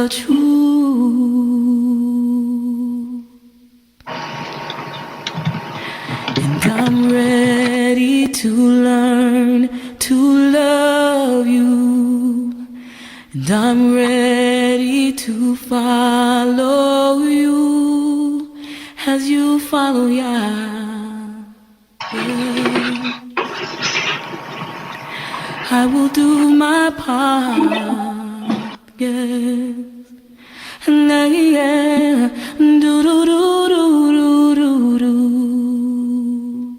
the truth, and I'm ready to learn to love you, and I'm ready to follow you as you follow Yah. I will do my part, yes. And yeah, do do do do do do do,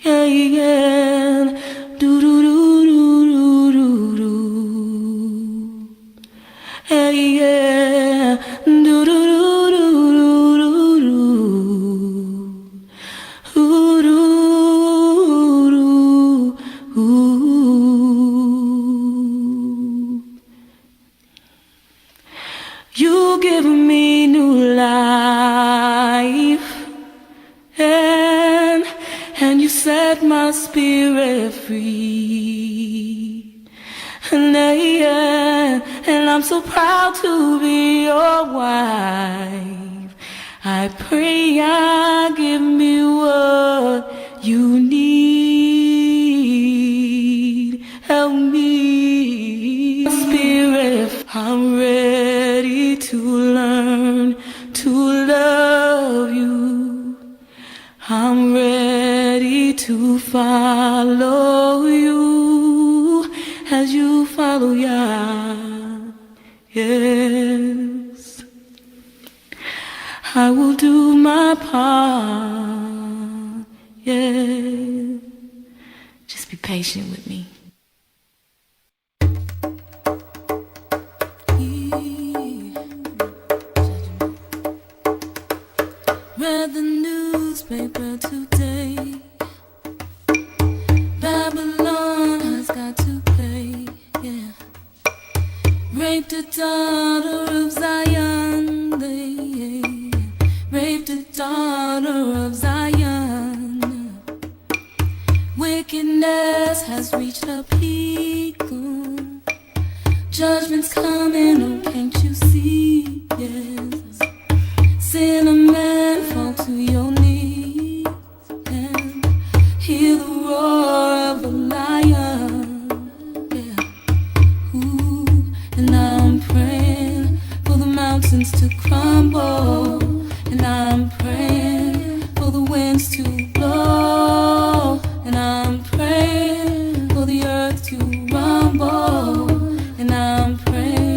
yeah yeah, do do do do do do, yeah yeah, do do do do do do do do. You give me new life, and you set my spirit free, and I'm so proud to be your wife. I pray I give me what you need. Help me, Spirit. I'm ready to learn to love you. I'm ready to follow you as you follow Yah. Yes, I will do my part. Yeah, just be patient with me. Read the newspaper today. Babylon has got to pay, yeah. Raped a daughter of Zion, they raped a daughter of Zion. Wickedness has reached a peak. Judgment's coming, oh can't you see, yes. Sinner man, fall to your knees and hear the roar of a lion, yeah. Ooh, and I'm praying for the mountains to crumble, and I'm praying for the winds to blow, and I'm praying for the earth to rumble, and I'm praying,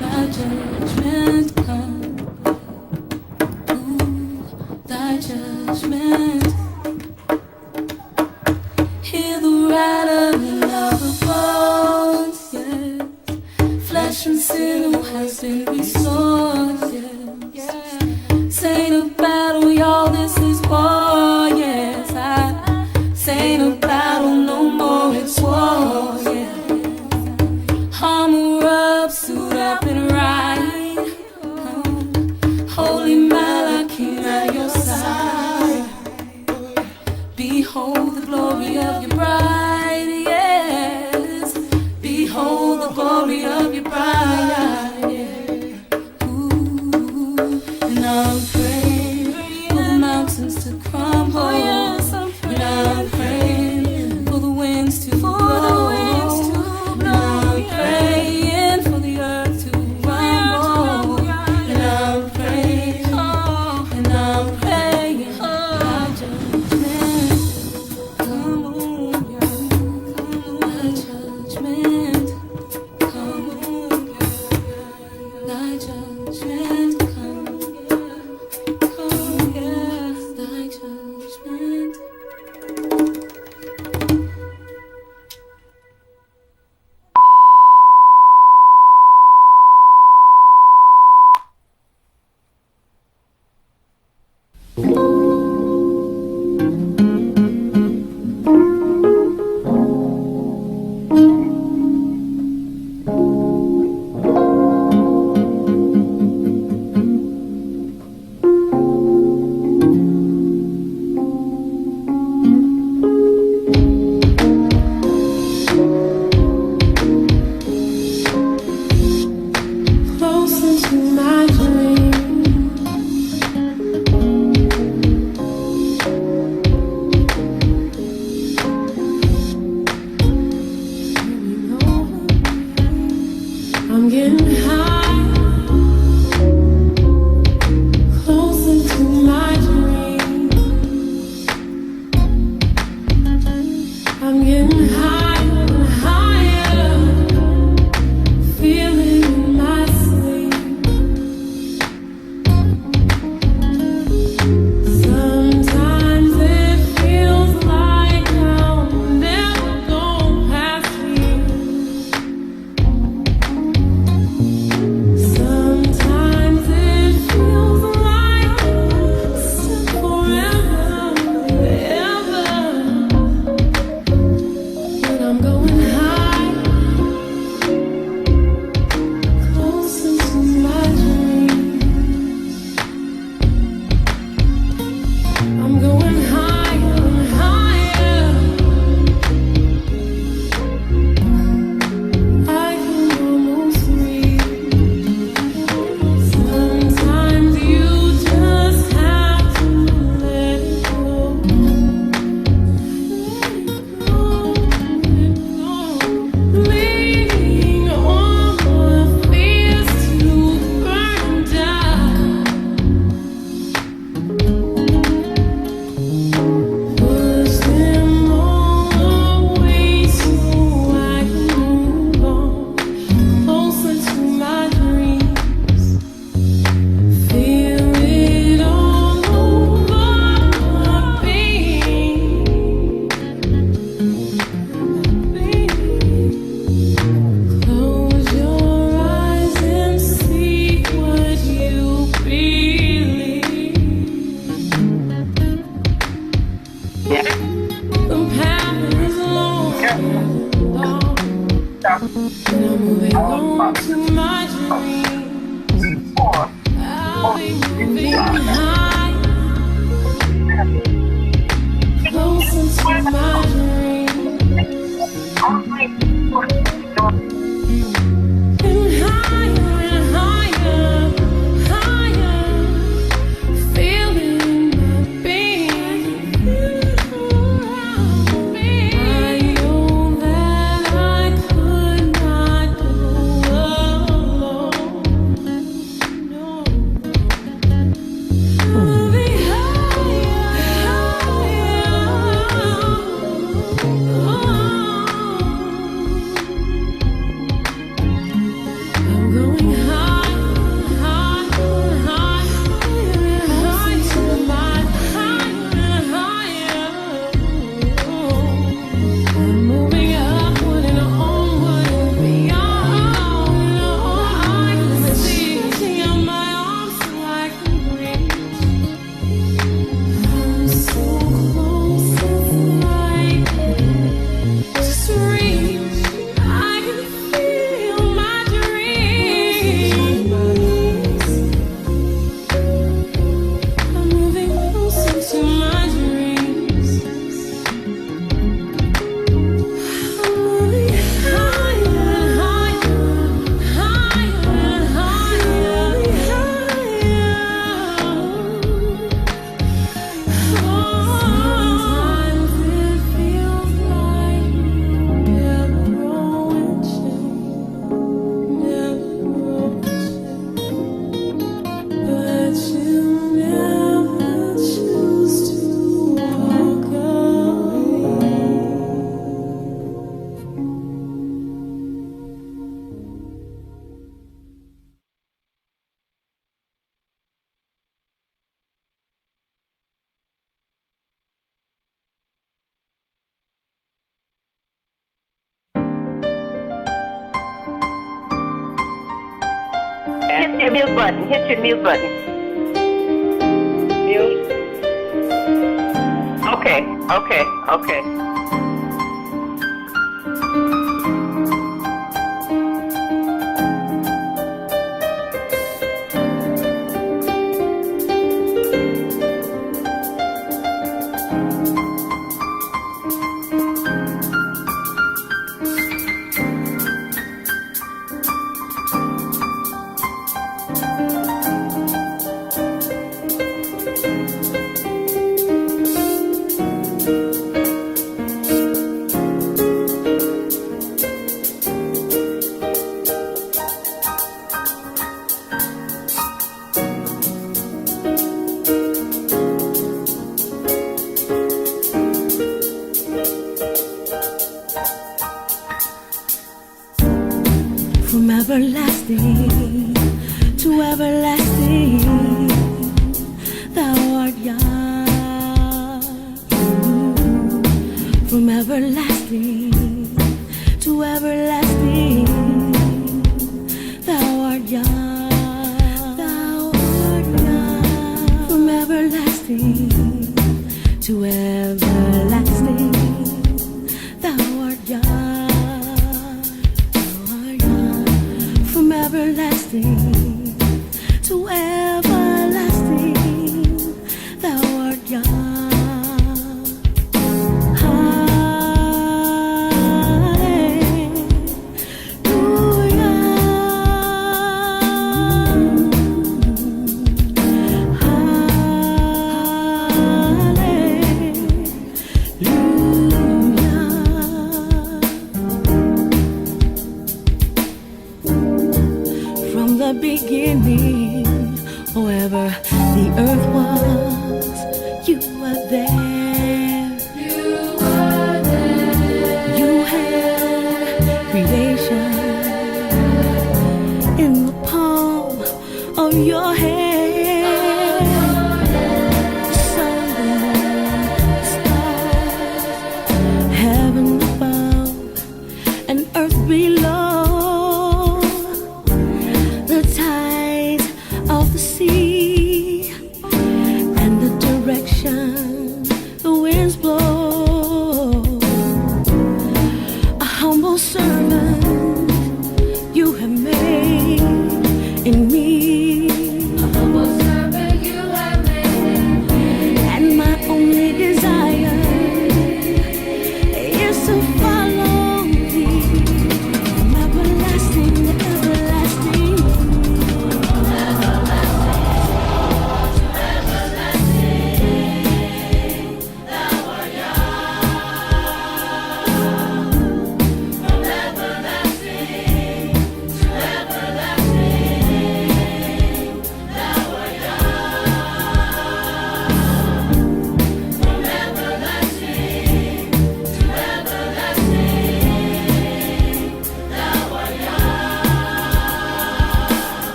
thy judgment come. Ooh, thy judgment. Hear the rattling of the bones, yes. Flesh and sinew has been restored, yes. This ain't a battle, y'all, this is war, yes. This ain't a battle no more, it's war, yes. Armor up, suit up and ride. Holy Malachi at your side. Behold the glory of your bride, yes. Behold the glory of your bride, yeah. Ooh, and I'm praying for the mountains to crumble, yes. And I'm praying for the winds to blow. Come Hit your mute button. Hit your mute button. Mute. Okay. everlasting to everlasting, thou art Yah. From everlasting to everlasting, thou art Yah. Thou art Yah. From everlasting to everlasting, thou art Yah. From everlasting to everlasting, thou art Yah. The beginning, or ever the earth was, you were there. You were there. You held creation in the palm of your hand. The sun, the moon, the stars, heaven above and earth below. Of the sea and the direction the winds blow. A humble servant you have made in me. A humble servant you have made in me. And my only desire is to follow thee from everlasting to everlasting.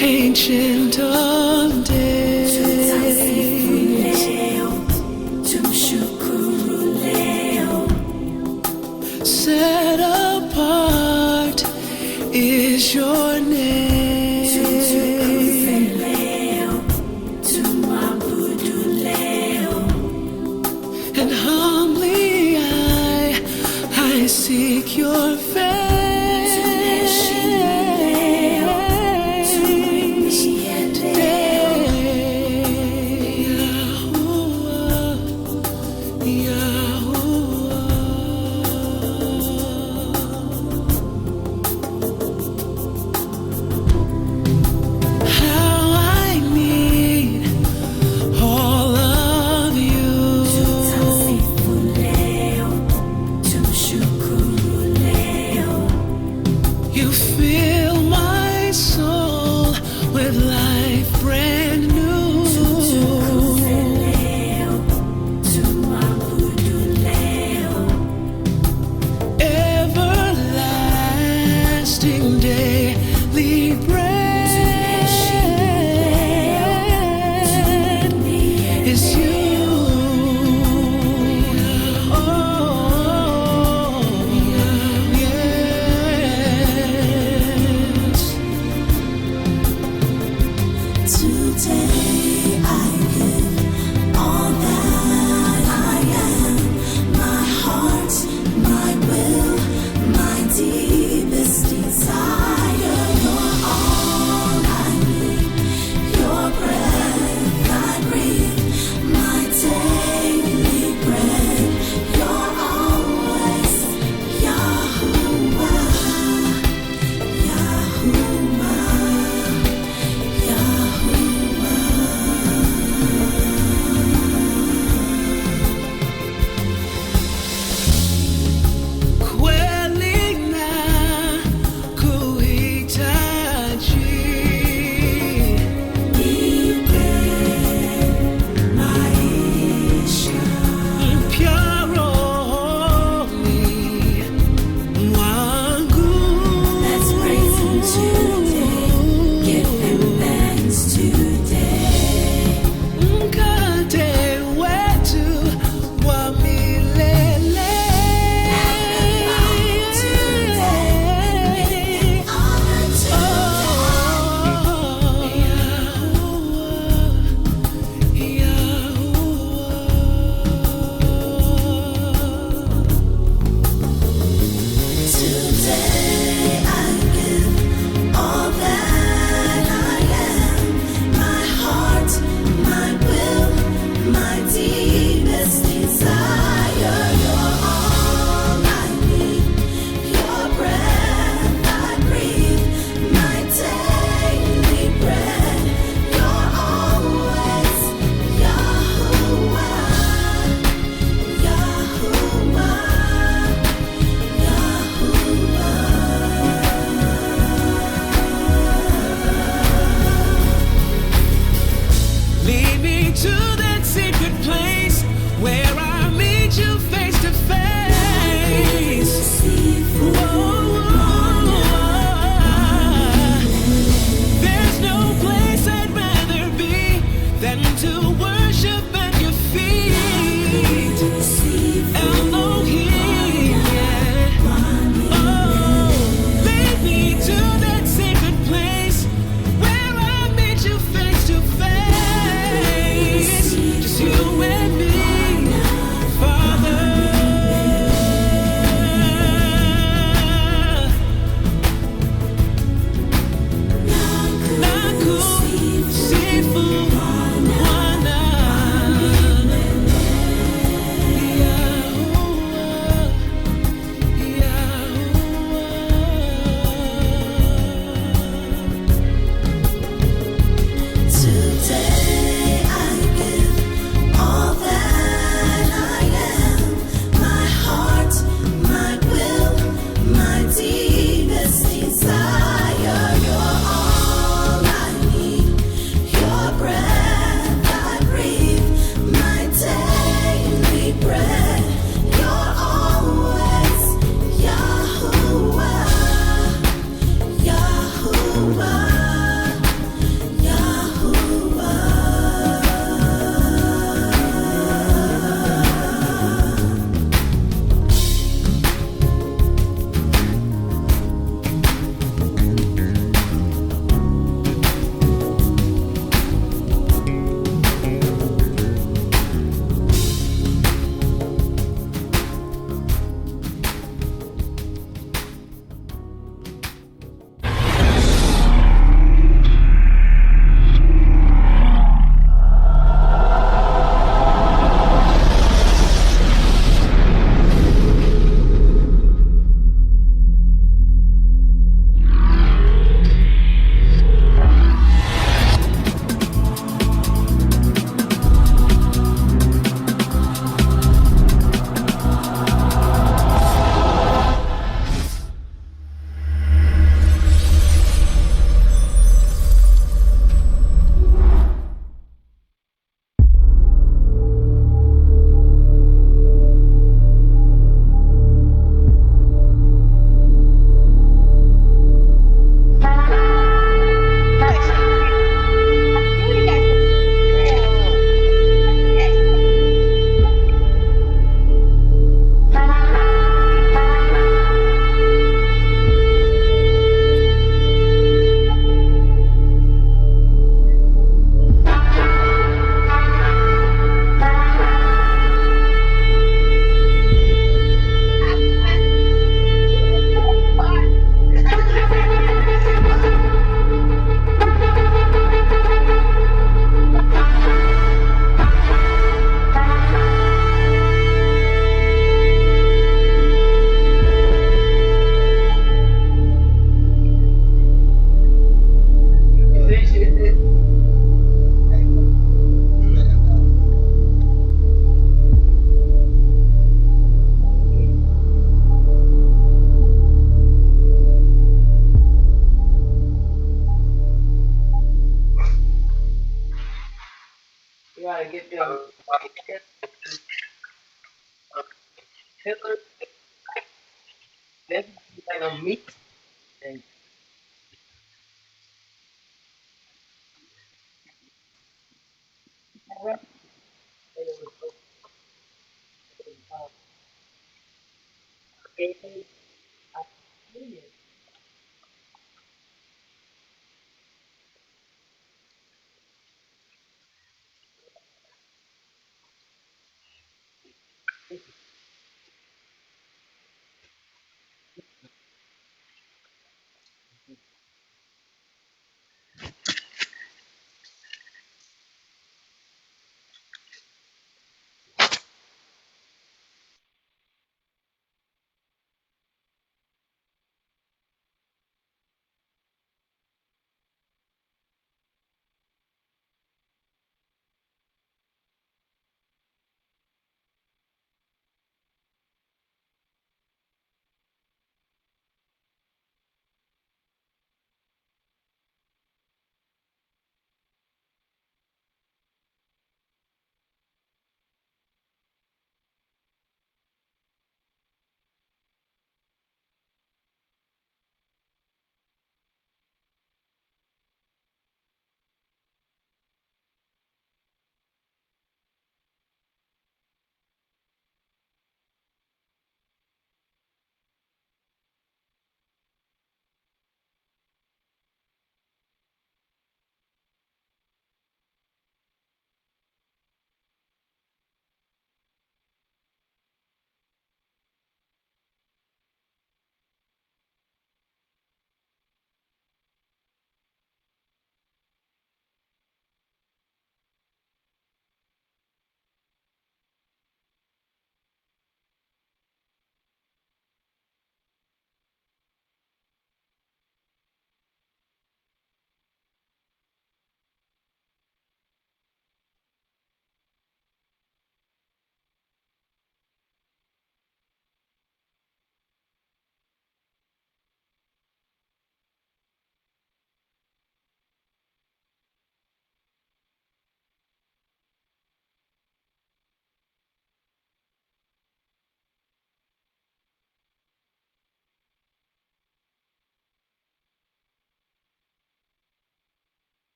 Ancient of days, set apart is your name. And humbly I seek your face.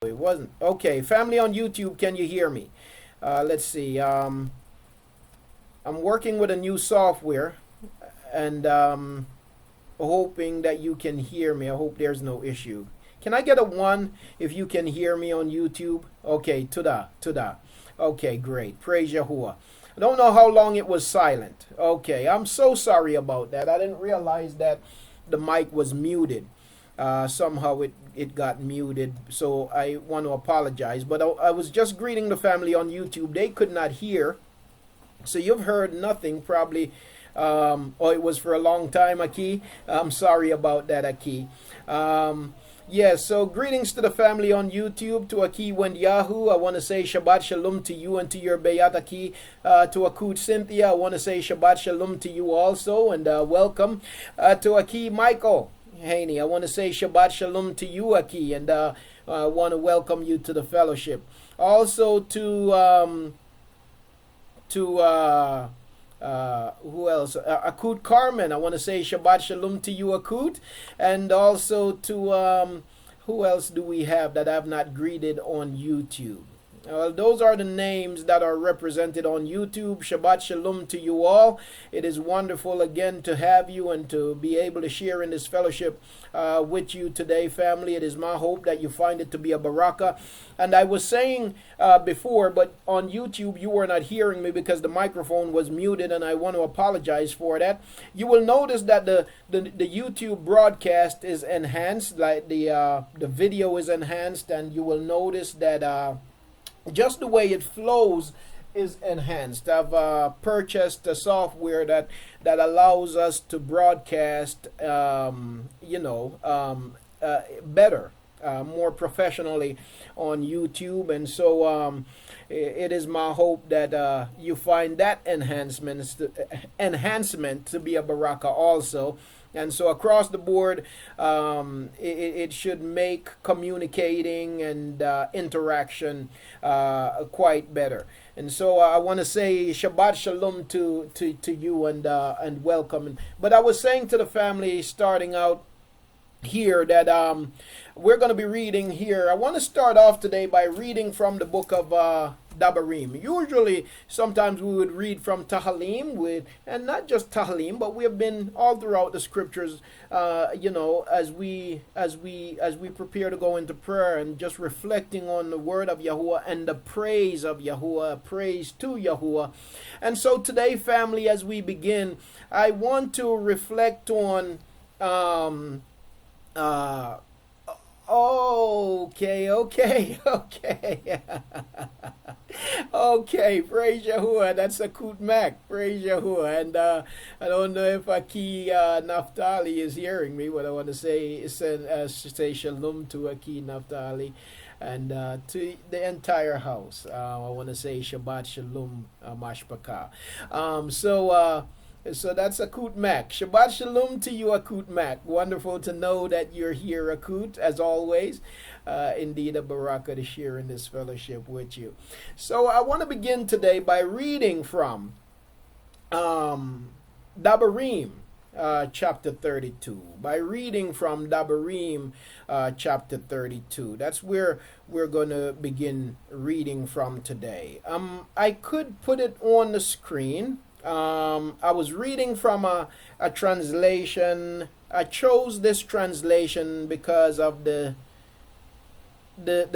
it wasn't. Okay, family on YouTube, can you hear me? Let's see. I'm working with a new software, and hoping that you can hear me. I hope there's no issue. Can I get a 1 if you can hear me on YouTube? Okay, Tuda. Okay, great. Praise Yahuah. I don't know how long it was silent. Okay, I'm so sorry about that. I didn't realize that the mic was muted. Somehow it got muted, so I want to apologize. But I was just greeting the family on YouTube. They could not hear, so you've heard nothing probably. Or it was for a long time, Aki. I'm sorry about that, Aki. Yes, so greetings to the family on YouTube, to Aki Wendiyahu. I want to say Shabbat Shalom to you and to your Beyat Aki. To Akut Cynthia, I want to say Shabbat Shalom to you also, and welcome. To Aki Michael Haney, I want to say Shabbat Shalom to you, Aki, and I want to welcome you to the fellowship. Also to who else? Akut Carmen, I want to say Shabbat Shalom to you, Akut. And also to, who else do we have that I have not greeted on YouTube? Those are the names that are represented on YouTube. Shabbat Shalom to you all. It is wonderful again to have you and to be able to share in this fellowship with you today, family. It is my hope that you find it to be a baraka. And I was saying before, but on YouTube you were not hearing me because the microphone was muted, and I want to apologize for that. You will notice that the YouTube broadcast is enhanced, like the video is enhanced, and you will notice that just the way it flows is enhanced. I've purchased a software that allows us to broadcast, better, more professionally on YouTube, and so it is my hope that you find that enhancement to be a baraka also. And so across the board, it should make communicating and interaction quite better. And so I want to say Shabbat Shalom to you and welcome. But I was saying to the family starting out here that we're going to be reading here. I want to start off today by reading from the book of Dabarim. Usually, sometimes we would read from Tahalim, and not just Tahalim, but we have been all throughout the scriptures, as we prepare to go into prayer and just reflecting on the word of Yahuah and the praise of Yahuah, praise to Yahuah. And so today, family, as we begin, I want to reflect on okay. Okay, praise Yahuah. That's a Kut Mac. Praise Yahuah. And I don't know if Aki Naftali is hearing me. What I want to say is say shalom to Aki Naftali and to the entire house. I want to say Shabbat Shalom Mashpaka. So that's Akut Mac. Shabbat Shalom to you, Akut Mac. Wonderful to know that you're here, Akut, as always. Indeed, a baraka to share in this fellowship with you. So I want to begin today by reading from Dabarim, chapter 32. By reading from Dabarim, chapter 32. That's where we're going to begin reading from today. I could put it on the screen. I was reading from a translation. I chose this translation because of the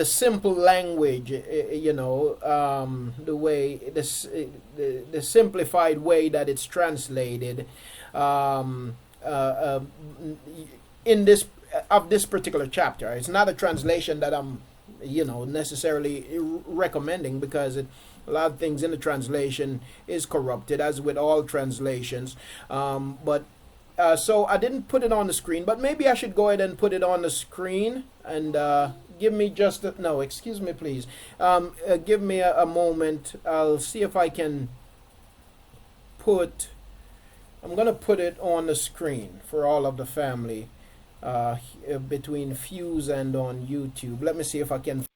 simple language, the way the simplified way that it's translated in this particular chapter. It's not a translation that I'm necessarily recommending, because a lot of things in the translation is corrupted, as with all translations. So I didn't put it on the screen, but maybe I should go ahead and put it on the screen. And give me just no, excuse me, please. Give me a moment. I'll see if I can I'm going to put it on the screen for all of the family between Fuse and on YouTube. Let me see if I can.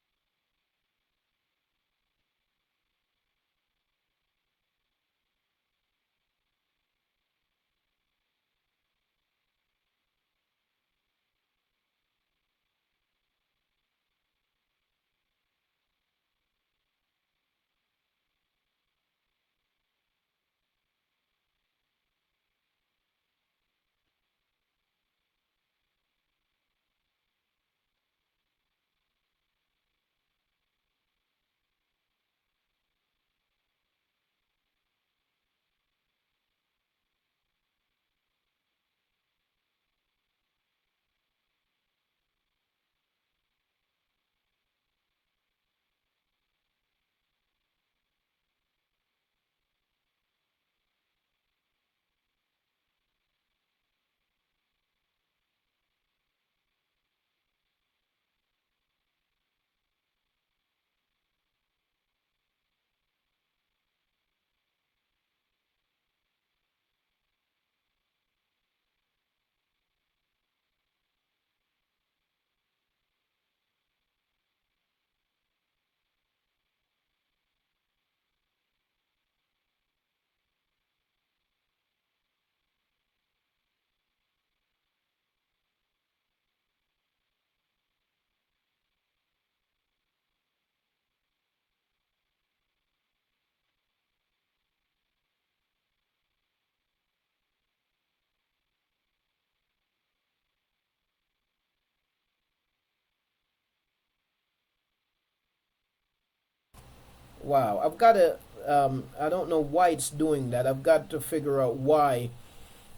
Wow, I've got to. I don't know why it's doing that. I've got to figure out why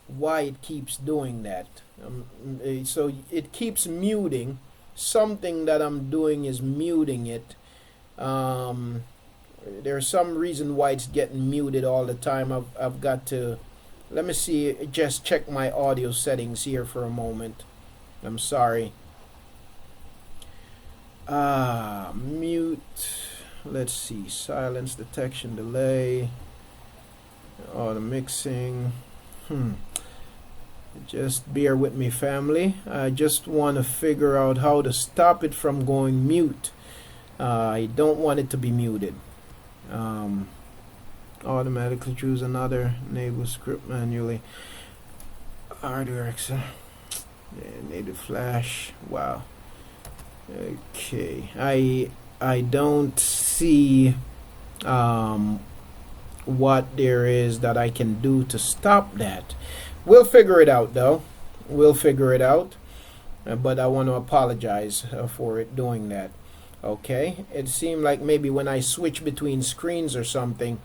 it keeps doing that. So it keeps muting. Something that I'm doing is muting it. There's some reason why it's getting muted all the time. I've got to. Let me see. Just check my audio settings here for a moment. I'm sorry. Mute. Let's see. Silence, detection, delay. Auto mixing. Just bear with me, family. I just want to figure out how to stop it from going mute. I don't want it to be muted. Automatically choose another. Enable script manually. RDX. Native flash. Wow. Okay. I don't see what there is that I can do to stop that. We'll figure it out, though. We'll figure it out. But I want to apologize for it doing that. Okay. It seemed like maybe when I switch between screens or something,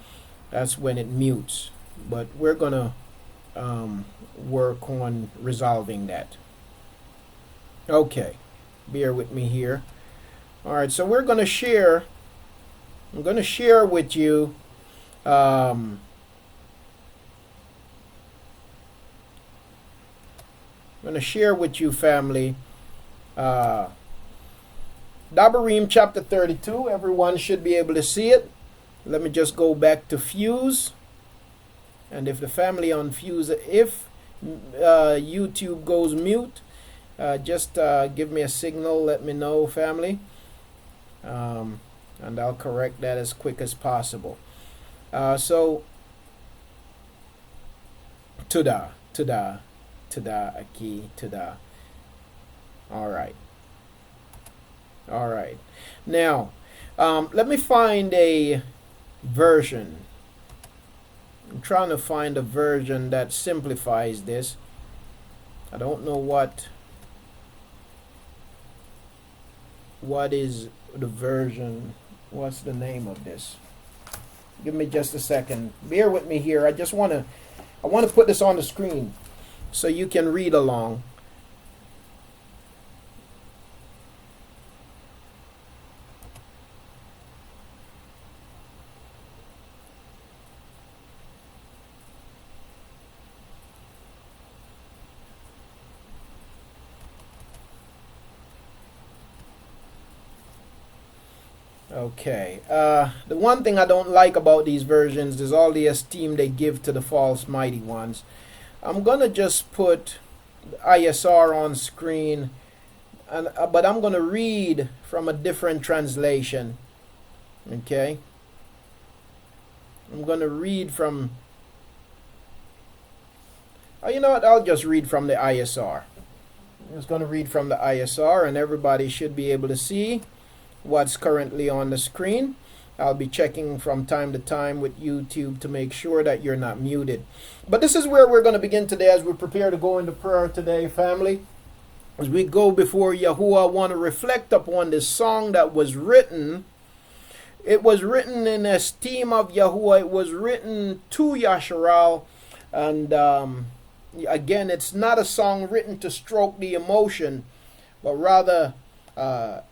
that's when it mutes. But we're going to work on resolving that. Okay. Bear with me here. All right. So we're going to share. I'm going to share with you. I'm going to share with you, family, Dabarim chapter 32. Everyone should be able to see it. Let me just go back to Fuse. And if the family on Fuse, if YouTube goes mute, just give me a signal. Let me know, family. And I'll correct that as quick as possible. So, Tuda, Aki, Tuda. All right. Now, let me find a version. I'm trying to find a version that simplifies this. I don't know what is the version. What's the name of this? Give me just a second. Bear with me here. I want to put this on the screen so you can read along. Okay. The one thing I don't like about these versions is all the esteem they give to the false mighty ones. I'm gonna just put ISR on screen, but I'm gonna read from a different translation. Okay. I'm gonna read from. Oh, you know what? I'll just read from the ISR. I'm just gonna read from the ISR, and everybody should be able to see what's currently on the screen. I'll be checking from time to time with YouTube to make sure that you're not muted. But this is where we're going to begin today as we prepare to go into prayer today, family. As we go before Yahuah, I want to reflect upon this song that was written. It was written in esteem of Yahuah. It was written to Yasharal. And again, it's not a song written to stroke the emotion, but rather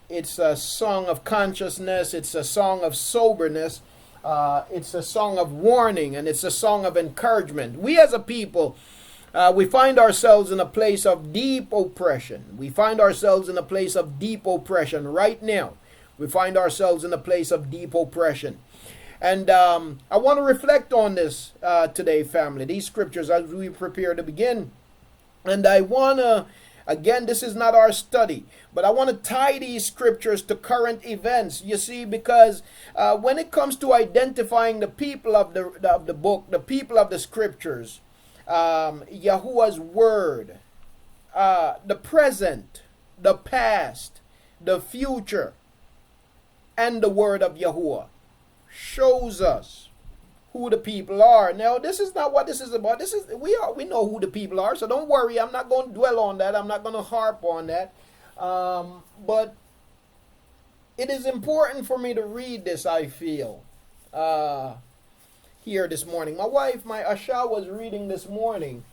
it's a song of consciousness. It's a song of soberness. It's a song of warning, and it's a song of encouragement. We as a people, we find ourselves in a place of deep oppression. We find ourselves in a place of deep oppression right now. We find ourselves in a place of deep oppression. And I want to reflect on this today, family, these scriptures as we prepare to begin. And I want to, again, this is not our study, but I want to tie these scriptures to current events, you see, because when it comes to identifying the people of the book, the people of the scriptures, Yahuwah's word, the present, the past, the future, and the word of Yahuwah shows us who the people are. Now, this is not what this is about. We know who the people are, so don't worry. I'm not going to dwell on that. I'm not going to harp on that. But it is important for me to read this, I feel. here this morning. My wife, my Asha, was reading this morning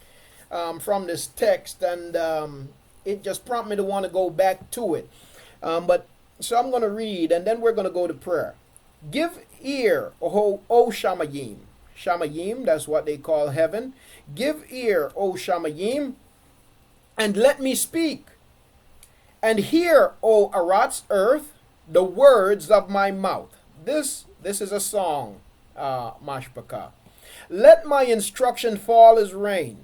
from this text, and it just prompted me to want to go back to it. But so I'm going to read, and then we're going to go to prayer. Give ear, O Shamayim. Shamayim, that's what they call heaven. Give ear, O Shamayim, and let me speak. And hear, O Arat's earth, the words of my mouth. This is a song, Mashpaka. Let my instruction fall as rain,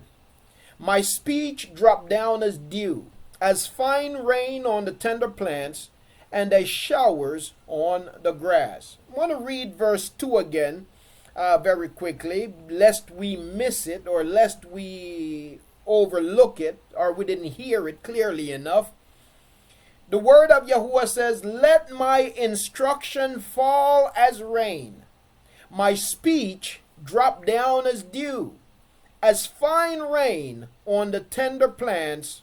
my speech drop down as dew, as fine rain on the tender plants, and as showers on the grass. I want to read verse 2 again very quickly, lest we miss it, or lest we overlook it, or we didn't hear it clearly enough. The word of Yahuah says, let my instruction fall as rain, my speech drop down as dew, as fine rain on the tender plants,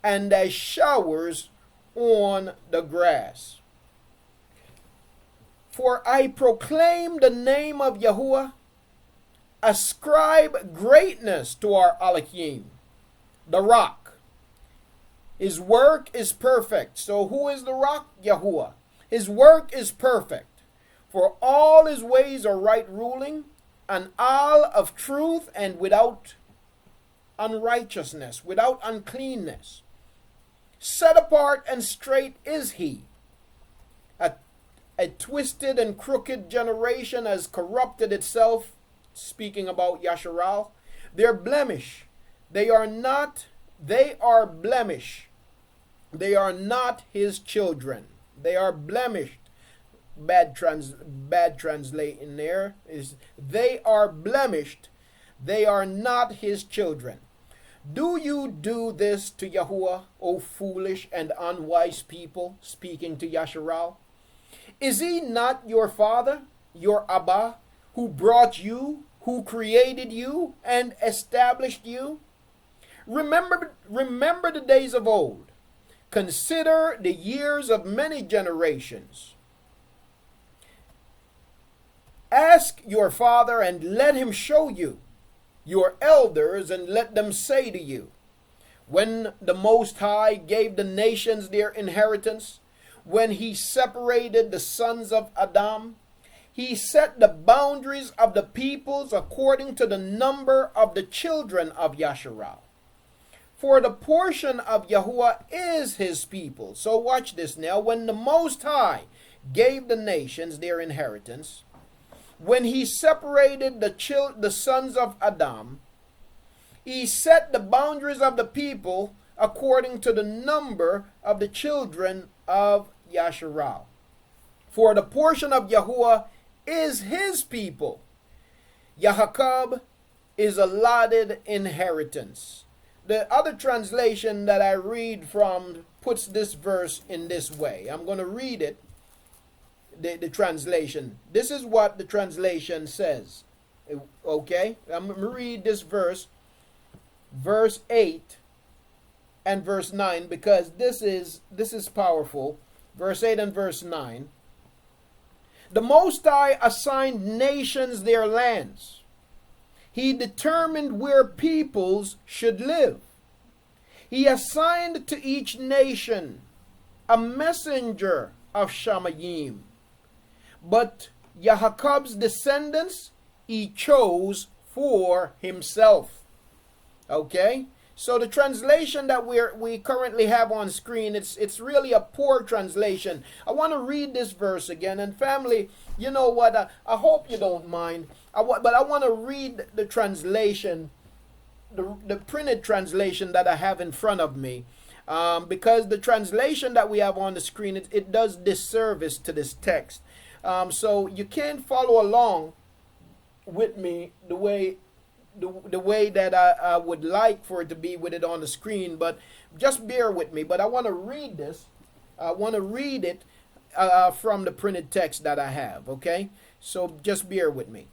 and as showers on the grass. For I proclaim the name of Yahuah, ascribe greatness to our Alakim, the rock. His work is perfect. So who is the rock? Yahuah. His work is perfect. For all his ways are right ruling, and all of truth, and without unrighteousness, without uncleanness. Set apart and straight is he. A twisted and crooked generation has corrupted itself, speaking about Yasharal. They're blemish. They are blemish. They are not his children. They are blemished. Bad translating there is they are blemished. They are not his children. Do you do this to Yahuah, O foolish and unwise people, speaking to Yasharal? Is he not your father, your Abba, who brought you, who created you, and established you? Remember the days of old. Consider the years of many generations. Ask your father, and let him show you, your elders, and let them say to you, when the Most High gave the nations their inheritance, when he separated the sons of Adam, he set the boundaries of the peoples according to the number of the children of Yasharal. For the portion of Yahuah is his people. So watch this now. When the Most High gave the nations their inheritance, when he separated the sons of Adam, he set the boundaries of the people according to the number of the children of Yasharal. For the portion of Yahuah is his people. Yaakov is allotted inheritance. The other translation that I read from puts this verse in this way. I'm going to read it, the translation. This is what the translation says. Okay? I'm going to read this verse 8 and verse 9, because this is powerful. Verse 8 and verse 9. The Most High assigned nations their lands. He determined where peoples should live. He assigned to each nation a messenger of Shamayim. But Yaakov's descendants he chose for himself. Okay? So the translation that we currently have on screen, it's really a poor translation. I want to read this verse again. And family, you know what? I hope you don't mind. But I want to read the translation, the printed translation that I have in front of me. Because the translation that we have on the screen, it does disservice to this text. So you can't follow along with me the way that I would like for it to be with it on the screen, but just bear with me. But I want to read this. I want to read it from the printed text that I have, okay? So just bear with me.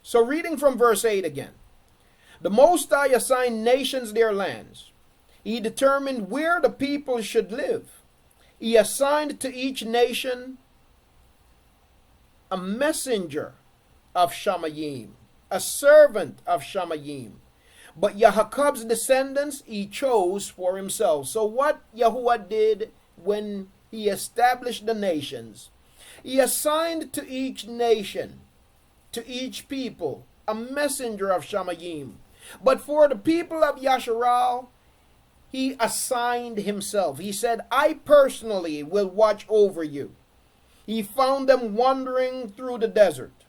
So reading from verse 8 again. The Most High assigned nations their lands. He determined where the people should live. He assigned to each nation a messenger of Shamayim, a servant of Shamayim. But Yaakob's descendants he chose for himself. So what Yahuah did when he established the nations, he assigned to each nation, to each people, a messenger of Shamayim. But for the people of Yasharal, he assigned himself. He said, I personally will watch over you. He found them wandering through the desert,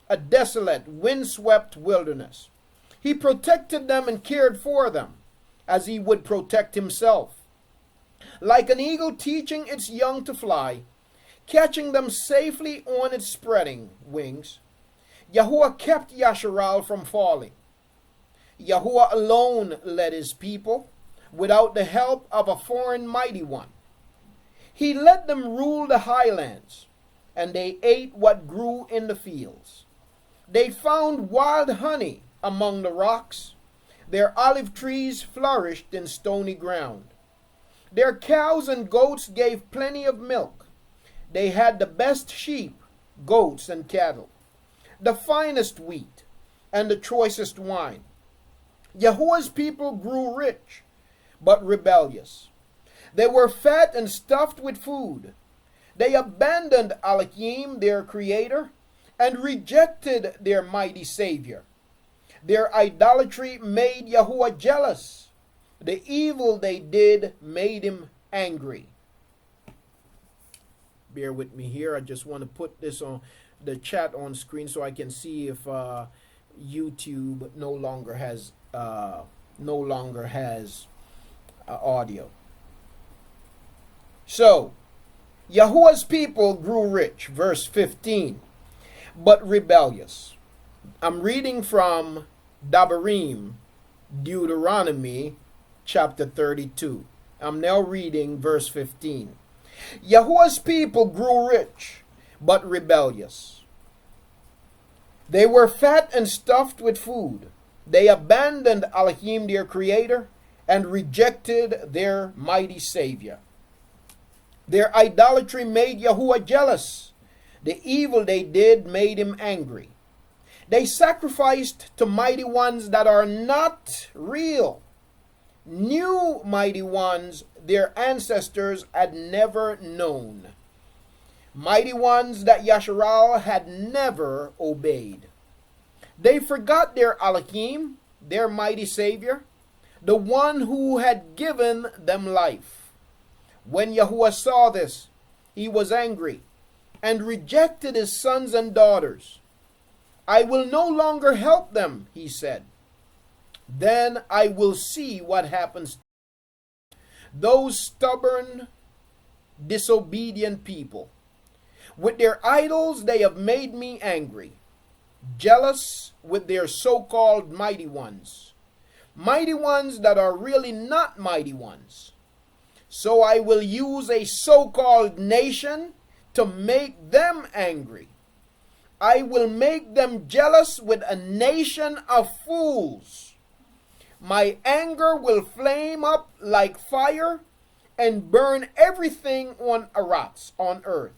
a desolate, windswept wilderness. He protected them and cared for them as he would protect himself. Like an eagle teaching its young to fly, catching them safely on its spreading wings, Yahuah kept Yasharal from falling. Yahuah alone led his people without the help of a foreign mighty one. He let them rule the highlands, and they ate what grew in the fields. They found wild honey among the rocks. Their olive trees flourished in stony ground. Their cows and goats gave plenty of milk. They had the best sheep, goats, and cattle, the finest wheat, and the choicest wine. Yahuah's people grew rich, but rebellious. They were fat and stuffed with food. They abandoned Elohim, their creator, and rejected their mighty Savior. Their idolatry made Yahuah jealous. The evil they did made him angry. Bear with me here. I just want to put this on the chat on screen so I can see if YouTube no longer has audio. So, Yahuah's people grew rich, verse 15, but rebellious. I'm reading from Dabarim, Deuteronomy, chapter 32. I'm now reading verse 15. Yahuah's people grew rich, but rebellious. They were fat and stuffed with food. They abandoned Elohim, their creator, and rejected their mighty Savior. Their idolatry made Yahuah jealous. The evil they did made him angry. They sacrificed to mighty ones that are not real. New mighty ones their ancestors had never known. Mighty ones that Yasharal had never obeyed. They forgot their Elohim, their mighty Savior, the one who had given them life. When Yahuah saw this, he was angry and rejected his sons and daughters. I will no longer help them, he said. Then I will see what happens. Those stubborn, disobedient people. With their idols they have made me angry, jealous with their so-called mighty ones that are really not mighty ones. So I will use a so-called nation to make them angry. I will make them jealous with a nation of fools. My anger will flame up like fire and burn everything on earth.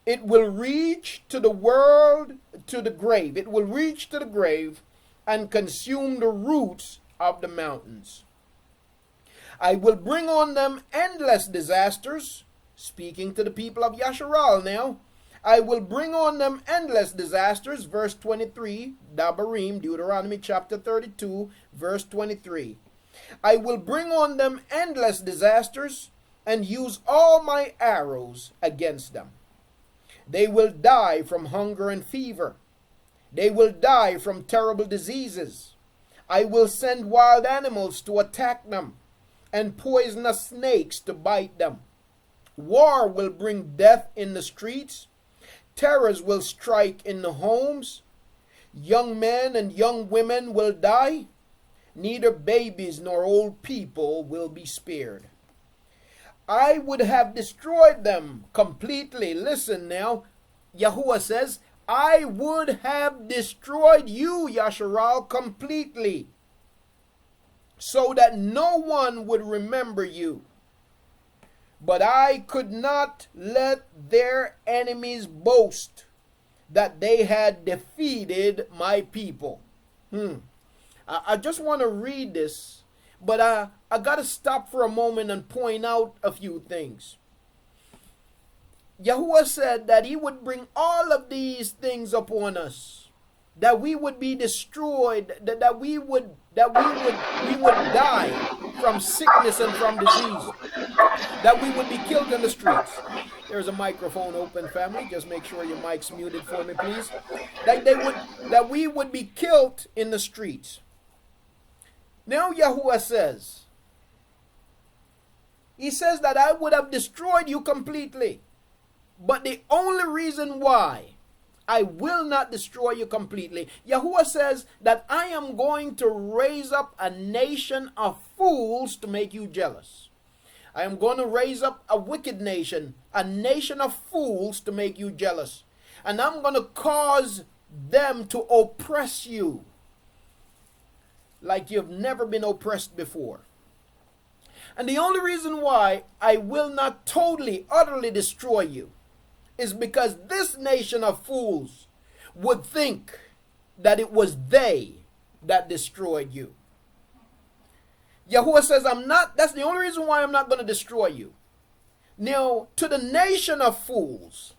It will reach to the world, to the grave. It will reach to the grave and consume the roots of the mountains. I will bring on them endless disasters. Speaking to the people of Yasharal now. I will bring on them endless disasters. Verse 23, Dabarim, Deuteronomy chapter 32, verse 23. I will bring on them endless disasters and use all my arrows against them. They will die from hunger and fever. They will die from terrible diseases. I will send wild animals to attack them and poisonous snakes to bite them. War will bring death in the streets. Terrors will strike in the homes. Young men and young women will die. Neither babies nor old people will be spared. I would have destroyed them completely. Listen now. Yahuah says, I would have destroyed you, Yasharal, completely, so that no one would remember you. But I could not let their enemies boast. that they had defeated my people. I just want to read this, but I got to stop for a moment and point out a few things. Yahuah said that he would bring all of these things upon us, that we would be destroyed, that we would die from sickness and from disease, that we would be killed in the streets. There's a microphone open, family. Just make sure your mic's muted for me, please. That we would be killed in the streets. Now Yahuah says, he says that I would have destroyed you completely. But the only reason why I will not destroy you completely, Yahuah says that I am going to raise up a nation of fools to make you jealous. I am going to raise up a wicked nation, a nation of fools to make you jealous. And I'm going to cause them to oppress you like you've never been oppressed before. And the only reason why I will not totally, utterly destroy you is because this nation of fools would think that it was they that destroyed you. Yahuah says, that's the only reason why I'm not going to destroy you. Now, to the nation of fools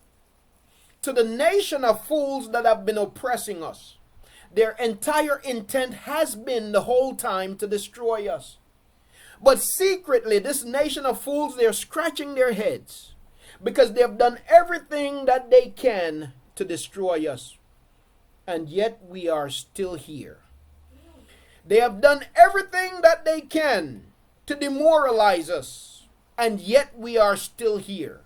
that have been oppressing us, their entire intent has been the whole time to destroy us. But secretly, this nation of fools, they're scratching their heads because they've done everything that they can to destroy us. And yet we are still here. They have done everything that they can to demoralize us. And yet we are still here.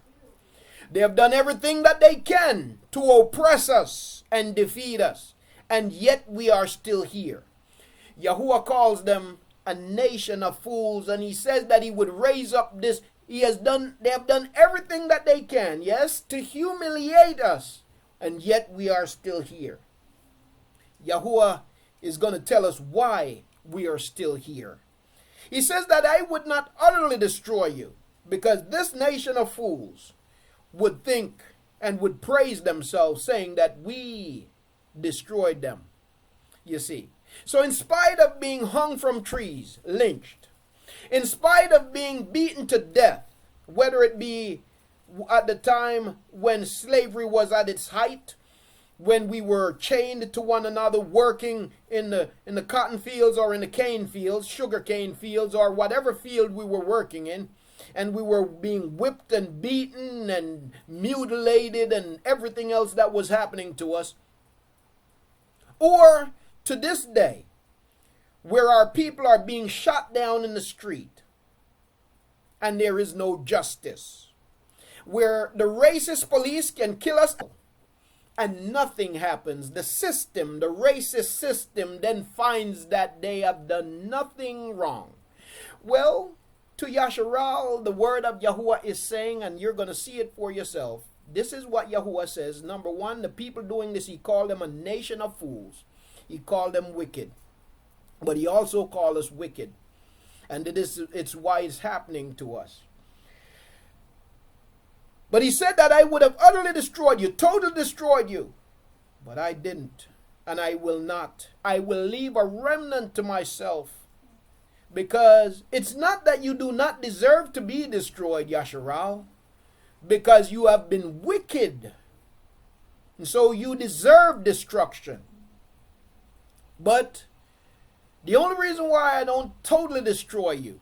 They have done everything that they can to oppress us and defeat us. And yet we are still here. Yahuah calls them a nation of fools, and he says that he would raise up this. They have done everything that they can, yes, to humiliate us, and yet we are still here. Yahuah is going to tell us why we are still here. He says that I would not utterly destroy you, because this nation of fools would think and would praise themselves, saying that we destroyed them. You see. So in spite of being hung from trees, lynched, in spite of being beaten to death, whether it be at the time when slavery was at its height, when we were chained to one another, working in the cotton fields or in the cane fields, sugar cane fields, or whatever field we were working in, and we were being whipped and beaten and mutilated and everything else that was happening to us, or to this day, where our people are being shot down in the street and there is no justice, where the racist police can kill us and nothing happens. The system, the racist system, then finds that they have done nothing wrong. Well, to Yasharal, the word of Yahuah is saying, and you're going to see it for yourself, this is what Yahuah says. Number one, the people doing this, he called them a nation of fools. He called them wicked. But he also called us wicked. And it's why it's happening to us. But he said that I would have utterly destroyed you, totally destroyed you. But I didn't. And I will not. I will leave a remnant to myself. Because it's not that you do not deserve to be destroyed, Yasharal. Because you have been wicked. And so you deserve destruction. But the only reason why I don't totally destroy you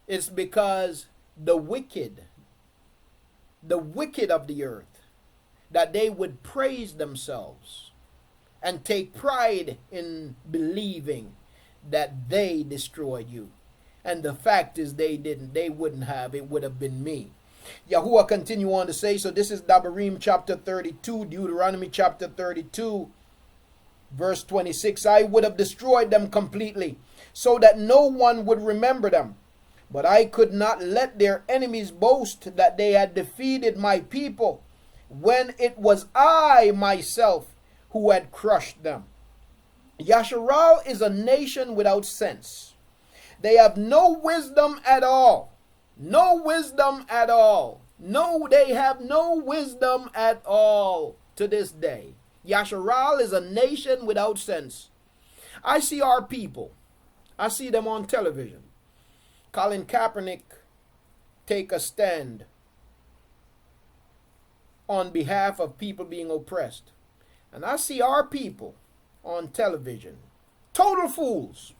is because the wicked of the earth, that they would praise themselves and take pride in believing that they destroyed you. And the fact is they didn't. They wouldn't have. It would have been me. Yahuah continue on to say, so this is Dabarim chapter 32, Deuteronomy chapter 32, verse 26, I would have destroyed them completely, so that no one would remember them. But I could not let their enemies boast that they had defeated my people, when it was I myself who had crushed them. Yasharal is a nation without sense. They have no wisdom at all. No wisdom at all. No, they have no wisdom at all. to this day. Yasharal is a nation without sense. I see our people. I see them on television. Colin Kaepernick take a stand on behalf of people being oppressed. And I see our people on television. Total fools.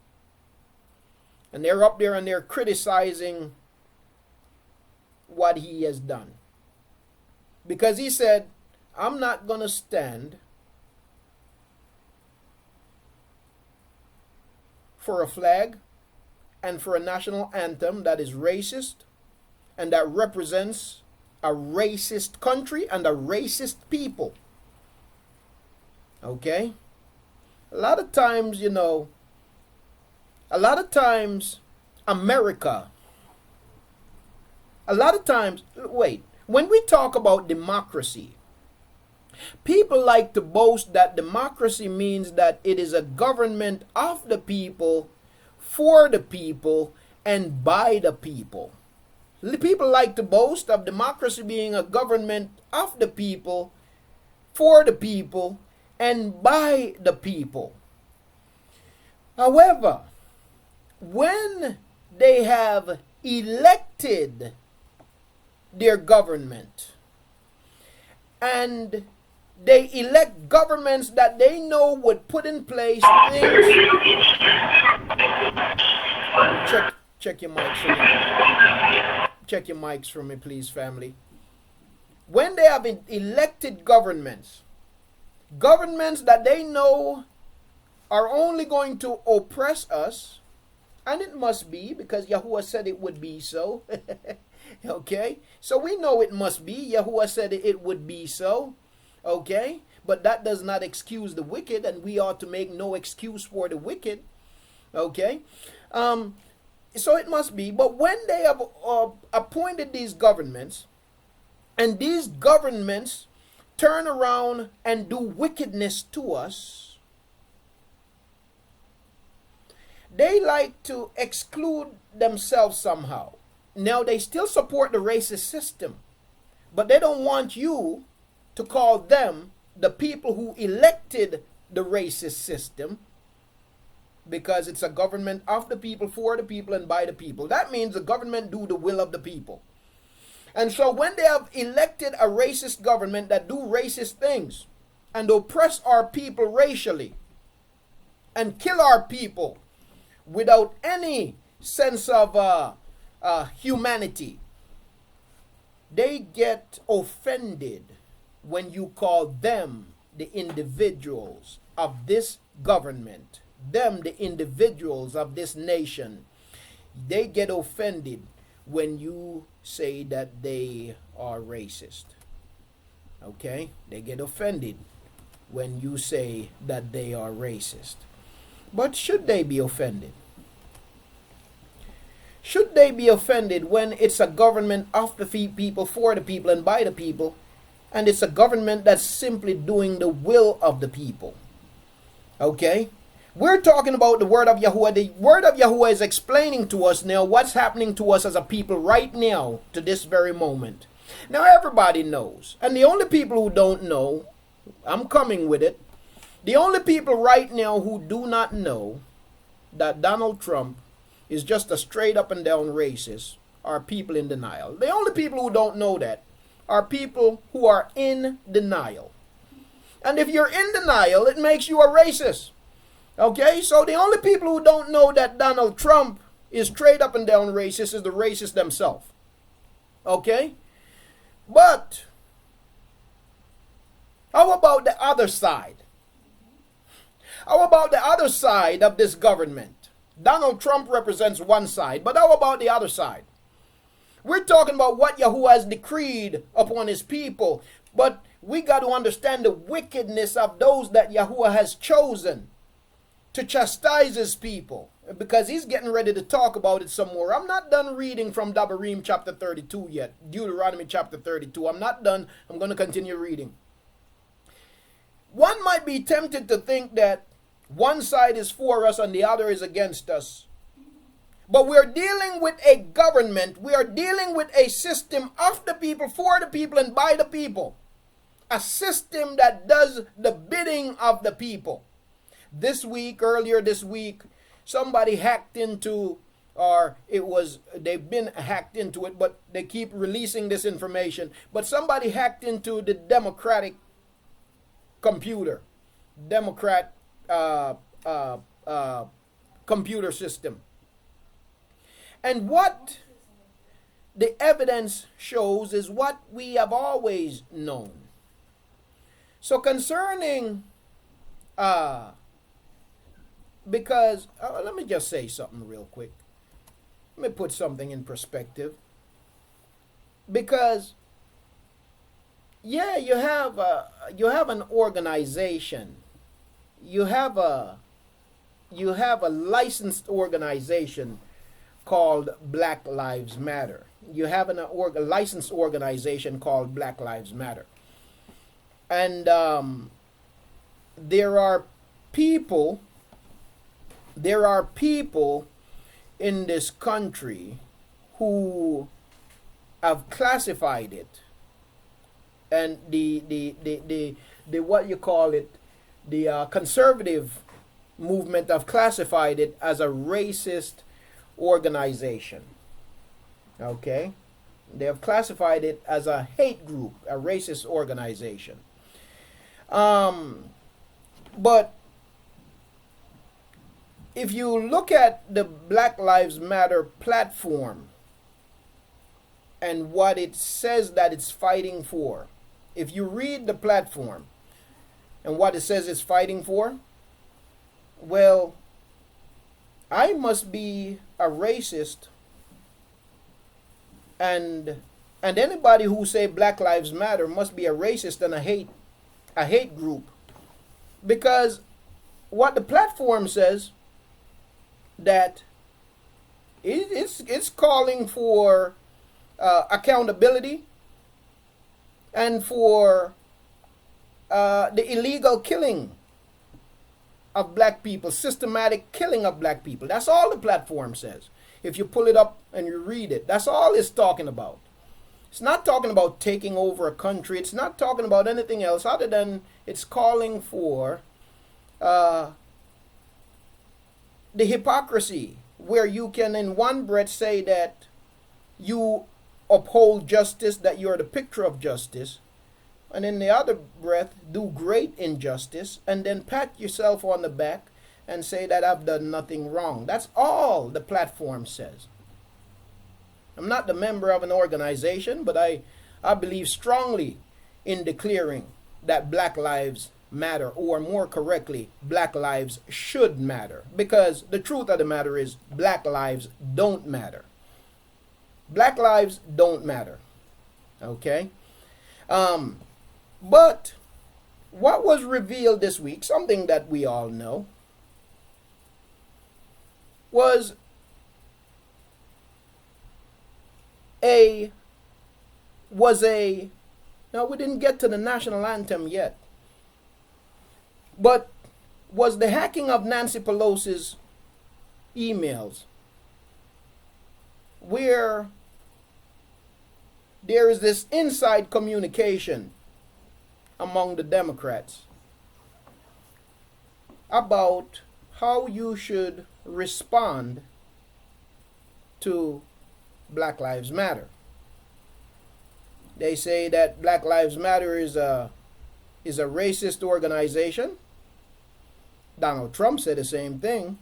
And they're up there and they're criticizing what he has done. Because he said, I'm not going to stand for a flag and for a national anthem that is racist and that represents a racist country and a racist people. Okay? A lot of times, America, when we talk about democracy, people like to boast that democracy means that it is a government of the people, for the people, and by the people. People like to boast of democracy being a government of the people, for the people, and by the people. However, when they have elected their government, and they elect governments that they know would put in place things. Check your mics for me. Check your mics for me, please, family. When they have elected governments that they know are only going to oppress us, and it must be because Yahuah said it would be so. Okay? So we know it must be. Yahuah said it would be so. Okay? But that does not excuse the wicked, and we ought to make no excuse for the wicked. Okay? So it must be. But when they have appointed these governments, and these governments turn around and do wickedness to us, they like to exclude themselves somehow. Now, they still support the racist system, but they don't want you to call them the people who elected the racist system, because it's a government of the people, for the people, and by the people. That means the government do the will of the people. And so when they have elected a racist government that do racist things and oppress our people racially and kill our people without any sense of humanity, they get offended when you call them the individuals of this government, them the individuals of this nation. They get offended when you say that they are racist. Okay? They get offended when you say that they are racist. But should they be offended? Should they be offended when it's a government of the people, for the people, and by the people, and it's a government that's simply doing the will of the people? Okay? We're talking about the word of Yahuah. The word of Yahuah is explaining to us now what's happening to us as a people right now, to this very moment. Now everybody knows. And the only people who don't know, I'm coming with it. The only people right now who do not know that Donald Trump is just a straight up and down racist are people in denial. The only people who don't know that are people who are in denial. And if you're in denial, it makes you a racist. Okay, so the only people who don't know that Donald Trump is straight up and down racist is the racists themselves. Okay? But how about the other side? How about the other side of this government? Donald Trump represents one side, but how about the other side? We're talking about what Yahuah has decreed upon his people, but we got to understand the wickedness of those that Yahuah has chosen to chastise his people, because he's getting ready to talk about it some more. I'm not done reading from Devarim chapter 32 yet. Deuteronomy chapter 32. I'm not done. I'm going to continue reading. One might be tempted to think that one side is for us and the other is against us. But we're dealing with a government. We are dealing with a system of the people, for the people, and by the people. a system that does the bidding of the people. Earlier this week, somebody hacked into, or they've been hacked into it, but they keep releasing this information. But somebody hacked into the Democratic computer, Democrat computer system. And what the evidence shows is what we have always known. So concerning, because, let me just say something real quick. Let me put something in perspective. Because, yeah, you have an organization. You have a licensed organization called Black Lives Matter. You have a licensed organization called Black Lives Matter. And there are people in this country who have classified it, and the what you call it, the conservative movement have classified it as a racist organization. Okay, they have classified it as a hate group, a racist organization. But if you look at the Black Lives Matter platform and what it says that it's fighting for, if you read the platform and what it says it's fighting for, well, I must be a racist, and anybody who say Black Lives Matter must be a racist and a hate group, because what the platform says, that it's calling for accountability and for the illegal killing of black people, systematic killing of black people. That's all the platform says. If you pull it up and you read it, that's all it's talking about. It's not talking about taking over a country. It's not talking about anything else other than it's calling for the hypocrisy, where you can in one breath say that you uphold justice, that you're the picture of justice, and in the other breath do great injustice, and then pat yourself on the back and say that I've done nothing wrong. That's all the platform says. I'm not the member of an organization, but I believe strongly in declaring that Black Lives Matter, or more correctly, Black lives should matter. Because the truth of the matter is, Black lives don't matter. Black lives don't matter. Okay? But what was revealed this week, something that we all know, was now we didn't get to the national anthem yet, but was the hacking of Nancy Pelosi's emails, where there is this inside communication among the Democrats about how you should respond to Black Lives Matter. They say that Black Lives Matter is a racist organization. Donald Trump said the same thing.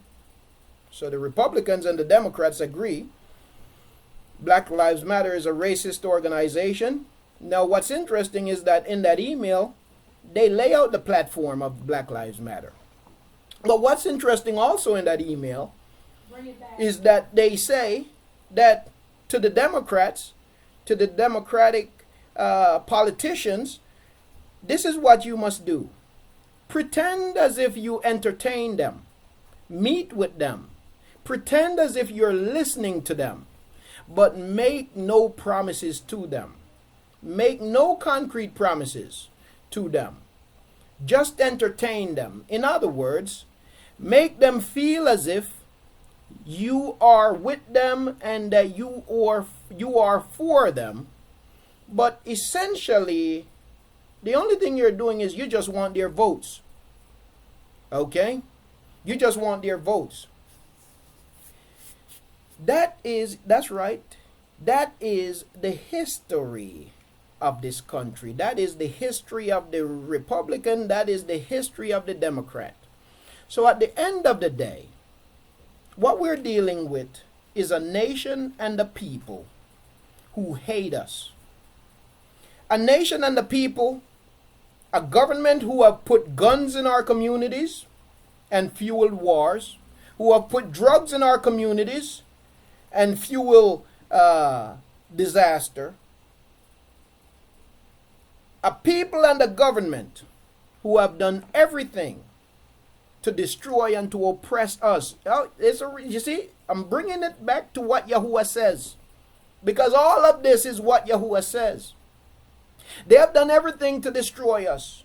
So the Republicans and the Democrats agree. Black Lives Matter is a racist organization. Now what's interesting is that in that email, they lay out the platform of Black Lives Matter. But what's interesting also in that email is that they say that to the Democrats, to the Democratic politicians, this is what you must do. Pretend as if you entertain them. Meet with them. Pretend as if you're listening to them. But make no promises to them. Make no concrete promises to them. Just entertain them. In other words, make them feel as if you are with them and that you are for them. But essentially, The only thing you're doing is you just want their votes. Okay? You just want their votes. That's right. That is the history of this country. That is the history of the Republican. That is the history of the Democrat. So at the end of the day, what we're dealing with is a nation and a people who hate us. A nation and a people, a government who have put guns in our communities and fueled wars, who have put drugs in our communities and fuel disaster. A people and a government who have done everything to destroy and to oppress us. You see, I'm bringing it back to what Yahuah says, because all of this is what Yahuah says. They have done everything to destroy us.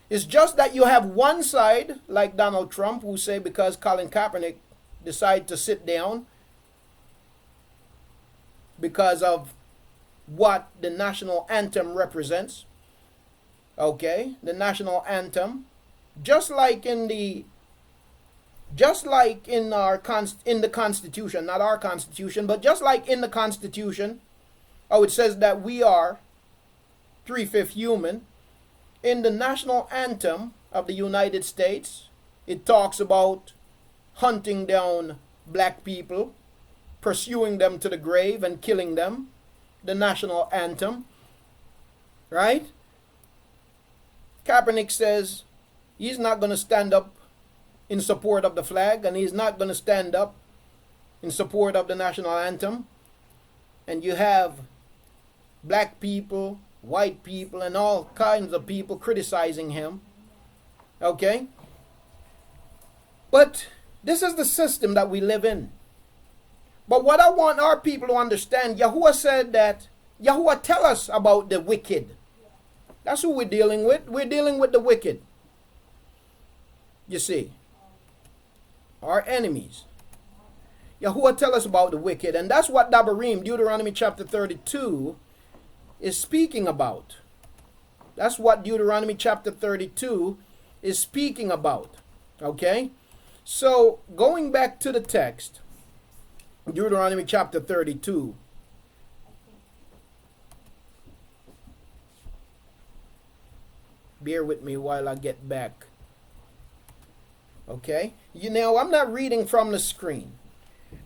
It's just that you have one side, like Donald Trump, who say because Colin Kaepernick decided to sit down because of what the national anthem represents. Okay, the national anthem, just like in the Constitution, not our Constitution, but just like in the Constitution, it says that we are 3/5 human. In the national anthem of the United States, it talks about hunting down black people, pursuing them to the grave and killing them. The national anthem, right? Kaepernick says he's not going to stand up in support of the flag, and he's not going to stand up in support of the national anthem. And you have black people, white people, and all kinds of people criticizing him. Okay? But this is the system that we live in. But what I want our people to understand, Yahuah said that, Yahuah tell us about the wicked. That's who we're dealing with. We're dealing with the wicked. You see, our enemies. Yahuah tell us about the wicked. And that's what Dabarim, Deuteronomy chapter 32, is speaking about. That's what Deuteronomy chapter 32 is speaking about. Okay? So, going back to the text, Deuteronomy chapter 32. Bear with me while I get back. Okay? You know, I'm not reading from the screen,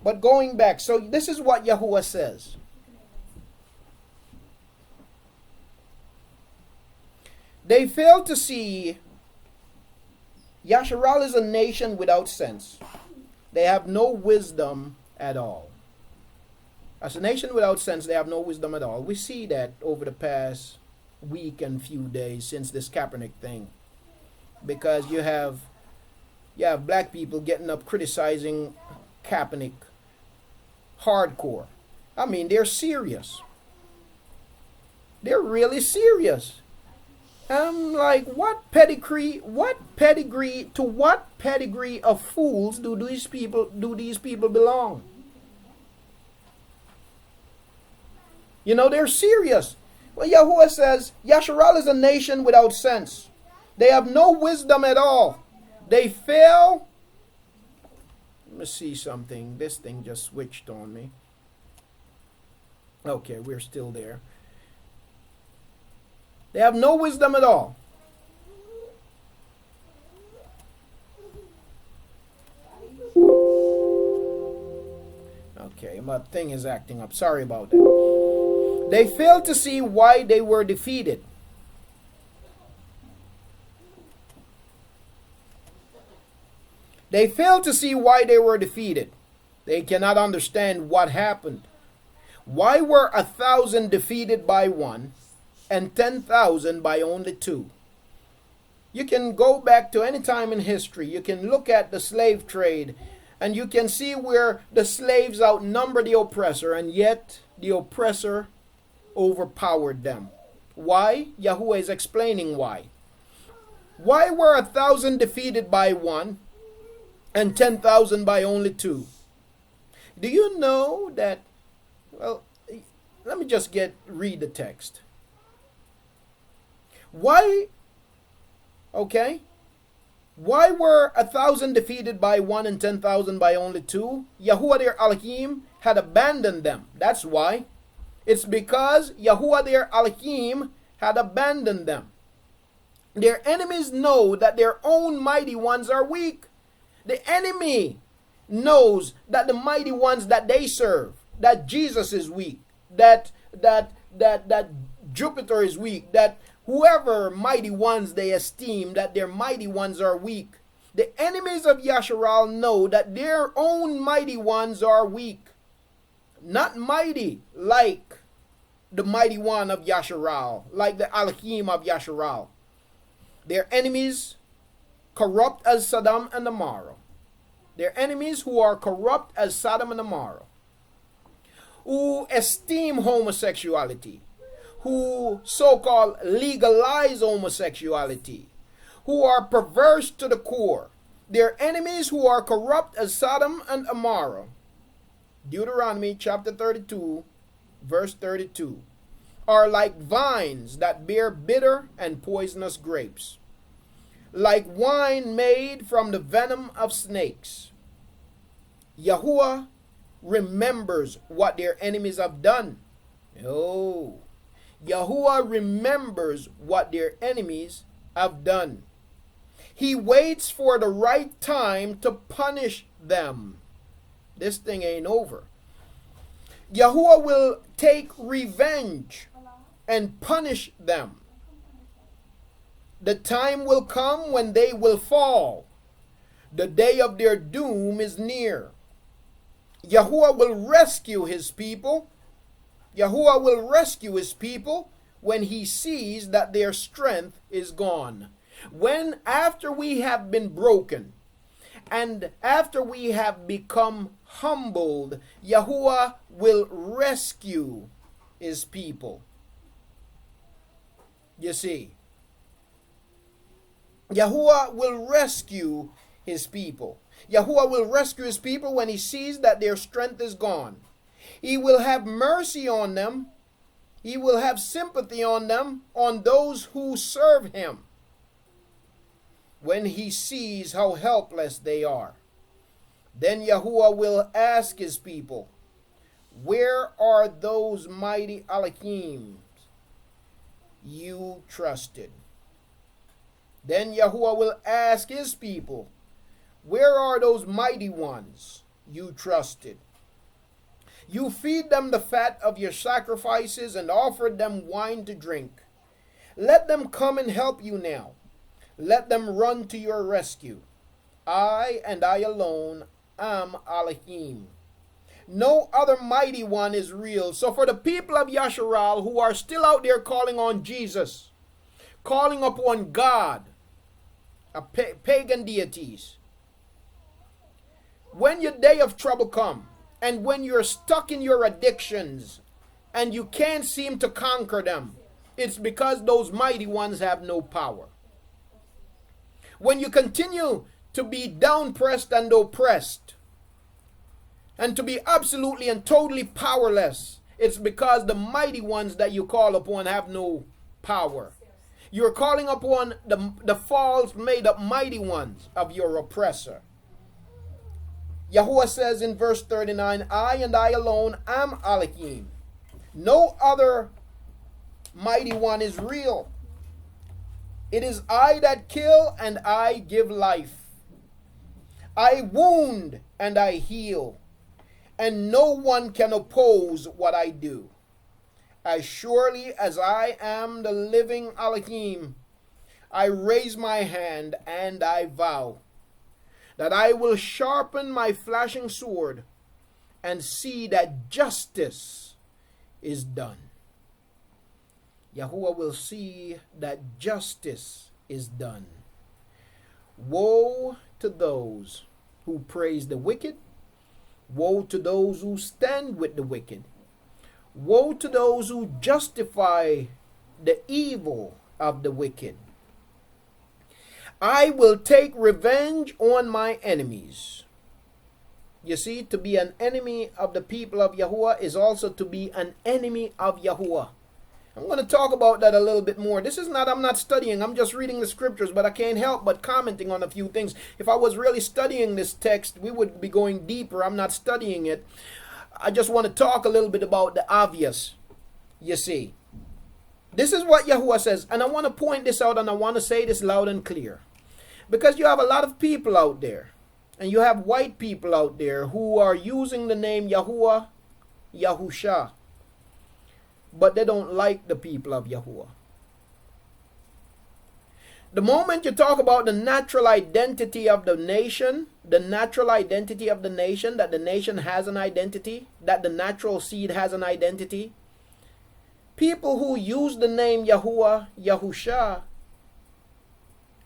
but going back. So this is what Yahuah says. They fail to see Yasharal is a nation without sense. They have no wisdom at all. As a nation without sense, they have no wisdom at all. We see that over the past week and few days since this Kaepernick thing. Because you have black people getting up criticizing Kaepernick hardcore. I mean, they're serious. They're really serious. I'm like, to what pedigree of fools do these people belong? You know, they're serious. Well, Yahuah says, Yasharal is a nation without sense. They have no wisdom at all. They fail. Let me see something. This thing just switched on me. Okay, we're still there. They have no wisdom at all. Okay, my thing is acting up. Sorry about that. They failed to see why they were defeated. They failed to see why they were defeated. They cannot understand what happened. Why were 1,000 defeated by one and 10,000 by only two? You can go back to any time in history. You can look at the slave trade and you can see where the slaves outnumber the oppressor, and yet the oppressor overpowered them. Why? Yahuah is explaining why. Why were 1,000 defeated by one and 10,000 by only two? Do you know that? Well, let me just read the text. Why? Okay. Why were 1,000 defeated by one and 10,000 by only two? Yahuah their Elohim had abandoned them. That's why. It's because Yahuah their Elohim had abandoned them. Their enemies know that their own mighty ones are weak. The enemy knows that the mighty ones that they serve, that Jesus is weak, that Jupiter is weak, that whoever mighty ones they esteem, that their mighty ones are weak. The enemies of Yasharal know that their own mighty ones are weak. Not mighty like the mighty one of Yasharal, like the Elohim of Yasharal. Their enemies corrupt as Sodom and Amorah. Their enemies who are corrupt as Sodom and Amorah, who esteem homosexuality, who so-called legalize homosexuality, who are perverse to the core. Their enemies who are corrupt as Sodom and Amorah. Deuteronomy chapter 32, verse 32. Are like vines that bear bitter and poisonous grapes, like wine made from the venom of snakes. Yahuah remembers what their enemies have done. Oh, Yahuah remembers what their enemies have done. He waits for the right time to punish them. This thing ain't over. Yahuah will take revenge and punish them. The time will come when they will fall. The day of their doom is near. Yahuah will rescue his people. Yahuah will rescue his people when he sees that their strength is gone. When after we have been broken and after we have become humbled, Yahuah will rescue his people. You see, Yahuah will rescue his people. Yahuah will rescue his people when he sees that their strength is gone. He will have mercy on them. He will have sympathy on them, on those who serve him, when he sees how helpless they are. Then Yahuah will ask his people, where are those mighty Elohim you trusted? Then Yahuah will ask his people, where are those mighty ones you trusted? You feed them the fat of your sacrifices and offered them wine to drink. Let them come and help you now. Let them run to your rescue. I and I alone am Elohim. No other mighty one is real. So for the people of Yasharal who are still out there calling on Jesus, calling upon God, pagan deities, when your day of trouble comes, and when you're stuck in your addictions and you can't seem to conquer them, it's because those mighty ones have no power. When you continue to be downpressed and oppressed and to be absolutely and totally powerless, it's because the mighty ones that you call upon have no power. You're calling upon the false made up mighty ones of your oppressor. Yahuah says in verse 39, I and I alone am Elohim. No other mighty one is real. It is I that kill and I give life. I wound and I heal, and no one can oppose what I do. As surely as I am the living Elohim, I raise my hand and I vow that I will sharpen my flashing sword and see that justice is done. Yahuah will see that justice is done. Woe to those who praise the wicked. Woe to those who stand with the wicked. Woe to those who justify the evil of the wicked. I will take revenge on my enemies. You see, to be an enemy of the people of Yahuah is also to be an enemy of Yahuah. I'm going to talk about that a little bit more. I'm not studying, I'm just reading the scriptures, but I can't help but commenting on a few things. If I was really studying this text, we would be going deeper. I'm not studying it. I just want to talk a little bit about the obvious, you see. This is what Yahuah says, and I want to point this out, and I want to say this loud and clear. Because you have a lot of people out there, and you have white people out there who are using the name Yahuah, Yahusha, but they don't like the people of Yahuah. The moment you talk about the natural identity of the nation, that the nation has an identity, that the natural seed has an identity, people who use the name Yahuah, Yahusha,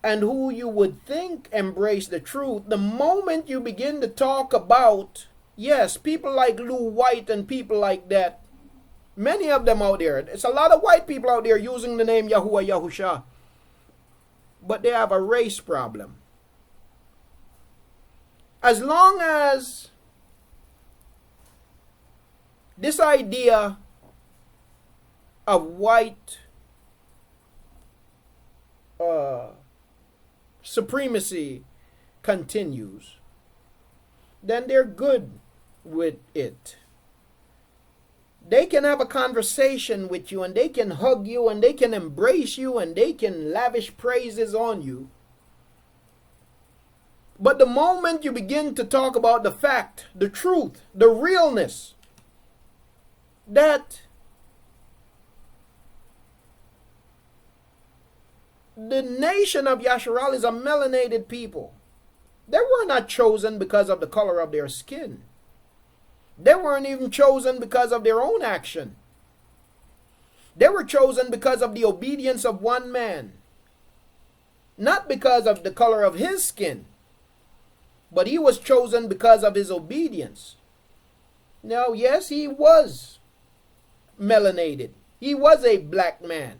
and who you would think embrace the truth, the moment you begin to talk about, yes, people like Lou White and people like that, many of them out there, it's a lot of white people out there using the name Yahuah, Yahusha, but they have a race problem. As long as this idea of white supremacy continues, then they're good with it. They can have a conversation with you, and they can hug you, and they can embrace you, and they can lavish praises on you. But the moment you begin to talk about the fact, the truth, the realness, that the nation of Yasharal is a melanated people. They were not chosen because of the color of their skin. They weren't even chosen because of their own action. They were chosen because of the obedience of one man. Not because of the color of his skin, but he was chosen because of his obedience. Now, yes, he was melanated. He was a black man.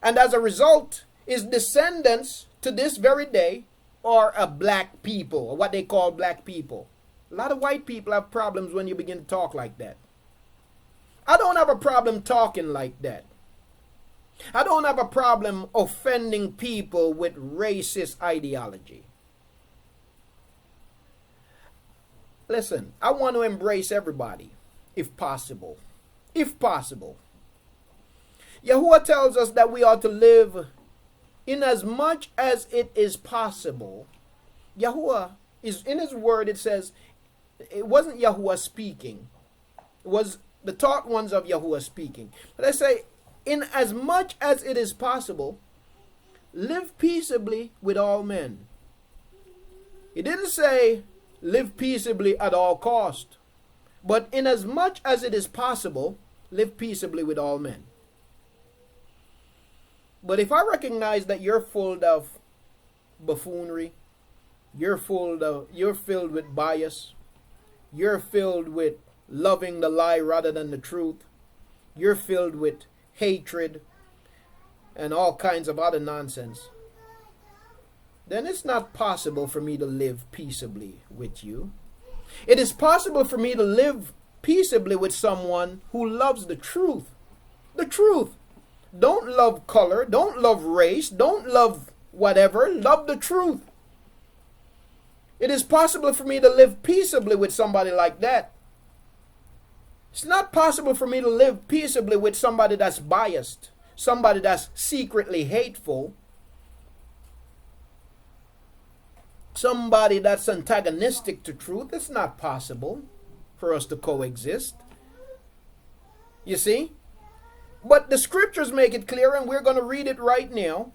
And as a result, his descendants to this very day are a black people, or what they call black people. A lot of white people have problems when you begin to talk like that. I don't have a problem talking like that. I don't have a problem offending people with racist ideology. Listen, I want to embrace everybody, if possible. If possible. Yahuah tells us that we ought to live in as much as it is possible. Yahuah is in his word, it says, it wasn't Yahuah speaking. It was the taught ones of Yahuah speaking. But I say, in as much as it is possible, live peaceably with all men. He didn't say live peaceably at all cost, but in as much as it is possible, live peaceably with all men. But if I recognize that you're full of buffoonery, you're filled with bias, you're filled with loving the lie rather than the truth, you're filled with hatred and all kinds of other nonsense, then it's not possible for me to live peaceably with you. It is possible for me to live peaceably with someone who loves the truth. The truth. Don't love color, don't love race, don't love whatever, love the truth. It is possible for me to live peaceably with somebody like that. It's not possible for me to live peaceably with somebody that's biased, somebody that's secretly hateful, somebody that's antagonistic to truth. It's not possible for us to coexist. You see? But the scriptures make it clear, and we're going to read it right now,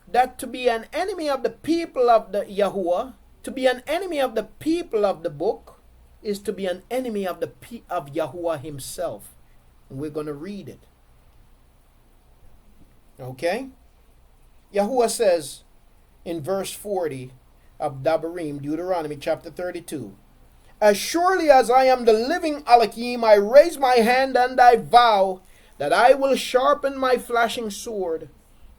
that to be an enemy of the people of the Yahuah, to be an enemy of the people of the book, is to be an enemy of of Yahuah himself. And we're going to read it. Okay? Yahuah says in verse 40 of Dabarim, Deuteronomy chapter 32, as surely as I am the living Alakim, I raise my hand and I vow that I will sharpen my flashing sword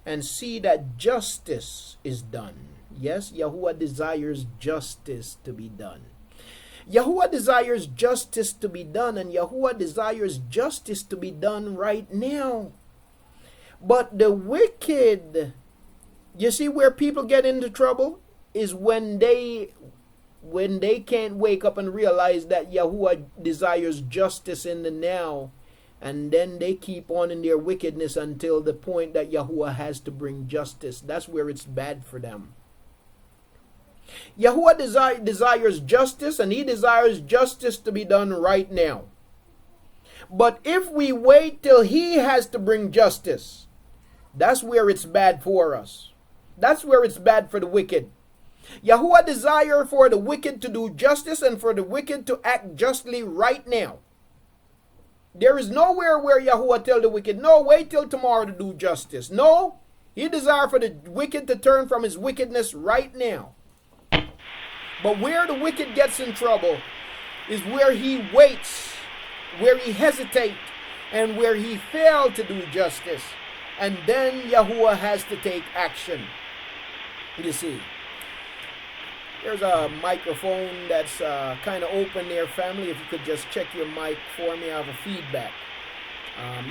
and see that justice is done. Yes, Yahuah desires justice to be done. Yahuah desires justice to be done, and Yahuah desires justice to be done right now. But the wicked, you see where people get into trouble is when they can't wake up and realize that Yahuah desires justice in the now, and then they keep on in their wickedness until the point that Yahuah has to bring justice. That's where it's bad for them. Yahuah desires justice, and he desires justice to be done right now. But if we wait till he has to bring justice, that's where it's bad for us. That's where it's bad for the wicked. Yahuah desires for the wicked to do justice and for the wicked to act justly right now. There is nowhere where Yahuah tell the wicked, no, wait till tomorrow to do justice. No, he desires for the wicked to turn from his wickedness right now. But where the wicked gets in trouble is where he waits, where he hesitates, and where he fails to do justice. And then Yahuah has to take action. You see, there's a microphone that's kind of open there, family. If you could just check your mic for me, I have a feedback.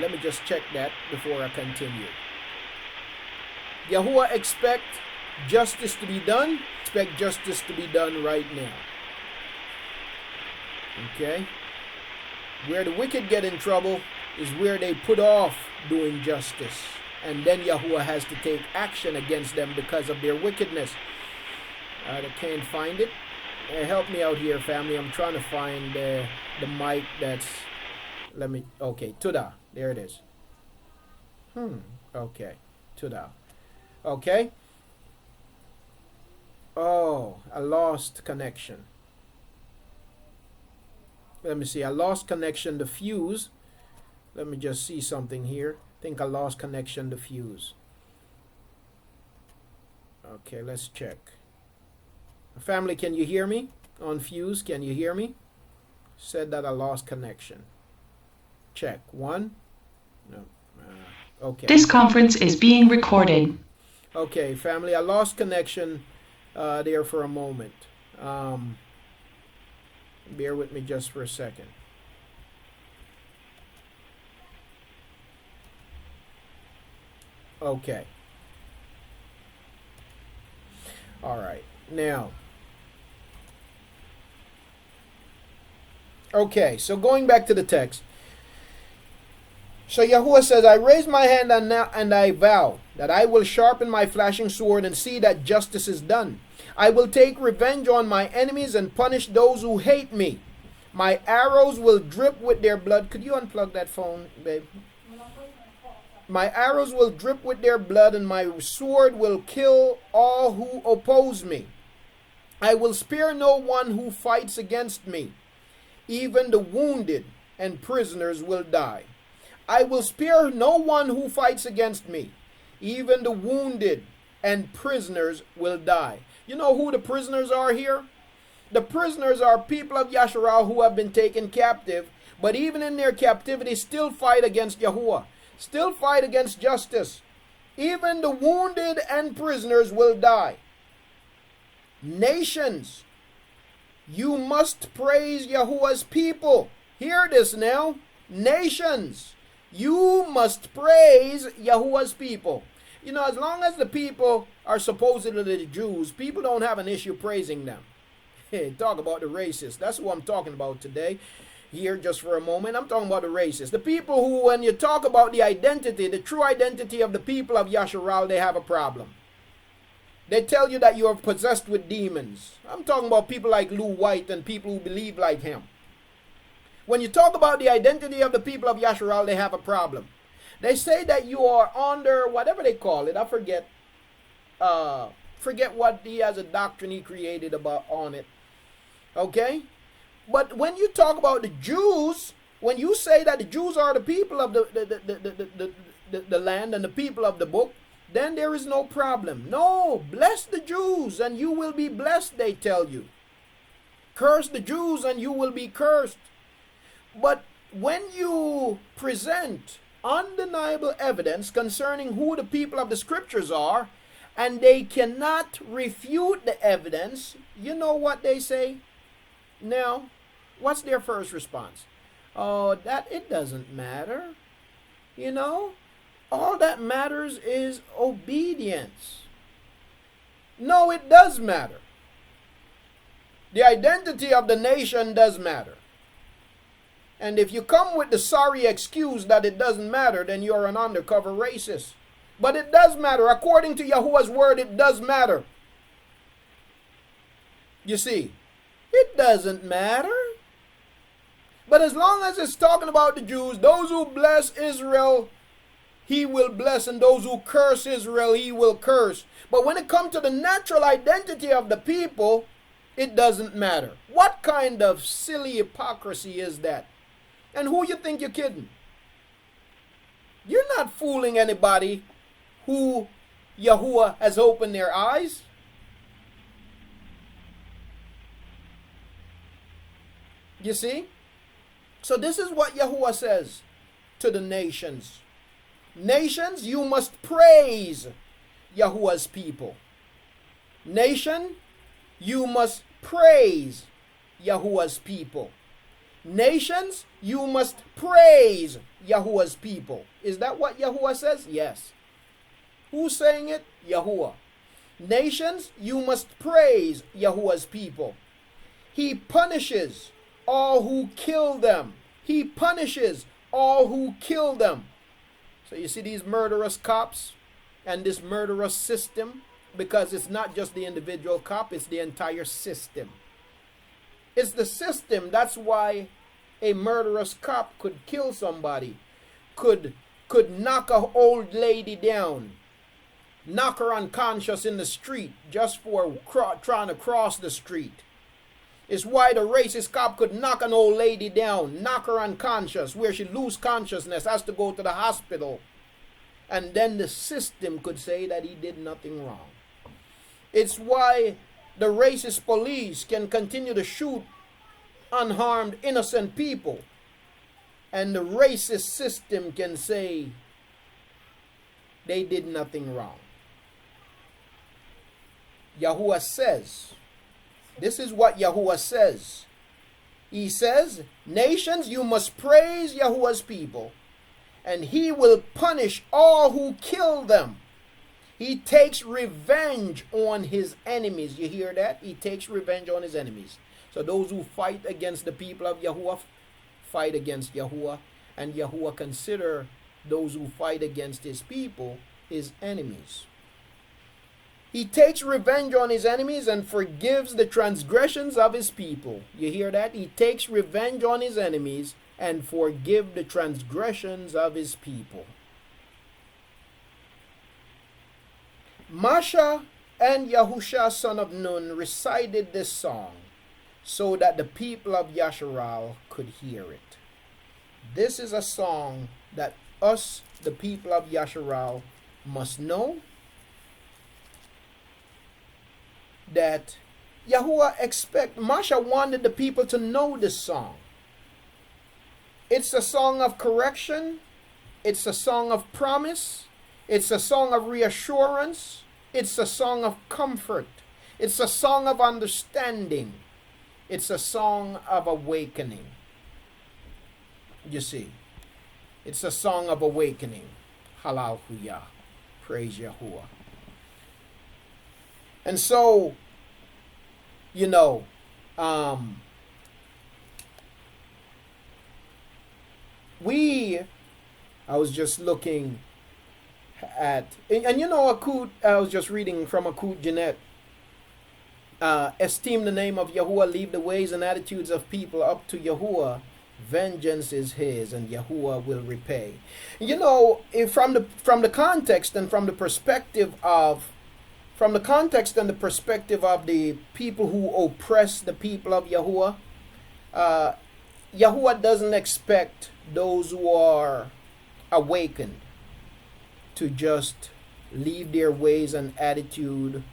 Let me just check that before I continue. Yahuah expect justice to be done. Expect justice to be done right now. Okay? Where the wicked get in trouble is where they put off doing justice. And then Yahuah has to take action against them because of their wickedness. I can't find it. Help me out here, family. I'm trying to find the mic that's... Okay, Tuda. There it is. Okay. Tuda. Okay. Oh, I lost connection. Let me see. I lost connection to fuse. Let me just see something here. I think I lost connection to fuse. Okay, let's check. Family, can you hear me? On fuse, can you hear me? Said that I lost connection. Check. One. No. Okay. This conference is being recorded. Okay, family, I lost connection there for a moment. Bear with me just for a second. Okay. All right. Now. Okay, so going back to the text. So Yahuah says, I raise my hand and I vow that I will sharpen my flashing sword and see that justice is done. I will take revenge on my enemies and punish those who hate me. My arrows will drip with their blood. Could you unplug that phone, babe? My arrows will drip with their blood, and my sword will kill all who oppose me. I will spare no one who fights against me. Even the wounded and prisoners will die. I will spare no one who fights against me. Even the wounded and prisoners will die. You know who the prisoners are here? The prisoners are people of Yasharal who have been taken captive, but even in their captivity still fight against Yahuah. Still fight against justice. Even the wounded and prisoners will die. Nations, you must praise Yahuwah's people. Hear this now. Nations, you must praise Yahuwah's people. You know, as long as the people are supposedly the Jews, people don't have an issue praising them. Hey, talk about the racists. That's what I'm talking about today. Here, just for a moment, I'm talking about the racists. The people who, when you talk about the identity, the true identity of the people of Yasharal, they have a problem. They tell you that you are possessed with demons. I'm talking about people like Lou White and people who believe like him. When you talk about the identity of the people of Yasharal, they have a problem. They say that you are under whatever they call it. I forget. Forget what he has a doctrine he created about on it. Okay? But when you talk about the Jews, when you say that the Jews are the people of the land and the people of the book, then there is no problem. No, bless the Jews and you will be blessed, they tell you. Curse the Jews and you will be cursed. But when you present undeniable evidence concerning who the people of the scriptures are, and they cannot refute the evidence, you know what they say? Now, what's their first response? Oh, that it doesn't matter. You know, all that matters is obedience. No, it does matter. The identity of the nation does matter. And if you come with the sorry excuse that it doesn't matter, then you're an undercover racist. But it does matter. According to Yahuwah's word, it does matter. You see, it doesn't matter. But as long as it's talking about the Jews, those who bless Israel, he will bless, and those who curse Israel, he will curse. But when it comes to the natural identity of the people, it doesn't matter. What kind of silly hypocrisy is that? And who you think you're kidding? You're not fooling anybody who Yahuwah has opened their eyes. You see? So this is what Yahuwah says to the nations. Nations, you must praise Yahuwah's people. Nation, you must praise Yahuwah's people. Nations, you must praise Yahuwah's people. Is that what Yahuwah says? Yes. Who's saying it? Yahuwah. Nations, you must praise Yahuwah's people. He punishes all who kill them. He punishes all who kill them. So you see these murderous cops and this murderous system, because it's not just the individual cop, it's the entire system. It's the system. That's why a murderous cop could kill somebody, could knock an old lady down, knock her unconscious in the street just for trying to cross the street. It's why the racist cop could knock an old lady down, knock her unconscious, where she lose consciousness, has to go to the hospital. And then the system could say that he did nothing wrong. It's why the racist police can continue to shoot unharmed, innocent people. And the racist system can say they did nothing wrong. Yahuwah says, this is what Yahuwah says. He says, nations, you must praise Yahuwah's people, and he will punish all who kill them. He takes revenge on his enemies. You hear that? He takes revenge on his enemies. So those who fight against the people of Yahuwah fight against Yahuwah, and Yahuwah consider those who fight against his people his enemies. He takes revenge on his enemies and forgives the transgressions of his people. You hear that? He takes revenge on his enemies and forgive the transgressions of his people. Masha and Yahusha son of Nun recited this song so that the people of Yasharal could hear it. This is a song that us, the people of Yasharal, must know, that Yahuwah Masha wanted the people to know this song. It's a song of correction. It's a song of promise. It's a song of reassurance. It's a song of comfort. It's a song of understanding. It's a song of awakening. You see, it's a song of awakening. Hallelujah. Praise Yahuwah. And so, you know, I was just looking at, and you know, I was just reading from Akut Jeanette. Esteem the name of Yahuwah, leave the ways and attitudes of people up to Yahuwah. Vengeance is his, and Yahuwah will repay. You know, from the context and from the perspective of the people who oppress the people of Yahuwah, Yahuwah doesn't expect those who are awakened to just leave their ways and attitude,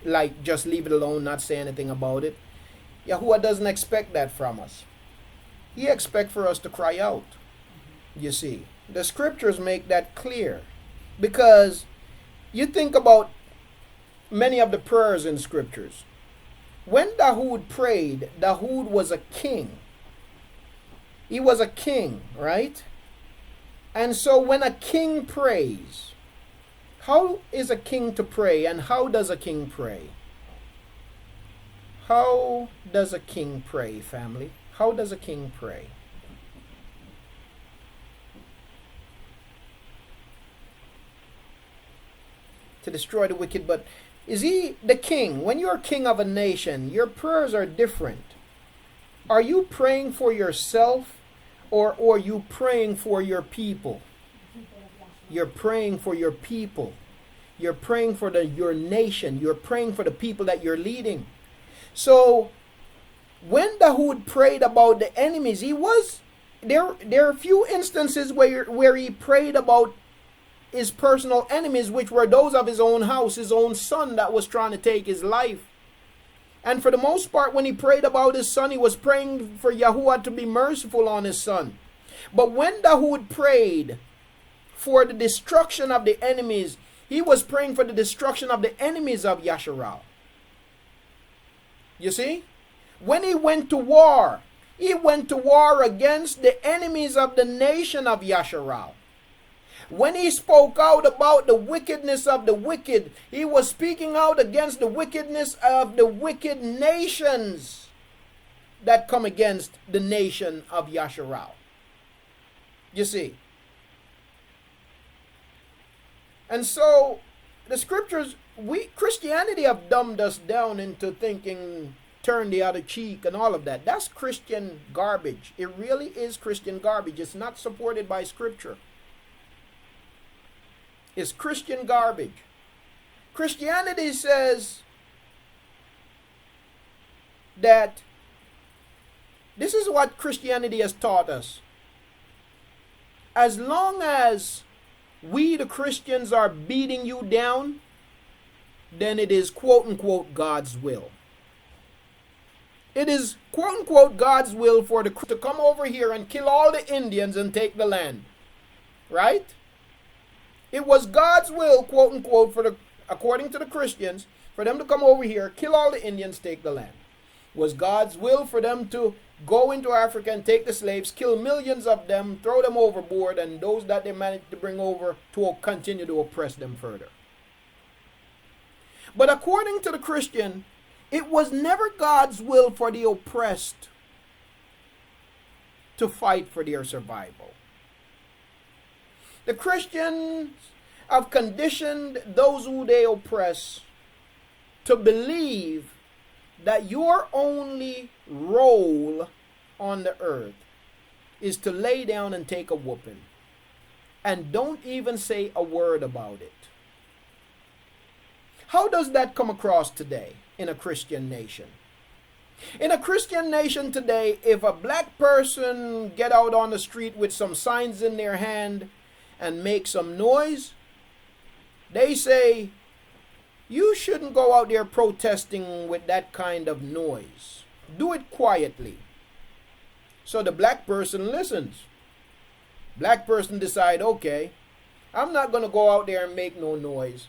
like just leave it alone, not say anything about it. Yahuwah doesn't expect that from us. He expects for us to cry out. You see, the scriptures make that clear, because you think about many of the prayers in scriptures. when Dawood prayed, Dawood was a king. He was a king, right? And so when a king prays, how is a king to pray, and how does a king pray? How does a king pray, family? How does a king pray? To destroy the wicked, but is he the king? When you're king of a nation, your prayers are different. Are you praying for yourself, or are you praying for your people? You're praying for your people. You're praying for your nation. You're praying for the people that you're leading. So when Dawood prayed about the enemies, he was there are a few instances where he prayed about his personal enemies, which were those of his own house, his own son that was trying to take his life. And for the most part, when he prayed about his son, he was praying for Yahuah to be merciful on his son. But when Dawood prayed for the destruction of the enemies, he was praying for the destruction of the enemies of Yasharal. You see? When he went to war, he went to war against the enemies of the nation of Yasharal. When he spoke out about the wickedness of the wicked, he was speaking out against the wickedness of the wicked nations that come against the nation of Yasharal. You see? And so the scriptures, Christianity have dumbed us down into thinking turn the other cheek and all of that. That's Christian garbage. It really is Christian garbage. It's not supported by scripture. It's Christian garbage. Christianity says that this is what Christianity has taught us. As long as we, the Christians, are beating you down, then it is quote unquote God's will. It is quote unquote God's will for the to come over here and kill all the Indians and take the land. Right? It was God's will, quote unquote, according to the Christians, for them to come over here, kill all the Indians, take the land. It was God's will for them to go into Africa and take the slaves, kill millions of them, throw them overboard, and those that they managed to bring over to continue to oppress them further. But according to the Christian, it was never God's will for the oppressed to fight for their survival. The Christians have conditioned those who they oppress to believe that your only role on the earth is to lay down and take a whooping, and don't even say a word about it. How does that come across today in a Christian nation? In a Christian nation today, if a black person get out on the street with some signs in their hand and make some noise, they say, you shouldn't go out there protesting with that kind of noise. Do it quietly. So the black person listens. Black person decide, okay, I'm not going to go out there and make no noise.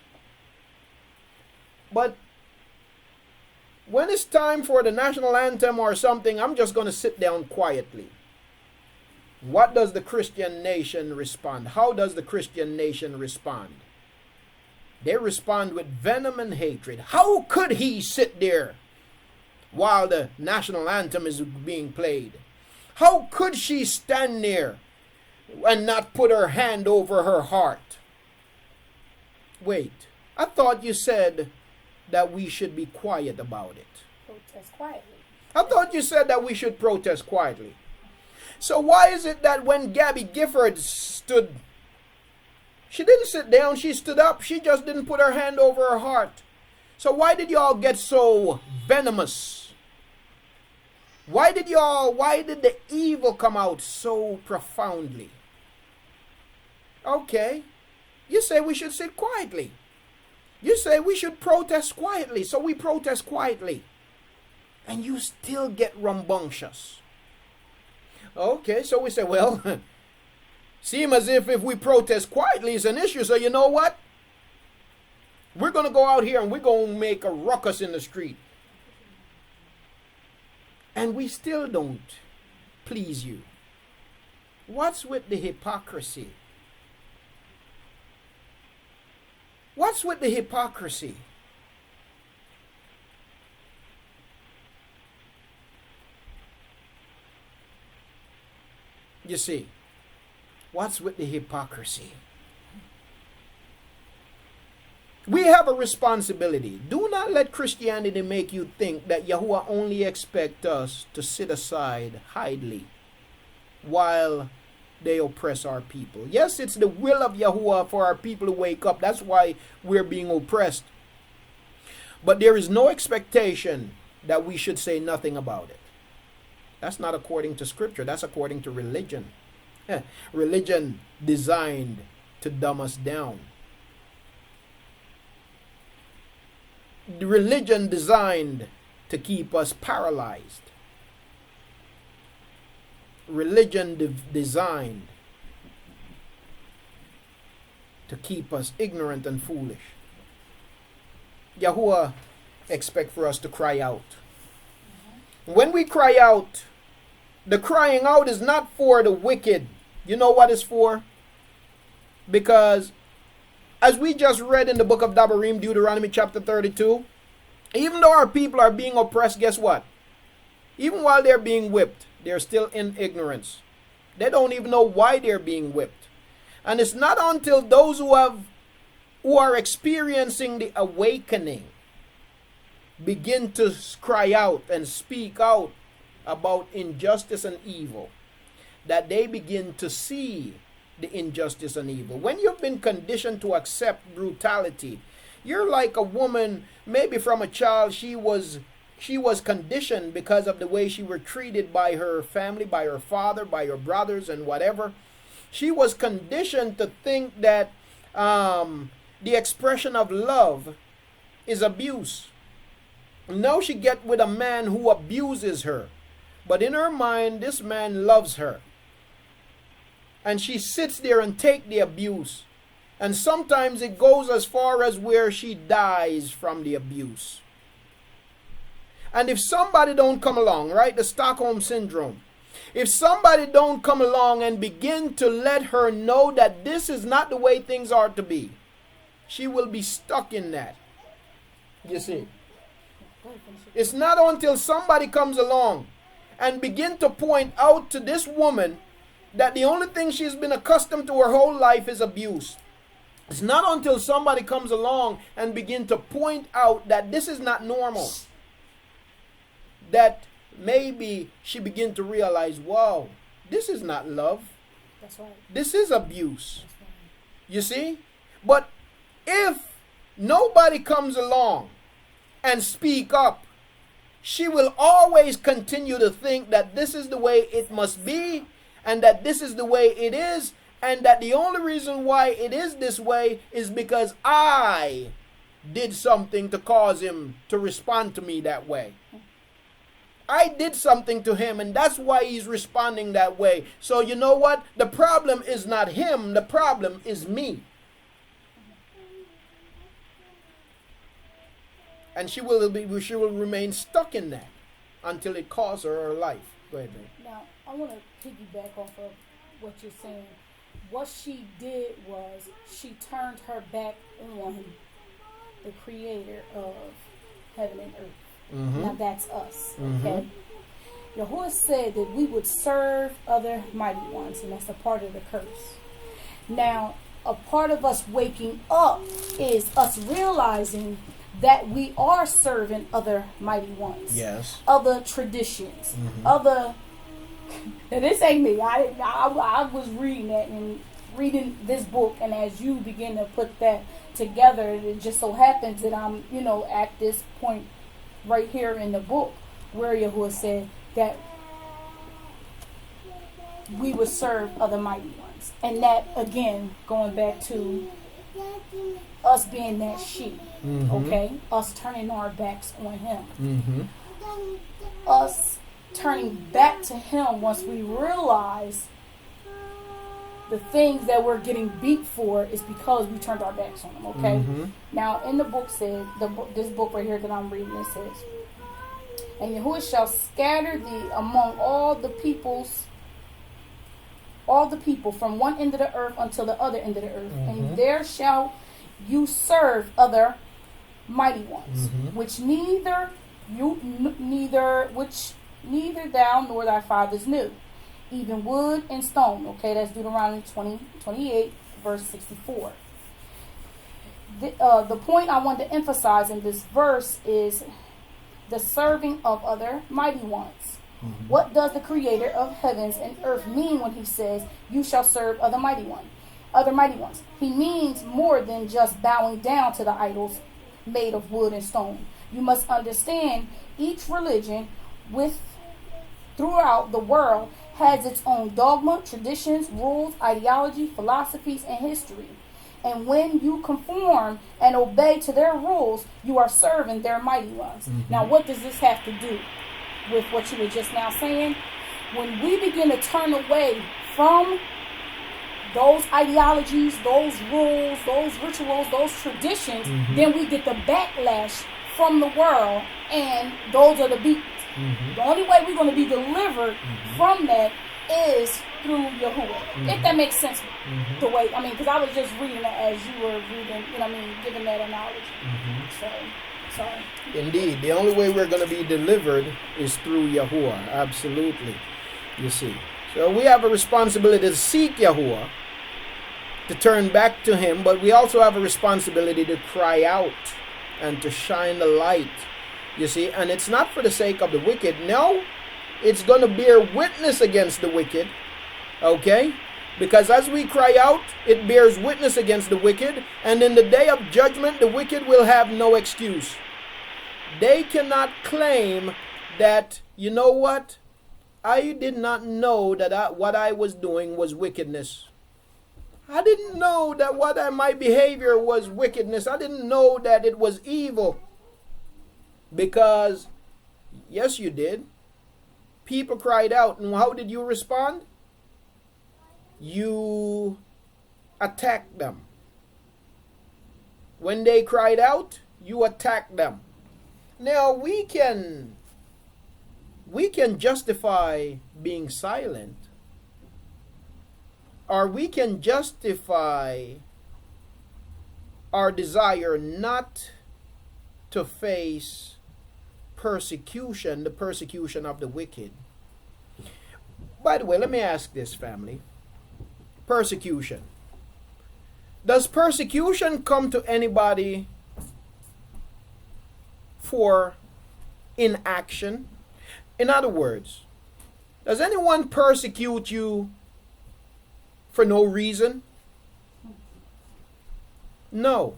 But when it's time for the national anthem or something, I'm just going to sit down quietly. What does the Christian nation respond? How does the Christian nation respond? They respond with venom and hatred. How could he sit there while the national anthem is being played? How could she stand there and not put her hand over her heart? Wait, I thought you said that we should be quiet about it. Protest quietly. I thought you said that we should protest quietly. So why is it that when Gabby Gifford stood, she didn't sit down, she stood up, she just didn't put her hand over her heart? So why did y'all get so venomous? Why did the evil come out so profoundly? Okay, you say we should sit quietly. You say we should protest quietly, so we protest quietly. And you still get rambunctious. Okay, so we say, well, seem as if we protest quietly is an issue, so you know what? We're going to go out here and we're going to make a ruckus in the street. and we still don't please you? What's with the hypocrisy? What's with the hypocrisy? You see, what's with the hypocrisy? We have a responsibility. Do not let Christianity make you think that Yahuah only expects us to sit aside idly while they oppress our people. Yes, it's the will of Yahuah for our people to wake up. That's why we're being oppressed. But there is no expectation that we should say nothing about it. That's not according to Scripture. That's according to religion. Religion designed to dumb us down. The religion designed to keep us paralyzed. Religion designed to keep us ignorant and foolish. Yahuah expects for us to cry out. When we cry out, the crying out is not for the wicked. You know what it's for? Because as we just read in the book of Devarim, Deuteronomy chapter 32, even though our people are being oppressed, guess what? Even while they're being whipped, they're still in ignorance. They don't even know why they're being whipped. And it's not until those who are experiencing the awakening begin to cry out and speak out about injustice and evil that they begin to see the injustice and evil. When you've been conditioned to accept brutality, you're like a woman, maybe from a child, she was conditioned because of the way she was treated by her family, by her father, by her brothers and whatever. She was conditioned to think that the expression of love is abuse. Now she get with a man who abuses her. But in her mind, this man loves her. And she sits there and take the abuse. And sometimes it goes as far as where she dies from the abuse. And if somebody don't come along, right, the Stockholm Syndrome, if somebody don't come along and begin to let her know that this is not the way things are to be, she will be stuck in that. You see? It's not until somebody comes along and begin to point out to this woman that the only thing she's been accustomed to her whole life is abuse. It's not until somebody comes along and begin to point out that this is not normal that maybe she begin to realize, wow, this is not love. That's right. This is abuse. That's right. You see? But if nobody comes along and speak up, she will always continue to think that this is the way it must be, and that this is the way it is, and that the only reason why it is this way is because I did something to cause him to respond to me that way. I did something to him, and that's why he's responding that way. So you know what? The problem is not him. The problem is me. And she will remain stuck in that until it costs her life. Go ahead, babe. Now, I want to piggyback off of what you're saying. What she did was she turned her back on the creator of heaven and earth. Mm-hmm. Now that's us, Mm-hmm. okay? Yahuah said that we would serve other mighty ones, and that's a part of the curse. Now, a part of us waking up is us realizing that we are serving other mighty ones. Yes. Other traditions. Mm-hmm. Other... Now, this ain't me. I was reading that and reading this book, and as you begin to put that together, it just so happens that I'm, at this point right here in the book where Yahuah said that we would serve other mighty ones. And that, again, going back to us being that sheep, Mm-hmm. okay? Us turning our backs on him. Mm-hmm. Us turning back to him once we realize the things that we're getting beat for is because we turned our backs on him, okay? Mm-hmm. Now, in the book said, this book right here that I'm reading, it says, And Yahuah shall scatter thee among all the people from one end of the earth until the other end of the earth. And there shall you serve other mighty ones, which neither thou nor thy fathers knew, even wood and stone. Okay, that's Deuteronomy 28, verse 64. The point I want to emphasize in this verse is the serving of other mighty ones. What does the creator of heavens and earth mean when he says, you shall serve other mighty ones? He means more than just bowing down to the idols made of wood and stone. You must understand each religion throughout the world has its own dogma, traditions, rules, ideology, philosophies, and history. And when you conform and obey to their rules, you are serving their mighty ones. Now, what does this have to do with what you were just now saying? When we begin to turn away from those ideologies, those rules, those rituals, those traditions, then we get the backlash from the world, and those are the beats. The only way we're going to be delivered from that is through Yahuah. If that makes sense, the way, because I was just reading it as you were reading, giving that analogy. So. Indeed, the only way we're going to be delivered is through Yahuah. Absolutely. You see. So we have a responsibility to seek Yahuah, to turn back to Him, but we also have a responsibility to cry out and to shine the light. You see, and it's not for the sake of the wicked. No, it's going to bear witness against the wicked. Okay? Because as we cry out, it bears witness against the wicked. And in the day of judgment, the wicked will have no excuse. They cannot claim that, you know what? I did not know that what I was doing was wickedness. I didn't know that my behavior was wickedness. I didn't know that it was evil. Because, yes, you did. People cried out, and how did you respond? You attacked them. When they cried out, you attacked them. Now, we can justify being silent, or we can justify our desire not to face persecution, the persecution of the wicked. By the way, let me ask this, family. Persecution. Does persecution come to anybody for inaction? In other words, does anyone persecute you for no reason? No.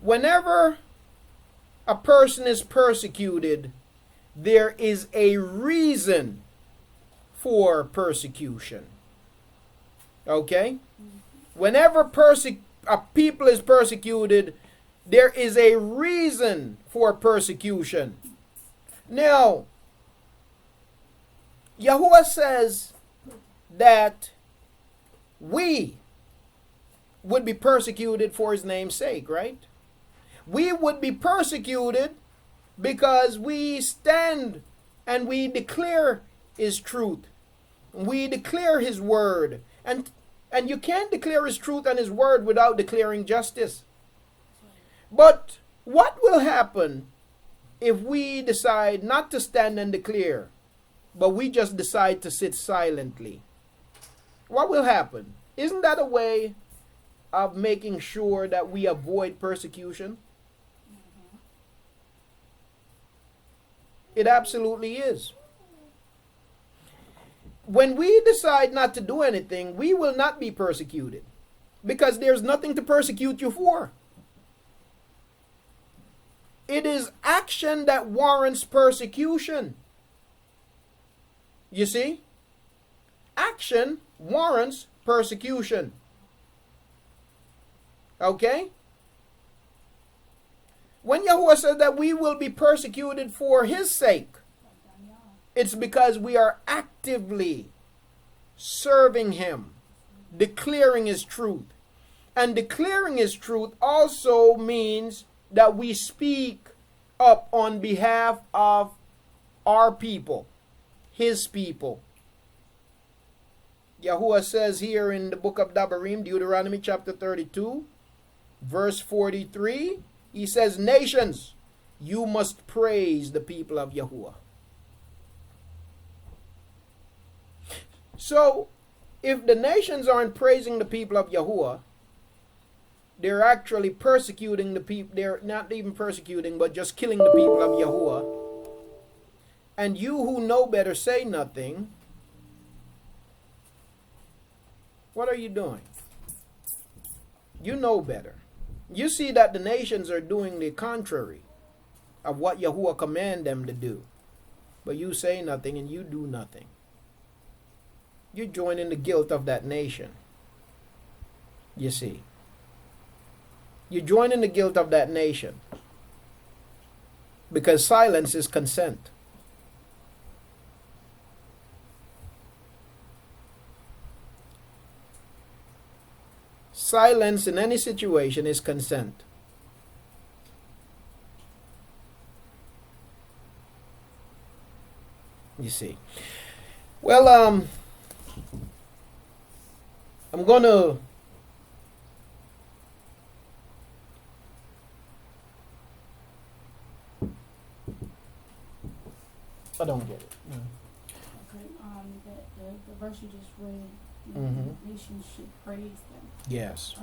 Whenever a person is persecuted, there is a reason for persecution. Okay? Whenever a people is persecuted, there is a reason for persecution. Now, Yahuah says that we would be persecuted for His name's sake, right? We would be persecuted because we stand and we declare His truth. We declare His word. And you can't declare His truth and His word without declaring justice. But what will happen if we decide not to stand and declare, but we just decide to sit silently? What will happen? Isn't that a way of making sure that we avoid persecution? It absolutely is. When we decide not to do anything, we will not be persecuted because there's nothing to persecute you for. It is action that warrants persecution. You see? Action warrants persecution. Okay? When Yahuah said that we will be persecuted for His sake, it's because we are actively serving Him, declaring His truth. And declaring His truth also means that we speak up on behalf of our people, his people. Yahuah says here in the book of Devarim, Deuteronomy chapter 32, verse 43, he says, nations, you must praise the people of Yahuah. So, if the nations aren't praising the people of Yahuah, they're actually persecuting the people. They're not even persecuting, but just killing the people of Yahuah. And you who know better say nothing. What are you doing? You know better. You see that the nations are doing the contrary of what Yahuah command them to do. But you say nothing and you do nothing. You join in the guilt of that nation. You see. You join in the guilt of that nation. Because silence is consent. Silence in any situation is consent. You see. Well, I'm gonna I don't get it. No. Okay, the verse you just read, nations should praise them. Yes.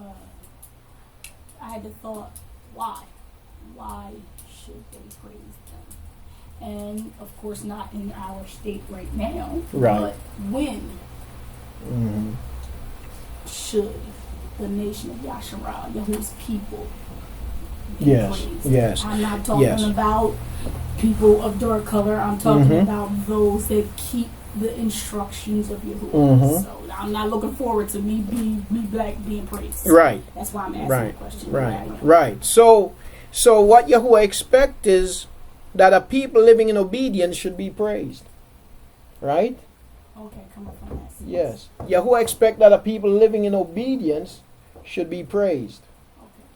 I had the thought, why? Why should they praise them? And of course, not in our state right now. Right. But when should the nation of Yahusha, Yahuah's people, be praised? Yes. I'm not talking about people of dark color. I'm talking about those that keep the instructions of Yahuah. So I'm not looking forward to me black being praised. Right. That's why I'm asking the question. Right. So what Yahuah expects is that a people living in obedience should be praised. Right? Okay, come up from that. Yes. Yahuah expects that a people living in obedience should be praised.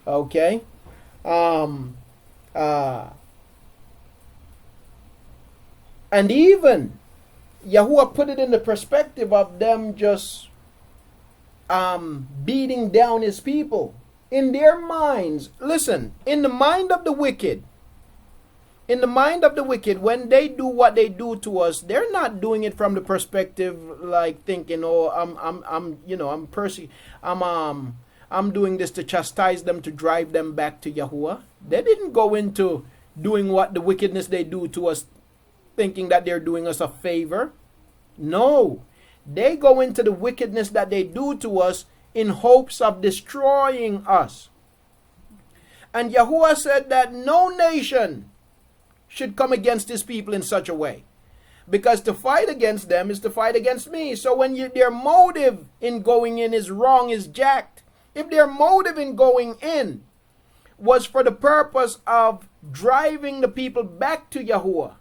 Okay? And even Yahuah put it in the perspective of them just beating down his people. In their minds, listen, in the mind of the wicked, when they do what they do to us, they're not doing it from the perspective like thinking, oh, I'm doing this to chastise them, to drive them back to Yahuah. They didn't go into doing what the wickedness they do to us thinking that they're doing us a favor. No. They go into the wickedness that they do to us in hopes of destroying us. And Yahuah said that no nation should come against his people in such a way. Because to fight against them is to fight against me. So when their motive in going in is wrong, is jacked. If their motive in going in was for the purpose of driving the people back to Yahuah,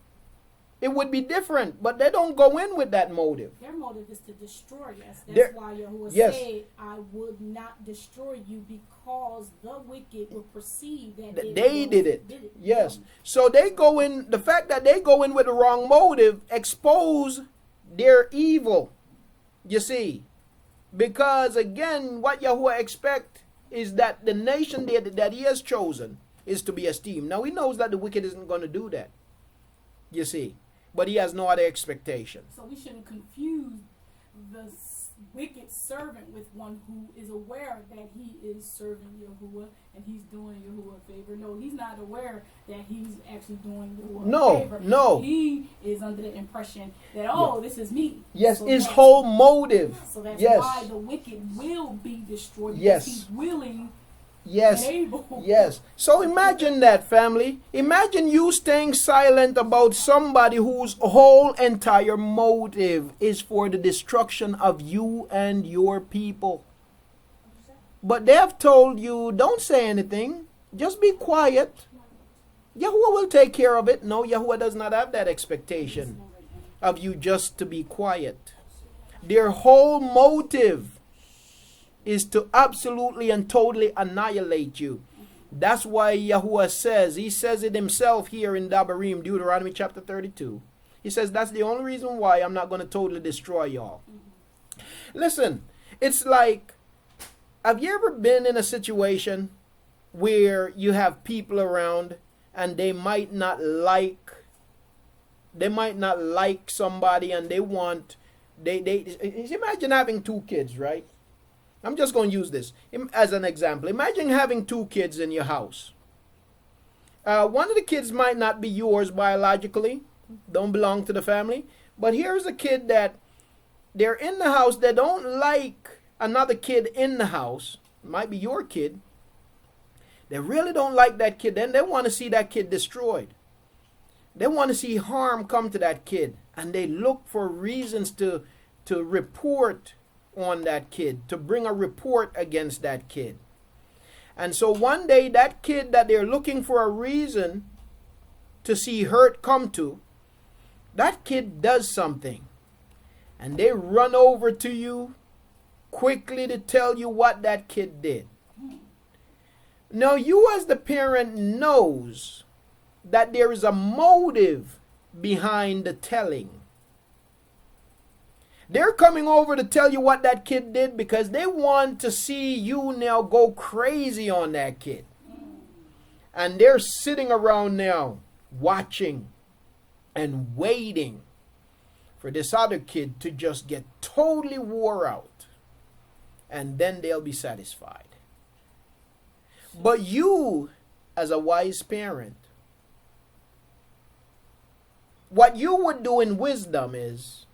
it would be different. But they don't go in with that motive. Their motive is to destroy us. That's why Yahuah said, I would not destroy you, because the wicked will perceive that they did it. Yes. So they go in, the fact that they go in with the wrong motive expose their evil. You see. Because again, what Yahuah expects is that the nation that he has chosen is to be esteemed. Now he knows that the wicked isn't going to do that. You see. But he has no other expectation. So we shouldn't confuse the wicked servant with one who is aware that he is serving Yahuah and he's doing Yahuah a favor. No, he's not aware that he's actually doing Yahuah a favor. No. He is under the impression that, this is me. Yes, so his whole motive. So that's why the wicked will be destroyed. Because he's willing. Yes. So imagine that, family. Imagine you staying silent about somebody whose whole entire motive is for the destruction of you and your people. But they have told you, don't say anything. Just be quiet. Yahuah will take care of it. No, Yahuah does not have that expectation of you just to be quiet. Their whole motive is to absolutely and totally annihilate you. That's why Yahuah says, he says it himself here in Devarim, Deuteronomy chapter 32. He says, that's the only reason why I'm not going to totally destroy y'all. Listen, it's like, have you ever been in a situation where you have people around and they might not like somebody, and imagine having two kids, right? I'm just going to use this as an example. Imagine having two kids in your house. One of the kids might not be yours biologically, don't belong to the family, but here's a kid that they're in the house, they don't like another kid in the house, might be your kid. They really don't like that kid, then they want to see that kid destroyed. They want to see harm come to that kid, and they look for reasons to report on that kid, to bring a report against that kid. And so one day that kid that they're looking for a reason to see hurt come to, that kid does something, and they run over to you quickly to tell you what that kid did. Now you as the parent knows that there is a motive behind the telling. They're coming over to tell you what that kid did because they want to see you now go crazy on that kid. And they're sitting around now watching and waiting for this other kid to just get totally wore out. And then they'll be satisfied. But you, as a wise parent, what you would do in wisdom is,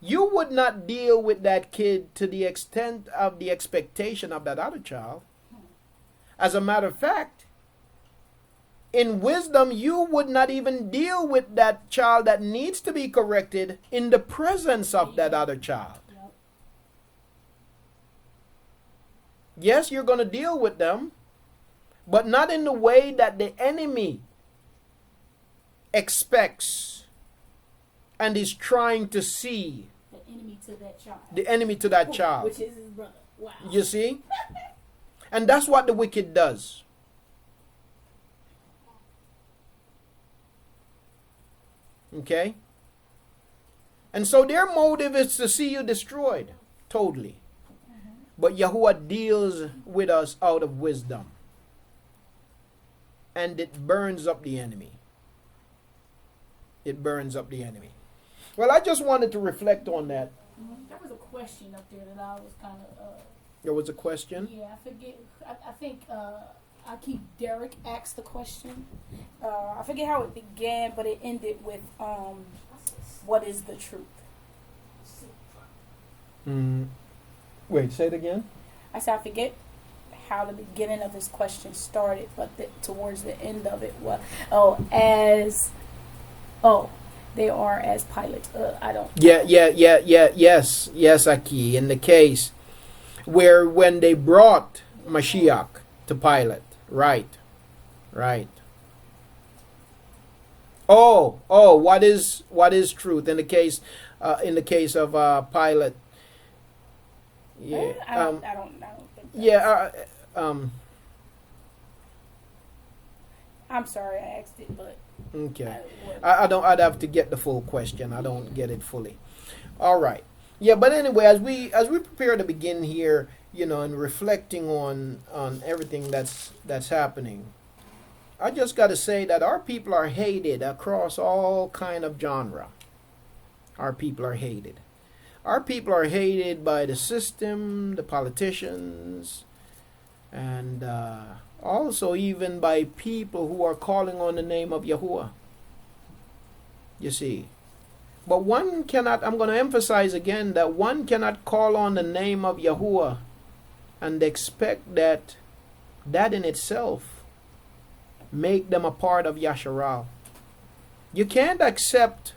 you would not deal with that kid to the extent of the expectation of that other child. As a matter of fact, in wisdom, you would not even deal with that child that needs to be corrected in the presence of that other child. Yes, you're going to deal with them, but not in the way that the enemy expects and is trying to see. The enemy to that child. The enemy to that child. Which is his brother. Wow. You see? And that's what the wicked does. Okay? And so their motive is to see you destroyed. Totally. But Yahuah deals with us out of wisdom. And it burns up the enemy. It burns up the enemy. Well, I just wanted to reflect on that. There was a question up there that I was kind of... There was a question? Yeah, I forget. I think I keep Derek asked the question. I forget how it began, but it ended with, what is the truth? Wait, say it again? I said, I forget how the beginning of his question started, but towards the end of it was, they are as pilots. I don't. Yes, Aki. In the case where when they brought Mashiach to Pilate, right. What is truth in the case of Pilate? Yeah, I don't think. Yeah. I'm sorry, I asked it, but. Okay. I'd have to get the full question. I don't get it fully. All right. Yeah, but anyway, as we prepare to begin here, and reflecting on everything that's happening, I just got to say that our people are hated across all kind of genre. Our people are hated. Our people are hated by the system, the politicians, and also even by people who are calling on the name of Yahuah. You see. But one cannot, I'm going to emphasize again that one cannot call on the name of Yahuah and expect that in itself make them a part of Yasharal. You can't accept,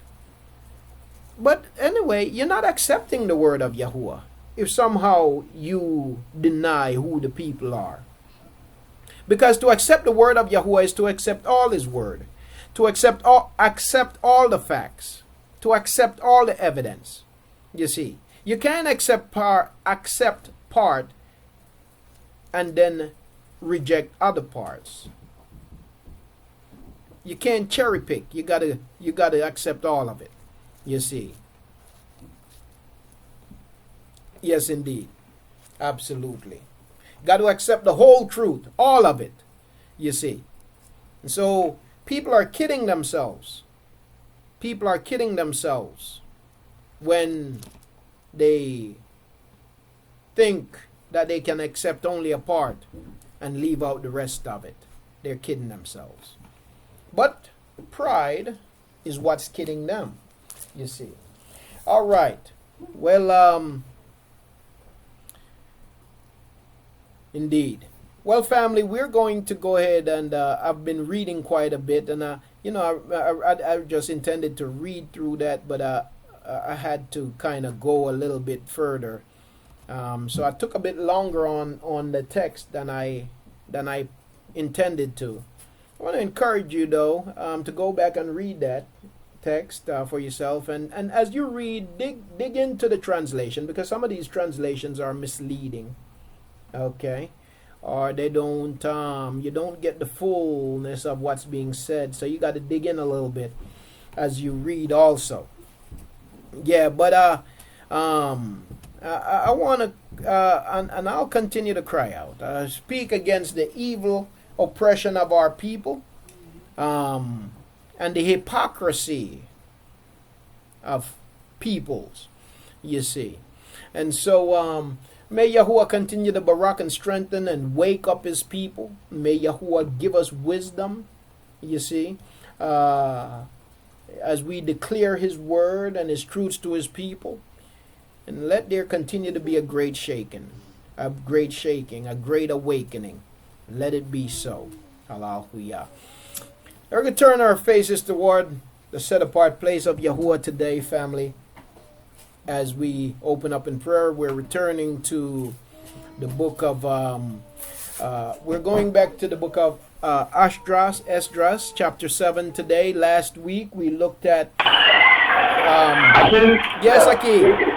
but anyway, you're not accepting the word of Yahuah if somehow you deny who the people are. Because to accept the word of Yahuah is to accept all his word, to accept all the facts, to accept all the evidence. You see, you can't accept part and then reject other parts. You can't cherry pick. You gotta accept all of it. You see. Yes, indeed. Absolutely. Got to accept the whole truth, all of it. You see. And so people are kidding themselves. People are kidding themselves when they think that they can accept only a part and leave out the rest of it. They're kidding themselves. But pride is what's kidding them, you see. All right. Well, indeed. Well, family, we're going to go ahead and I've been reading quite a bit, and I just intended to read through that, but I had to kind of go a little bit further. So I took a bit longer on the text than I intended to. I want to encourage you, though, to go back and read that text for yourself, and as you read, dig into the translation, because some of these translations are misleading. Okay. Or they don't, you don't get the fullness of what's being said. So you got to dig in a little bit as you read also. Yeah, but I want to, and I'll continue to cry out. Speak against the evil oppression of our people, and the hypocrisy of peoples, you see. And so, may Yahuah continue to barak and strengthen and wake up his people. May Yahuah give us wisdom, you see, as we declare his word and his truths to his people. And let there continue to be a great shaking, a great awakening. Let it be so. Hallelujah. We're going to turn our faces toward the set-apart place of Yahuah today, family. As we open up in prayer, we're returning to the book of, we're going back to the book of Esdras, chapter 7 today. Last week we looked at, yes, Aki.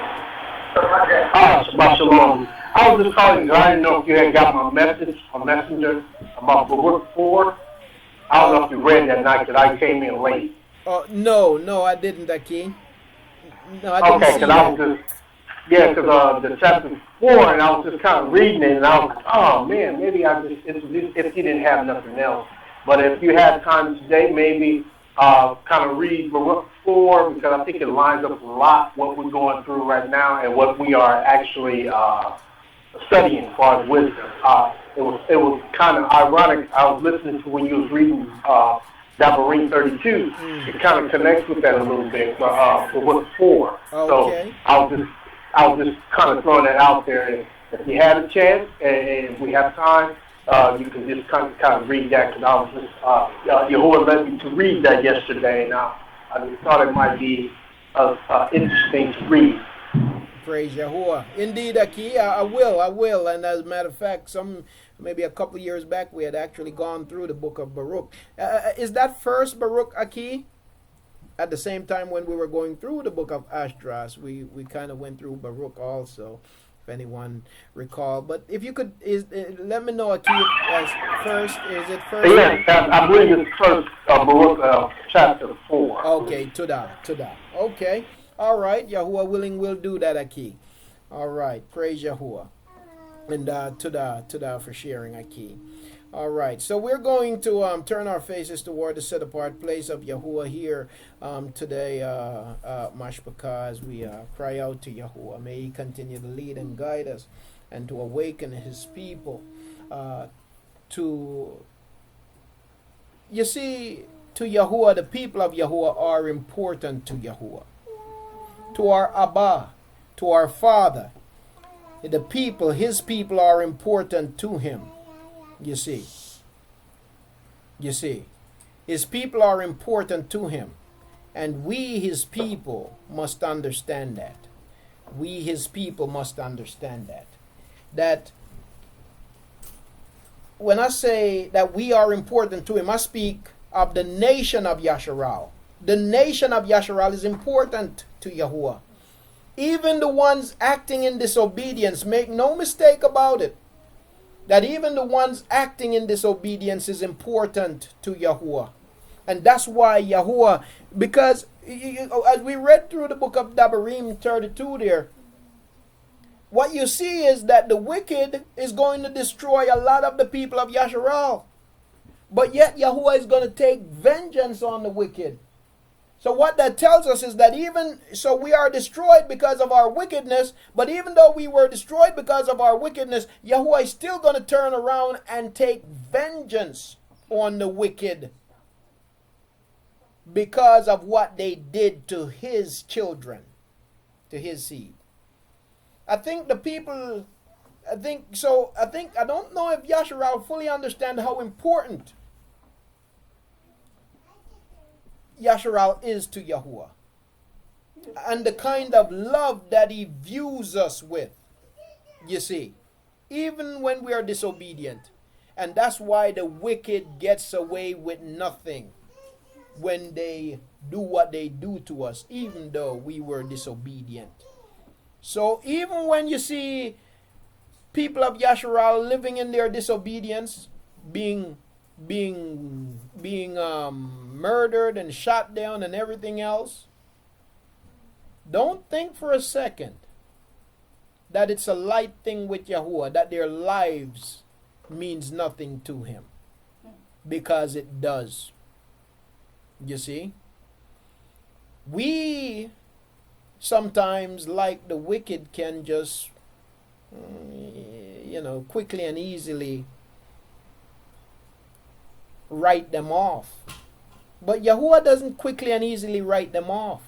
Shabbat Shalom. I was just calling because I didn't know if you had got my message, a messenger about Baruch 4. I don't know if you read that night because I came in late. No, I didn't, Aki. No, I didn't okay, see because I was just, because the chapter 4, and I was just kind of reading it, and I was like, oh man, maybe I just, if you didn't have nothing else. But if you had time today, maybe kind of read Baruch 4, because I think it lines up a lot what we're going through right now and what we are actually studying as far as wisdom. It was kind of ironic. I was listening to when you was reading Dabarim 32. It kind of connects with that a little bit. For what's 4. Okay. So I was just kind of throwing that out there. And if you had a chance and if we have time, you can just kind of read that, because I was just Yahuah led me to read that yesterday, and I just thought it might be interesting to read. Praise Yahuah. Indeed, Aki, I will. And as a matter of fact, maybe a couple of years back, we had actually gone through the book of Baruch. Is that first Baruch, Aki? At the same time when we were going through the book of Esdras, we kind of went through Baruch also, if anyone recall. But if you could, let me know, Aki, as first. Is it first? Yes, I believe it's first Baruch chapter 4. Okay, Tudah. Okay. All right, Yahuah willing, we'll do that, Aki. All right, praise Yahuah. And Tudah for sharing, Aki. All right, so we're going to turn our faces toward the set-apart place of Yahuah here today, Mashpaka, as we cry out to Yahuah. May he continue to lead and guide us and to awaken his people to, you see, to Yahuah. The people of Yahuah are important to Yahuah. To our Abba, to our Father. The people, his people, are important to him. You see. His people are important to him. And we, his people, must understand that. We, his people, must understand that. That when I say that we are important to him, I speak of the nation of Yasharal. The nation of Yasharal is important to Yahuah. Even the ones acting in disobedience, make no mistake about it, that even the ones acting in disobedience is important to Yahuah. And that's why Yahuah, because as we read through the book of Dabarim 32 there, what you see is that the wicked is going to destroy a lot of the people of Yasharal. But yet Yahuah is going to take vengeance on the wicked. So what that tells us is that even so we are destroyed because of our wickedness, but even though we were destroyed because of our wickedness, Yahuah is still going to turn around and take vengeance on the wicked because of what they did to his children, to his seed. I think the people, I don't know if Yasharal fully understand how important Yasharal is to Yahuah and the kind of love that he views us with, you see, even when we are disobedient. And that's why the wicked gets away with nothing when they do what they do to us, even though we were disobedient. So even when you see people of Yasharal living in their disobedience, being murdered and shot down and everything else, don't think for a second that it's a light thing with Yahuah, that their lives means nothing to him, because it does. You see, we sometimes, like the wicked, can just quickly and easily write them off. But Yahuah doesn't quickly and easily write them off.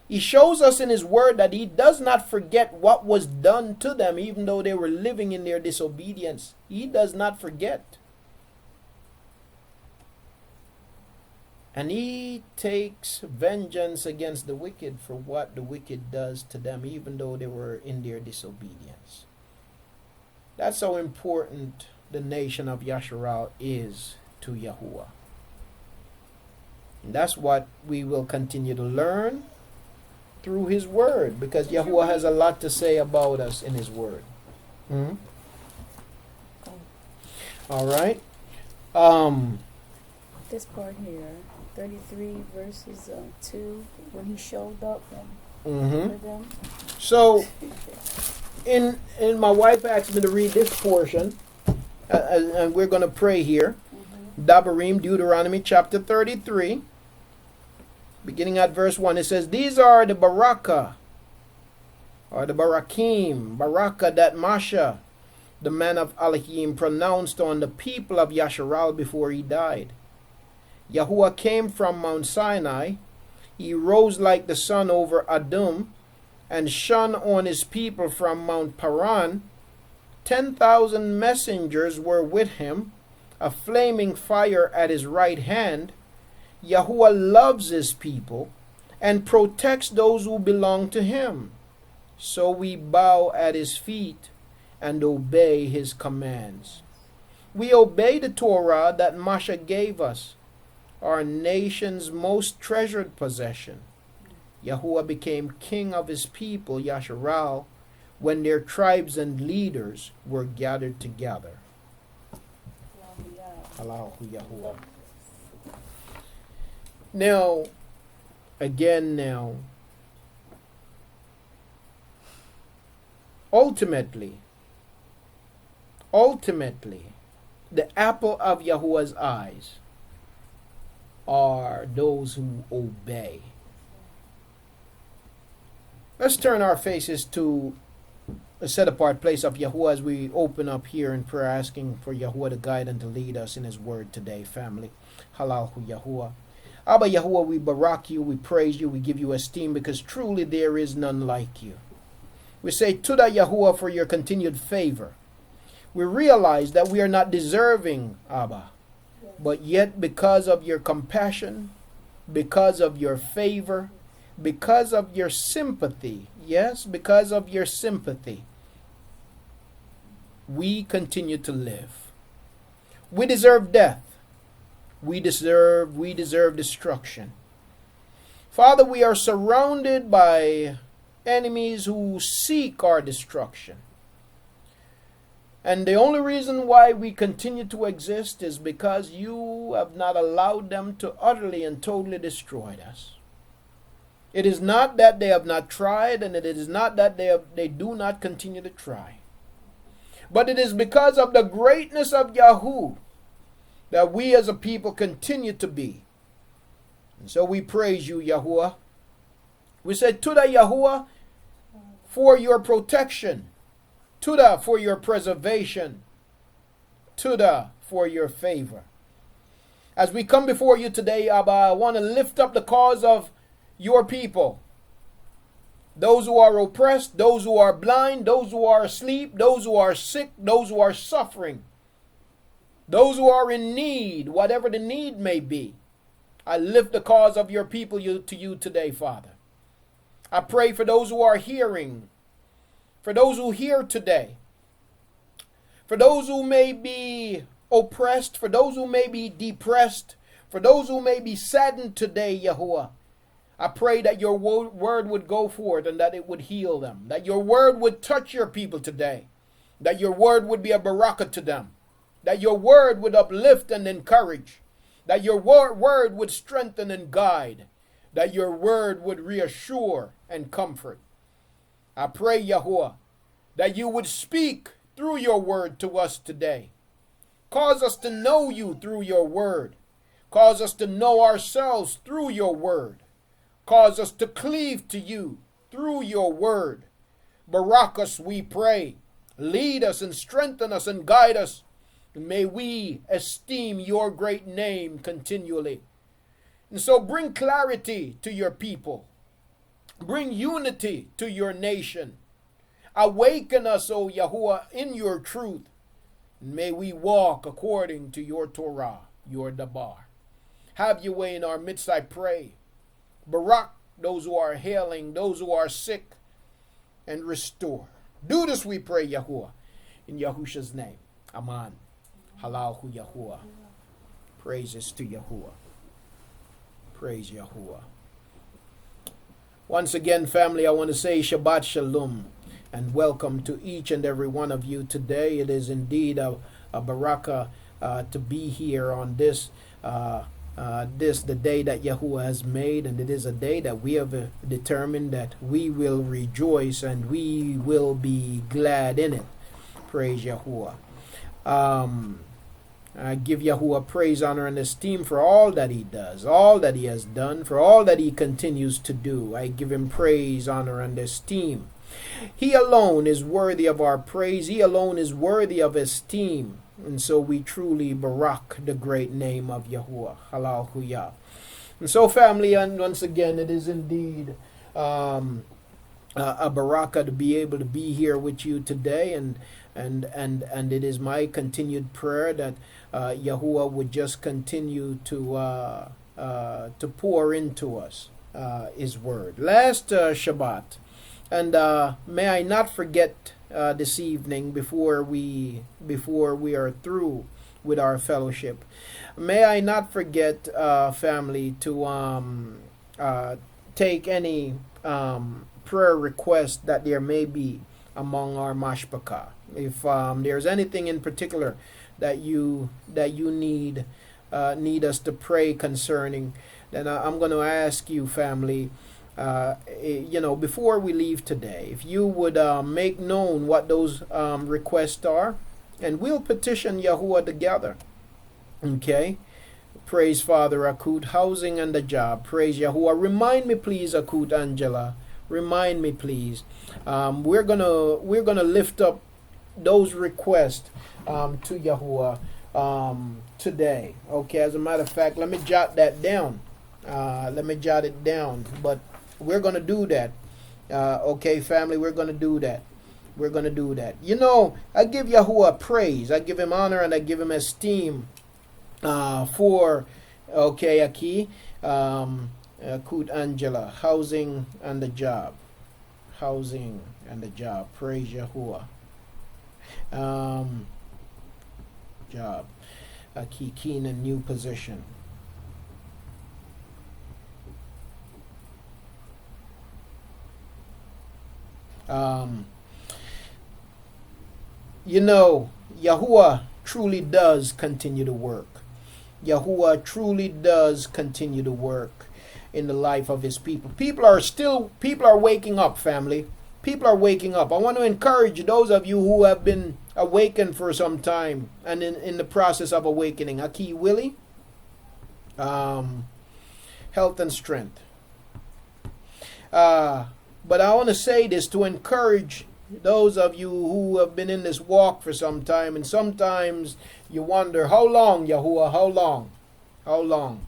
He shows us in his word that he does not forget what was done to them, even though they were living in their disobedience. He does not forget. And he takes vengeance against the wicked for what the wicked does to them, even though they were in their disobedience. That's how important the nation of Yasharal is to Yahuah. And that's what we will continue to learn through his word, because Yahuah has a lot to say about us in his word. All right. This part here, 33 verses 2, when he showed up for them. So, in my wife asked me to read this portion, and we're going to pray here. Dabarim, Deuteronomy chapter 33, beginning at verse 1. It says, "These are the Baraka, or the Barakim, Baraka that Masha, the man of Elohim, pronounced on the people of Yasharal before he died. Yahuah came from Mount Sinai. He rose like the sun over Adum, and shone on his people from Mount Paran. 10,000 messengers were with him, a flaming fire at his right hand. Yahuah loves his people and protects those who belong to him. So we bow at his feet and obey his commands. We obey the Torah that Masha gave us, our nation's most treasured possession. Yahuah became king of his people, Yasharal, when their tribes and leaders were gathered together." Allahu Yahuah. Now, ultimately, the apple of Yahuah's eyes are those who obey. Let's turn our faces to a set-apart place of Yahuah as we open up here in prayer, asking for Yahuah to guide and to lead us in his word today, family. Halal hu Yahuah. Abba Yahuah, we barak you, we praise you, we give you esteem, because truly there is none like you. We say Tuda Yahuah for your continued favor. We realize that we are not deserving, Abba, but yet because of your compassion, because of your favor, because of your sympathy, yes, because of your sympathy, we continue to live. We deserve death. We deserve destruction. Father, we are surrounded by enemies who seek our destruction. And the only reason why we continue to exist is because you have not allowed them to utterly and totally destroy us. It is not that they have not tried, and it is not that they do not continue to try. But it is because of the greatness of Yahuah that we as a people continue to be. And so we praise you, Yahuah. We say, Tuda Yahuah, for your protection. Tuda for your preservation. Tuda for your favor. As we come before you today, Abba, I want to lift up the cause of your people. Those who are oppressed, those who are blind, those who are asleep, those who are sick, those who are suffering, those who are in need, whatever the need may be. I lift the cause of your people to you today, Father. I pray for those who are hearing, for those who hear today, for those who may be oppressed, for those who may be depressed, for those who may be saddened today, Yahuah. I pray that your word would go forth and that it would heal them, that your word would touch your people today, that your word would be a barakah to them, that your word would uplift and encourage, that your word would strengthen and guide, that your word would reassure and comfort. I pray, Yahuah, that you would speak through your word to us today. Cause us to know you through your word. Cause us to know ourselves through your word. Cause us to cleave to you through your word. Barak us, we pray. Lead us and strengthen us and guide us. And may we esteem your great name continually. And so bring clarity to your people. Bring unity to your nation. Awaken us, O Yahuah, in your truth. And may we walk according to your Torah, your Dabar. Have your way in our midst, I pray. Barak those who are hailing, those who are sick, and restore. Do this, we pray, Yahuah, in Yahusha's name. Aman. Halahu Yahuah. Praises to Yahuah. Praise Yahuah. Once again, family, I want to say Shabbat Shalom and welcome to each and every one of you today. It is indeed a barakah to be here on this the day that Yahuah has made, and it is a day that we have determined that we will rejoice and we will be glad in it. Praise Yahuah. I give Yahuah praise, honor, and esteem for all that he does, all that he has done, for all that he continues to do. I give him praise, honor, and esteem. He alone is worthy of our praise. He alone is worthy of esteem. And so we truly barak the great name of Yahuah. Hallelujah. And so, family, and once again, it is indeed a barakah to be able to be here with you today, and it is my continued prayer that Yahuah would just continue to pour into us his word. Last Shabbat, and may I not forget this evening before we are through with our fellowship, may I not forget, family, to take any prayer request that there may be among our mashpaka. If there's anything in particular that you need us to pray concerning, then I'm going to ask you, family, before we leave today, if you would make known what those requests are, and we'll petition Yahuah together. Okay? Praise Father Akut, housing and the job. Praise Yahuah. Remind me, please, Akut Angela. Remind me, please. We're gonna lift up those requests to Yahuah today. Okay. As a matter of fact, let me jot that down. Let me jot it down. But we're gonna do that. Okay, family. We're gonna do that. We're gonna do that. I give Yahuah praise. I give him honor and I give him esteem for Aki. Kut Angela, housing and the job. Housing and the job. Praise Yahuah. Job. Aki keen and new position. Yahuah truly does continue to work. Yahuah truly does continue to work in the life of his people. People are waking up, family. People are waking up. I want to encourage those of you who have been awakened for some time and in the process of awakening. Aki Willie, health and strength. But I want to say this to encourage those of you who have been in this walk for some time, and sometimes you wonder, how long, Yahuah? How long? How long?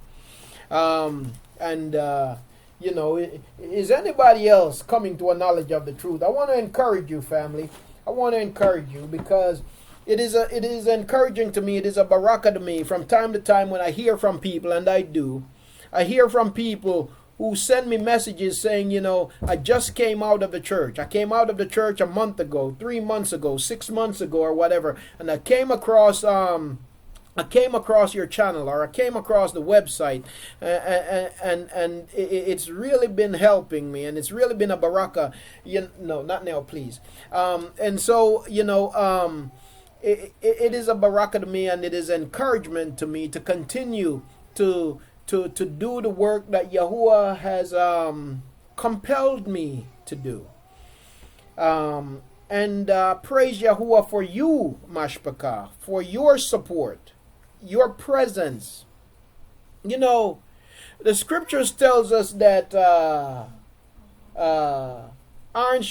You know, is anybody else coming to a knowledge of the truth? I want to encourage you, family. I want to encourage you because it is encouraging to me. It is a barakah to me from time to time when I hear from people, and I hear from people who send me messages saying, you know, I just came out of the church. I came out of the church a month ago, 3 months ago, 6 months ago, or whatever, and I came across your channel, or I came across the website, and it's really been helping me, and it's really been a barakah. No, not now, please. And so, you know, it is a barakah to me, and it is encouragement to me to continue to do the work that Yahuah has compelled me to do. And praise Yahuah for you, Mashpaka, for your support, your presence. You know, the scriptures tells us that as iron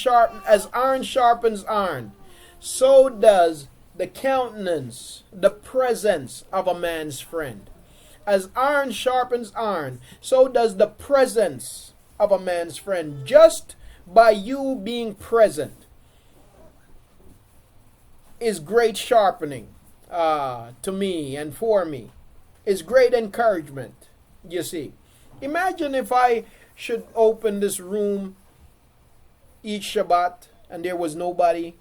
sharpens iron, so does the countenance, the presence of a man's friend. As iron sharpens iron, so does the presence of a man's friend. Just by you being present is great sharpening to me and for me. Is great encouragement, you see. Imagine if I should open this room each Shabbat and there was nobody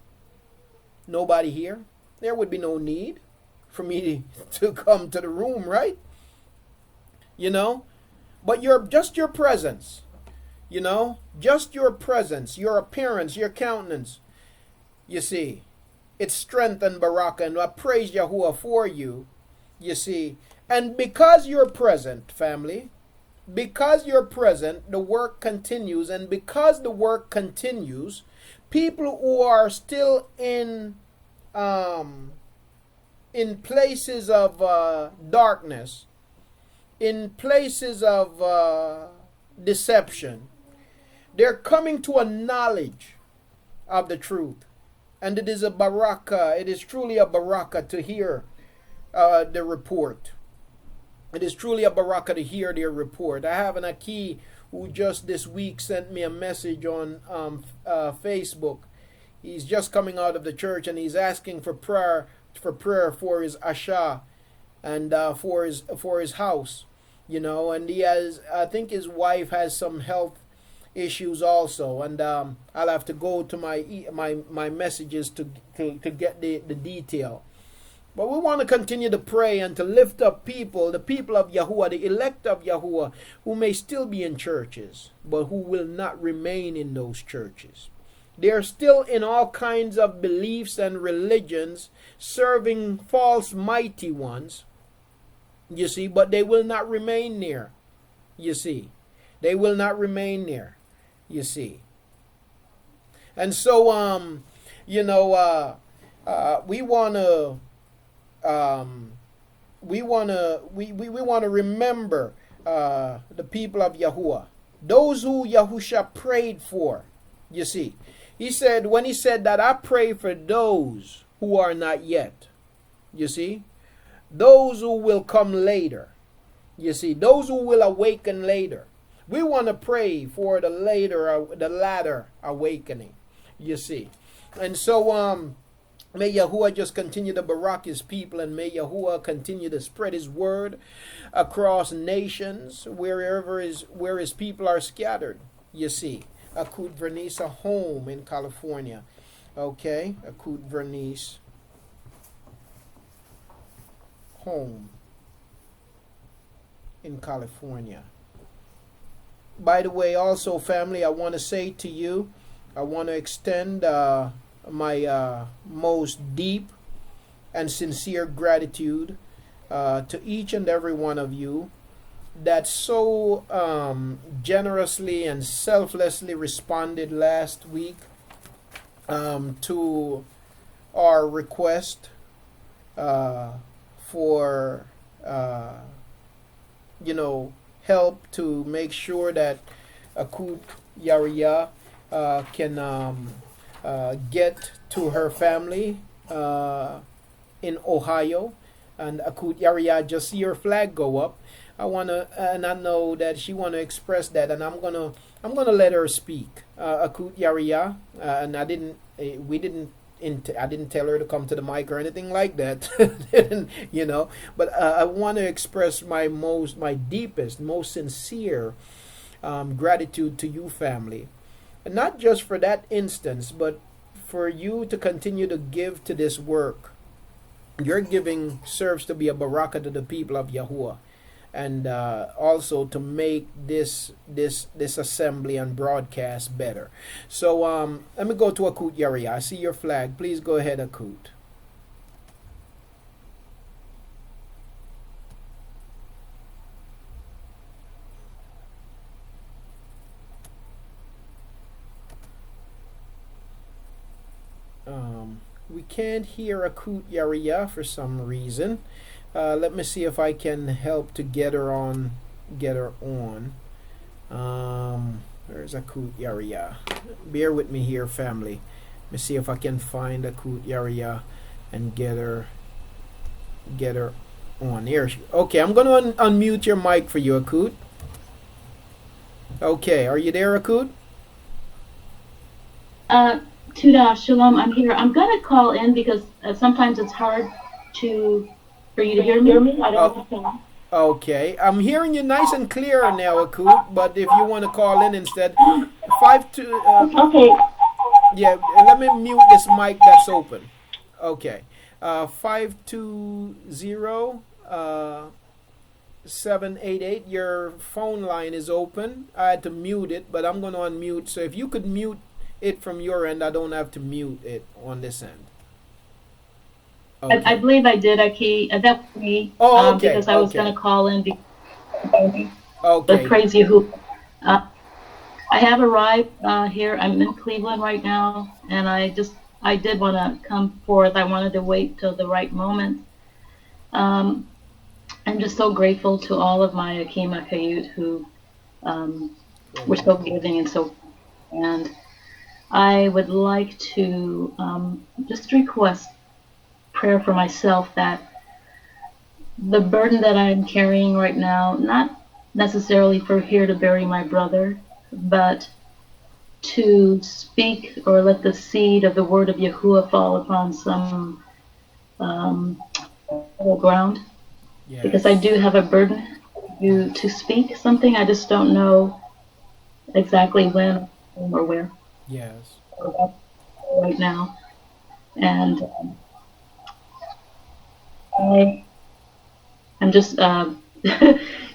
here. There would be no need for me to come to the room, right? You know, but your presence, you know, just your presence, your appearance, your countenance, you see, it's strength and barakah, and I praise Yahuah for you, you see, and because you're present, family, because you're present, the work continues, and because the work continues, people who are still in places of darkness, in places of deception, they're coming to a knowledge of the truth. And it is a barakah, it is truly a barakah to hear the report. It is truly a barakah to hear their report. I have an Aki who just this week sent me a message on Facebook. He's just coming out of the church and he's asking for prayer for his asha and for his house, you know, and he has, I think his wife has some health issues also, and I'll have to go to my messages to get the detail. But we want to continue to pray and to lift up people, the people of Yahuah, the elect of Yahuah, who may still be in churches, but who will not remain in those churches. They are still in all kinds of beliefs and religions, serving false mighty ones, you see, but they will not remain there, you see. They will not remain there, you see. And so, you know, we want to remember the people of Yahuah, those who Yahusha prayed for, you see. He said, when he said that, I pray for those who are not yet, you see, those who will come later, you see, those who will awaken later. We want to pray for the latter awakening, you see. And so, may Yahuah just continue to barak his people, and may Yahuah continue to spread his word across nations, where his people are scattered, you see. Akut Vernice, a home in California. Okay, Akut Vernice, home in California. By the way, also, family, I want to say to you, I want to extend my most deep and sincere gratitude to each and every one of you that so generously and selflessly responded last week to our request for help to make sure that Akut Yaria can get to her family in Ohio. And Akut Yaria, just see your flag go up. I know that she wanna express that, and I'm gonna let her speak. Akut Yaria, and I didn't tell her to come to the mic or anything like that, But I want to express my deepest, most sincere gratitude to you, family, and not just for that instance, but for you to continue to give to this work. Your giving serves to be a baraka to the people of Yahuah, and also to make this assembly and broadcast better. So let me go to Akut Yaria. I see your flag. Please go ahead, Akut. We can't hear Akut Yaria for some reason. Let me see if I can help to get her on. Where's Akut Yaria? Bear with me here, family. Let me see if I can find Akut Yaria and get her on here. Okay, I'm gonna unmute your mic for you, Akut. Okay, are you there, Akut? Tuda, Shalom, I'm here. I'm going to call in because sometimes it's hard for you to hear me. I don't understand. Okay, I'm hearing you nice and clear now, Akut, but if you want to call in instead, 52... okay. Yeah, let me mute this mic that's open. Okay, 520-788, your phone line is open. I had to mute it, but I'm going to unmute, so if you could mute it from your end, I don't have to mute it on this end. Okay. I believe I did. That's me. Okay. Because I was going to call in. Okay. But praise Yahuwah. I have arrived here. I'm in Cleveland right now, and I did want to come forth. I wanted to wait till the right moment. I'm just so grateful to all of my Akima Kayut who were so giving and I would like to just request prayer for myself that the burden that I'm carrying right now, not necessarily for here to bury my brother, but to speak or let the seed of the word of Yahuwah fall upon some ground. Yes. Because I do have a burden to speak something. I just don't know exactly when or where. Yes. Right now, and I'm just when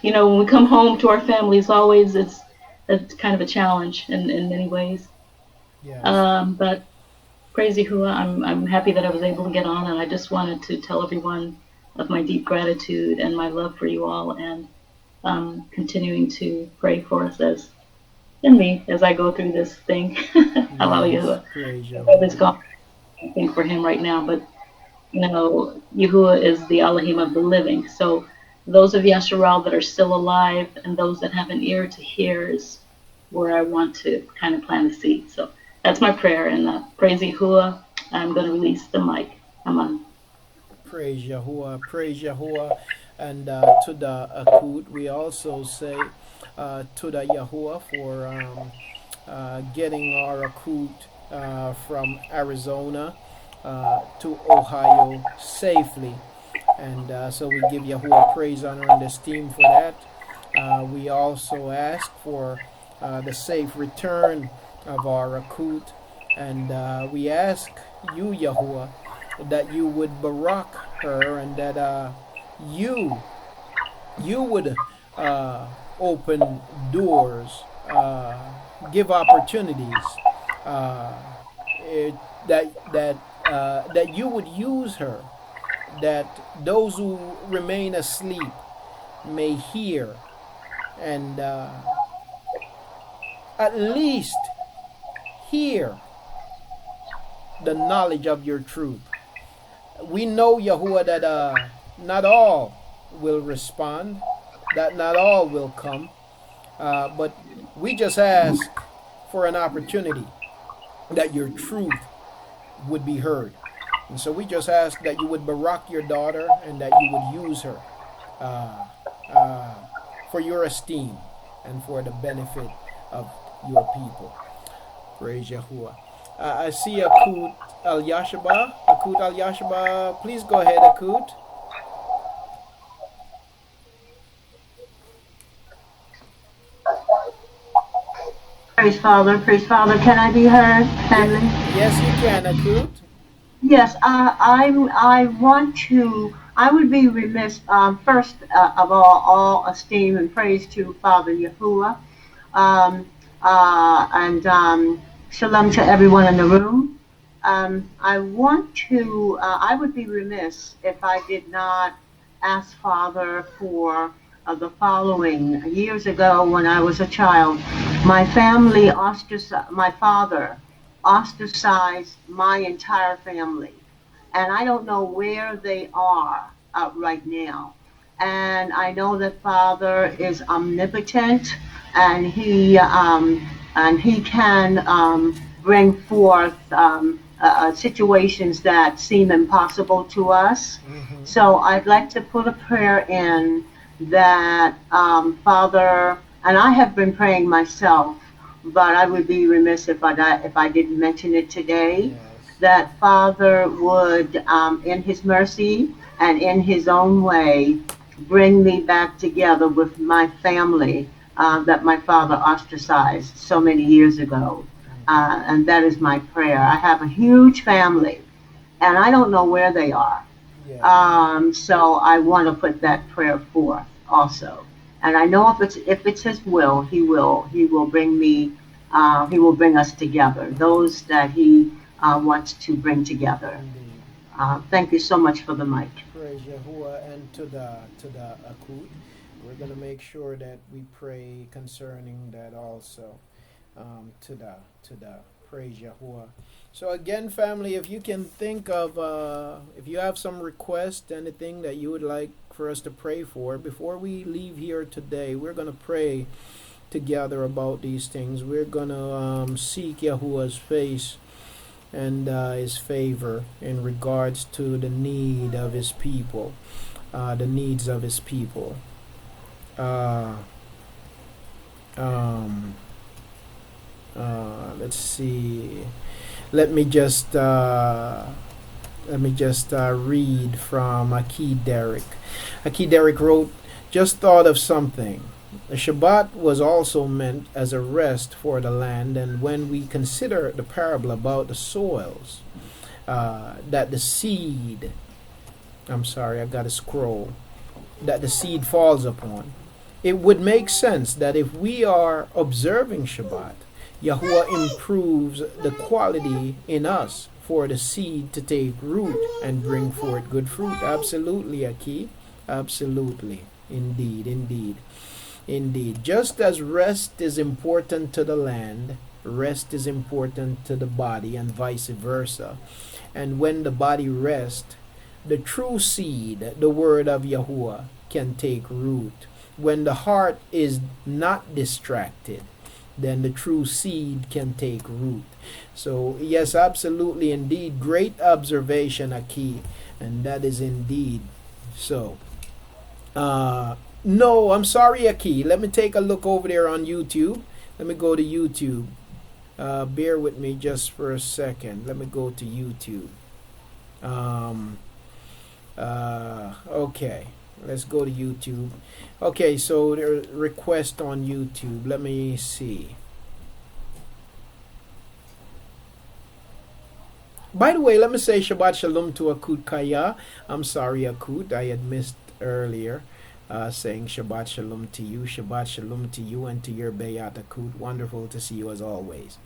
we come home to our families, always it's kind of a challenge in many ways. Yes. But praise Yahuwah, I'm happy that I was able to get on, and I just wanted to tell everyone of my deep gratitude and my love for you all, and continuing to pray for us as I go through this thing. Allow Yahuwah. It's gone. I think for him right now, but Yahuwah is the Elohim of the living. So those of Yasharal that are still alive and those that have an ear to hear is where I want to kind of plant a seed. So that's my prayer, and praise Yahuwah. I'm going to release the mic. Amen. Praise Yahuwah, and to the Akut, we also say to the Yahuwah for getting our Akut from Arizona to Ohio safely, and so we give Yahuwah praise, honor, and esteem for that. We also ask for the safe return of our Akut, and we ask you, Yahuwah, that you would barak her, and that you would open doors, give opportunities, that you would use her that those who remain asleep may hear and at least hear the knowledge of your truth. We know, Yahuah, that not all will respond, that not all will come, but we just ask for an opportunity that your truth would be heard. And so we just ask that you would barak your daughter and that you would use her uh, uh, for your esteem and for the benefit of your people. Praise Yahuah. I see Akut Al Yashaba. Akut Al Yashaba, please go ahead, Akut. Praise Father, praise Father. Can I be heard, family? Yes, you can, Akut. Yes, I want to. I would be remiss. First of all esteem and praise to Father Yahuah, and shalom to everyone in the room. I want to. I would be remiss if I did not ask Father for the following. Years ago, when I was a child, my family ostracized. My father ostracized my entire family, and I don't know where they are right now. And I know that Father is omnipotent, and he can bring forth situations that seem impossible to us. Mm-hmm. So I'd like to put a prayer in that Father, and I have been praying myself, but I would be remiss if I didn't mention it today. Yes. That Father would, in His mercy and in His own way, bring me back together with my family that my father ostracized so many years ago. And that is my prayer. I have a huge family, and I don't know where they are. Yes. So I want to put that prayer forth also. And I know if it's His will, He will bring me, He will bring us together. Those that He wants to bring together. Indeed. Thank you so much for the mic. Praise Yahuah. And to the Akut, we're gonna make sure that we pray concerning that also. To the praise Yahuah. So again, family, if you can think of, if you have some request, anything that you would like for us to pray for, before we leave here today, we're going to pray together about these things. We're going to seek Yahuah's face and His favor in regards to the need of His people, the needs of His people. Let's see. Let me just read from Aki Derek. Aki Derek wrote, "Just thought of something. The Shabbat was also meant as a rest for the land, and when we consider the parable about the soils, that the seed, I'm sorry, I got to scroll, that the seed falls upon, it would make sense that if we are observing Shabbat, Yahuah improves the quality in us for the seed to take root and bring forth good fruit." Absolutely, Aki. Absolutely. Indeed, indeed. Indeed. Just as rest is important to the land, rest is important to the body, and vice versa. And when the body rests, the true seed, the word of Yahuah, can take root. When the heart is not distracted, then the true seed can take root. So yes, absolutely, indeed, great observation, Aki, and that is indeed so. No, I'm sorry, Aki. Let me take a look over there on YouTube. Let me go to YouTube. Bear with me just for a second. Let me go to YouTube. Okay. Let's go to YouTube. Okay, so there's a request on YouTube. Let me see. By the way, let me say Shabbat Shalom to Akut Kaya. I'm sorry, Akut. I had missed earlier saying Shabbat Shalom to you. Shabbat Shalom to you and to your Bayat, Akut. Wonderful to see you as always.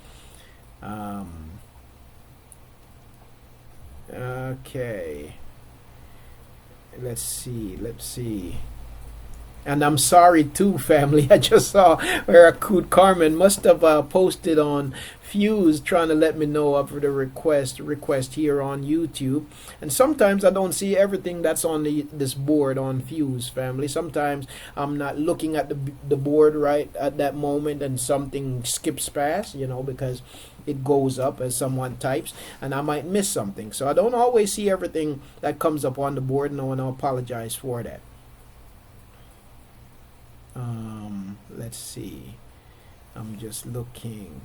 Okay. let's see. And I'm sorry too, family. I just saw where Akut Carmen must have posted on Fuse trying to let me know of the request here on YouTube. And sometimes I don't see everything that's on this board on Fuse, family. Sometimes I'm not looking at the board right at that moment and something skips past, because it goes up as someone types and I might miss something. So I don't always see everything that comes up on the board, and I want to apologize for that. Let's see. I'm just looking.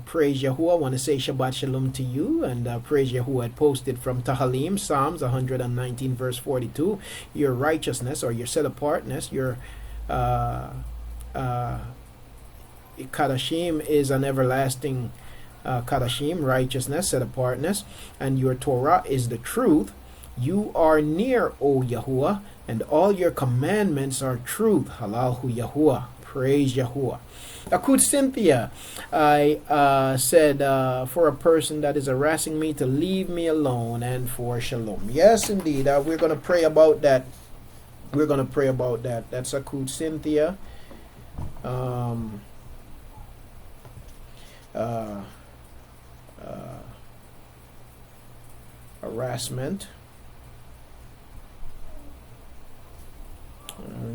Praise Yahuah. I want to say Shabbat Shalom to you. And Praise Yahuah had posted from Tahalim, Psalms 119, verse 42. Your righteousness, or your set apartness, your Kadashim is an everlasting Kadashim, righteousness, set apartness. And your Torah is the truth. You are near, O Yahuah, and all your commandments are truth. Halahu Yahuah. Praise Yahuah. Akut Cynthia, I said for a person that is harassing me to leave me alone, and for shalom. Yes, indeed. We're going to pray about that. We're going to pray about that. That's Akut Cynthia. Harassment.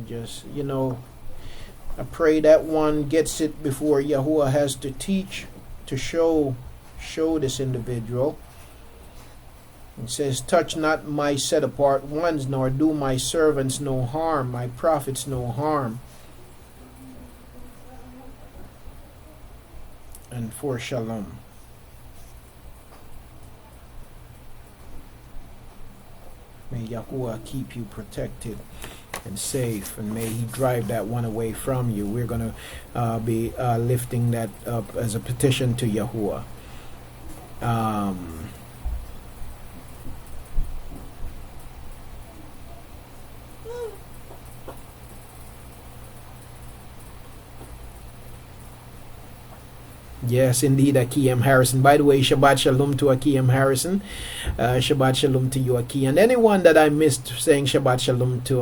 Just, I pray that one gets it before Yahuah has to teach, to show this individual. It says, touch not my set apart ones, nor do my servants no harm, my prophets no harm. And for shalom. May Yahuah keep you protected and safe, and may he drive that one away from you. We're going to be lifting that up as a petition to Yahuah. Yes, indeed, Akiem Harrison. By the way, Shabbat Shalom to Akiem Harrison. Shabbat Shalom to you, Akiem. And anyone that I missed saying Shabbat Shalom to,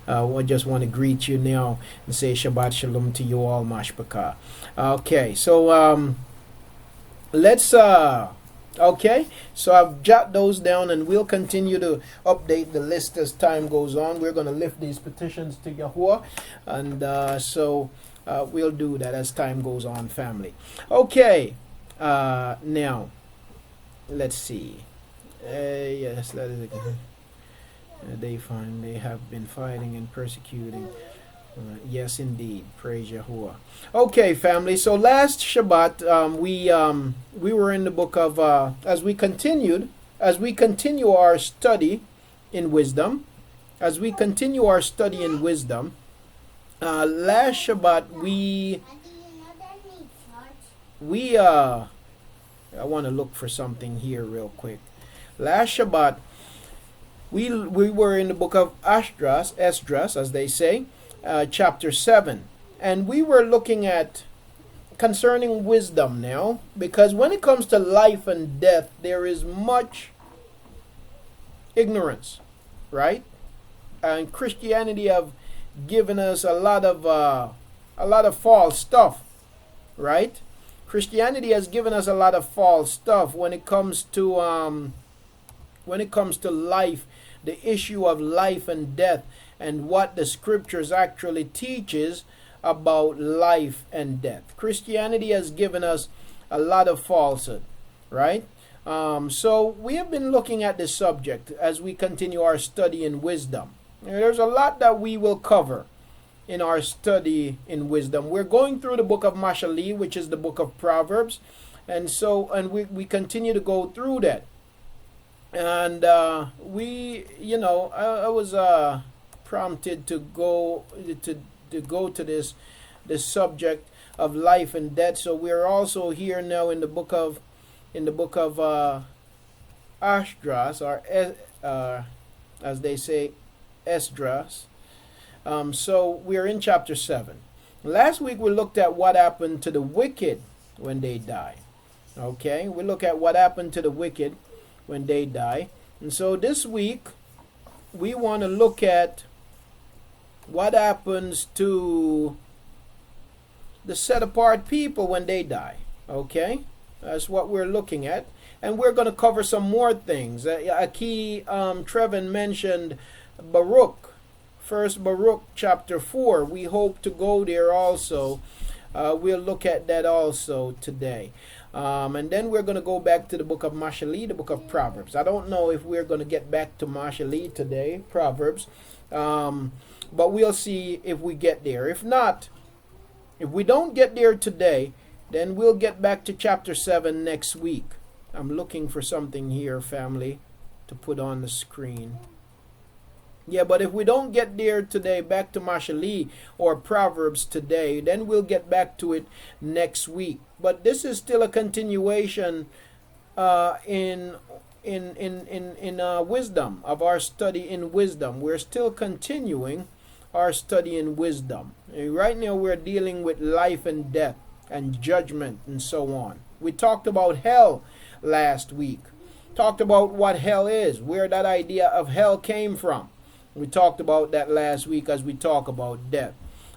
I just want to greet you now and say Shabbat Shalom to you all, Mashpaka. Okay, so let's, okay, so I've jotted those down, and we'll continue to update the list as time goes on. We're going to lift these petitions to Yahuah, and so we'll do that as time goes on, family. Okay, now, let's see. Yes, that is they have been fighting and persecuting. Yes, indeed. Praise Yahuah. Okay, family. So last Shabbat, we were in the book of as we continue our study in wisdom. Last Shabbat I want to look for something here real quick. Last Shabbat we were in the book of Esdras, as they say, chapter 7, and we were looking at concerning wisdom now, because when it comes to life and death, there is much ignorance, right? And Christianity have given us a lot of false stuff, right? Christianity has given us a lot of false stuff when it comes to life, the issue of life and death, and what the scriptures actually teaches about life and death. Christianity has given us a lot of falsehood, right? So we have been looking at this subject as we continue our study in wisdom. There's a lot that we will cover in our study in wisdom. We're going through the book of Mashali, which is the book of Proverbs, and we continue to go through that. And I was prompted to go to this subject of life and death. So we are also here now in the book of Esdras, or as they say, Esdras. So we're in chapter 7. Last week we looked at what happened to the wicked when they die. Okay, we look at what happened to the wicked when they die. And so this week we want to look at what happens to the set apart people when they die. Okay? That's what we're looking at. And we're going to cover some more things. Aki Trevin mentioned Baruch, first Baruch chapter 4. We hope to go there also. We'll look at that also today. And then we're going to go back to the book of Mashali, the book of Proverbs. I don't know if we're going to get back to Mashali today, Proverbs. But we'll see if we get there. If not, if we don't get there today, then we'll get back to chapter 7 next week. I'm looking for something here, family, to put on the screen. Yeah, but if we don't get there today, back to Mashali or Proverbs today, then we'll get back to it next week. But this is still a continuation in wisdom, of our study in wisdom. We're still continuing our study in wisdom. And right now we're dealing with life and death and judgment and so on. We talked about hell last week. Talked about what hell is, where that idea of hell came from. We talked about that last week as we talk about death.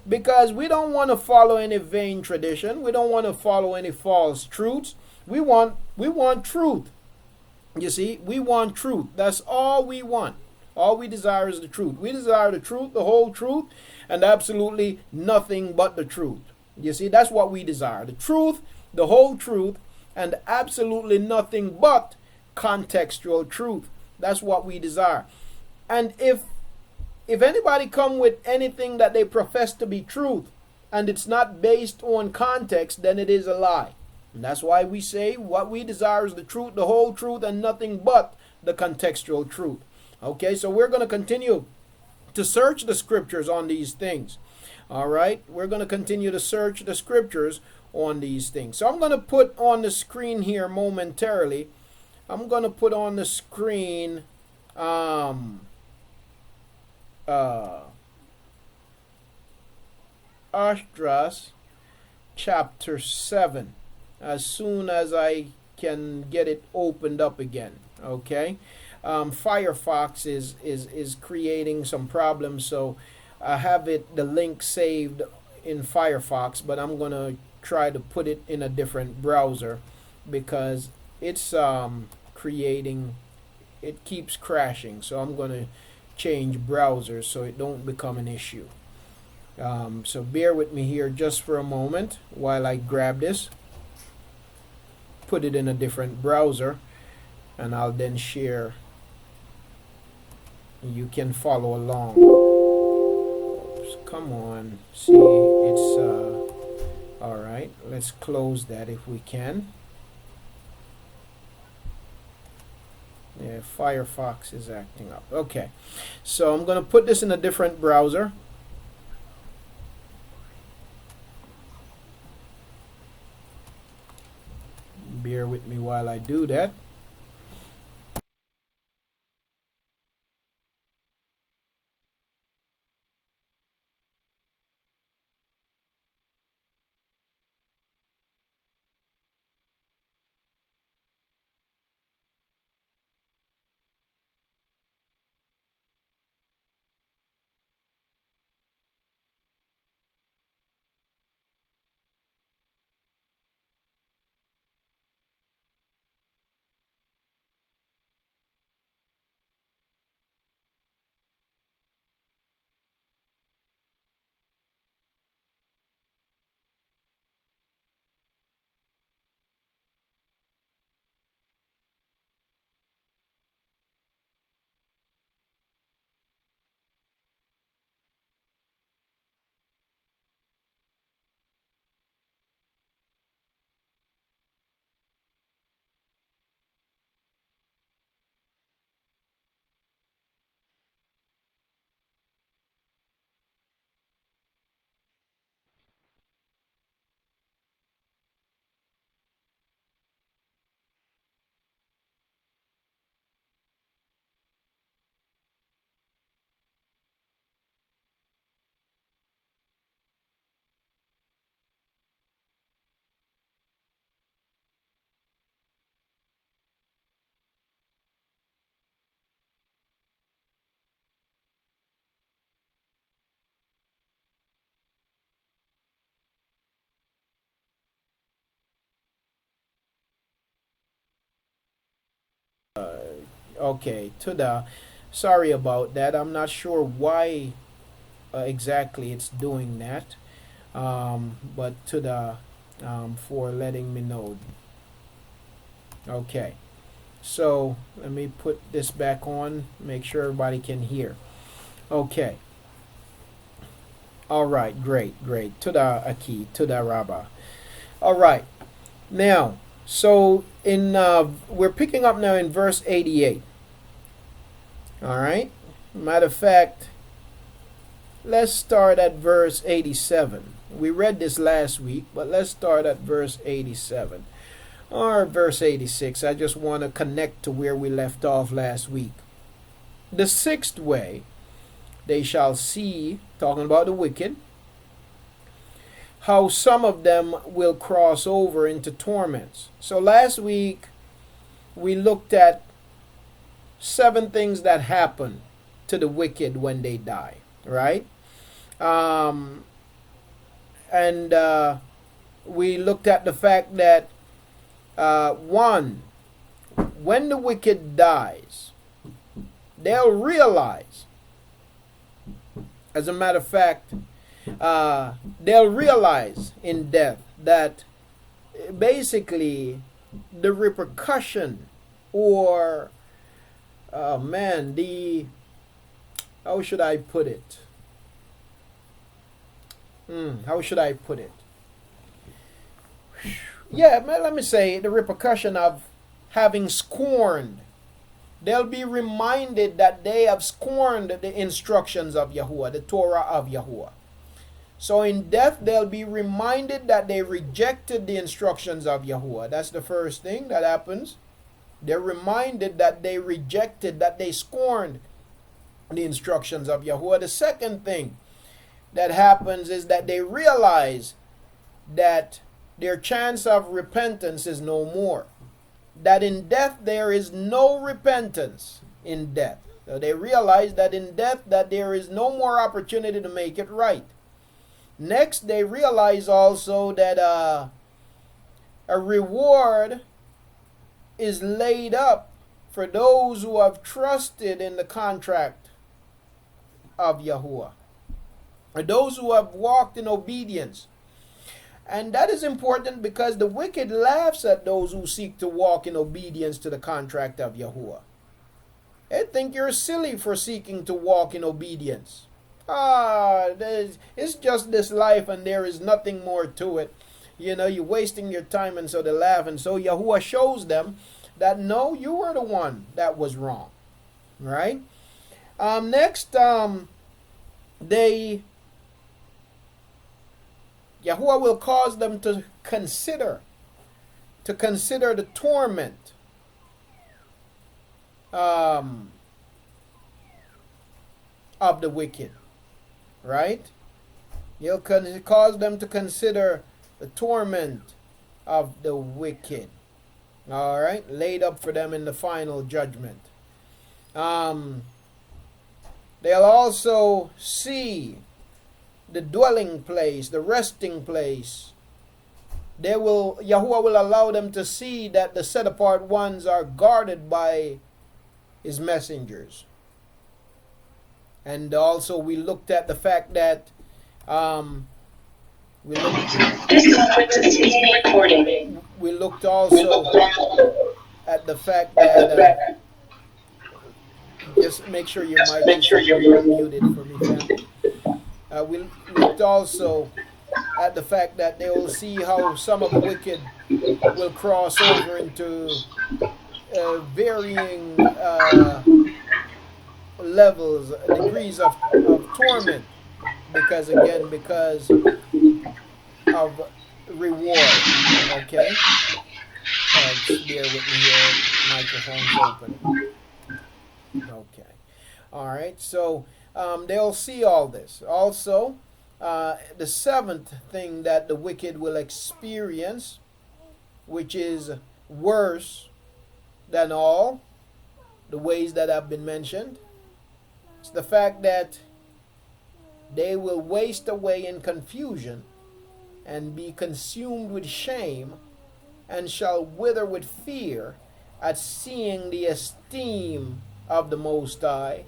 Because we don't want to follow any vain tradition. We don't want to follow any false truths. We want truth. You see, we want truth. That's all we want. All we desire is the truth. We desire the truth, the whole truth, and absolutely nothing but the truth. You see, that's what we desire. The truth, the whole truth, and absolutely nothing but contextual truth. That's what we desire. And if anybody come with anything that they profess to be truth, and it's not based on context, then it is a lie. And that's why we say what we desire is the truth, the whole truth, and nothing but the contextual truth. Okay, so we're going to continue to search the scriptures on these things. All right, we're going to continue to search the scriptures on these things. So I'm going to put on the screen here momentarily. I'm going to put on the screen Esdras chapter 7 as soon as I can get it opened up again. Okay, Firefox is creating some problems, so I have the link saved in Firefox, but I'm gonna try to put it in a different browser because it's it keeps crashing. So I'm gonna change browsers so it don't become an issue. So bear with me here just for a moment while I grab this, put it in a different browser, and I'll then share. You can follow along. Oops, come on, see, it's all right. Let's close that if we can. Yeah, Firefox is acting up. Okay, so I'm going to put this in a different browser. Bear with me while I do that. Okay, Tuda. Sorry about that. I'm not sure why exactly it's doing that. But Tuda, for letting me know. Okay. So let me put this back on, make sure everybody can hear. Okay. All right, great, great. Tuda Aki, Tuda Rabba. All right. Now, so in we're picking up now in verse 88. All right. Matter of fact, let's start at verse 87. We read this last week, but let's start at verse 87. Or verse 86. I just want to connect to where we left off last week. The sixth way they shall see, talking about the wicked, how some of them will cross over into torments. So last week we looked at 7 things that happen to the wicked when they die, right? And we looked at the fact that one, when the wicked dies, they'll realize, as a matter of fact, they'll realize in death that basically the repercussion or, how should I put it? How should I put it? Yeah, let me say the repercussion of having scorned. They'll be reminded that they have scorned the instructions of Yahuah, the Torah of Yahuah. So in death, they'll be reminded that they rejected the instructions of Yahuah. That's the first thing that happens. They're reminded that they rejected, that they scorned the instructions of Yahuah. The second thing that happens is that they realize that their chance of repentance is no more. That in death there is no repentance in death. So they realize that in death that there is no more opportunity to make it right. Next, they realize also that a reward is laid up for those who have trusted in the contract of Yahuah, or those who have walked in obedience. And that is important because the wicked laughs at those who seek to walk in obedience to the contract of Yahuah. They think you're silly for seeking to walk in obedience. It's just this life and there is nothing more to it. You know, you're wasting your time, and so they laugh. And so Yahuah shows them that no, you were the one that was wrong. Right? Next, Yahuah will cause them to consider the torment of the wicked, right? He'll cause them to consider the torment of the wicked, all right, laid up for them in the final judgment. They'll also see the dwelling place, the resting place. Yahuah will allow them to see that the set apart ones are guarded by his messengers. And also we looked at the fact that This conference is being recorded. we looked also at the fact that just make sure your mic is muted for me, family. We looked also at the fact that they will see how some of the wicked will cross over into varying levels, degrees of torment, because of reward. Okay? Just bear with me here. Microphone's open. Okay. All right. So they'll see all this. Also, the seventh thing that the wicked will experience, which is worse than all the ways that have been mentioned, it's the fact that they will waste away in confusion and be consumed with shame and shall wither with fear at seeing the esteem of the Most High,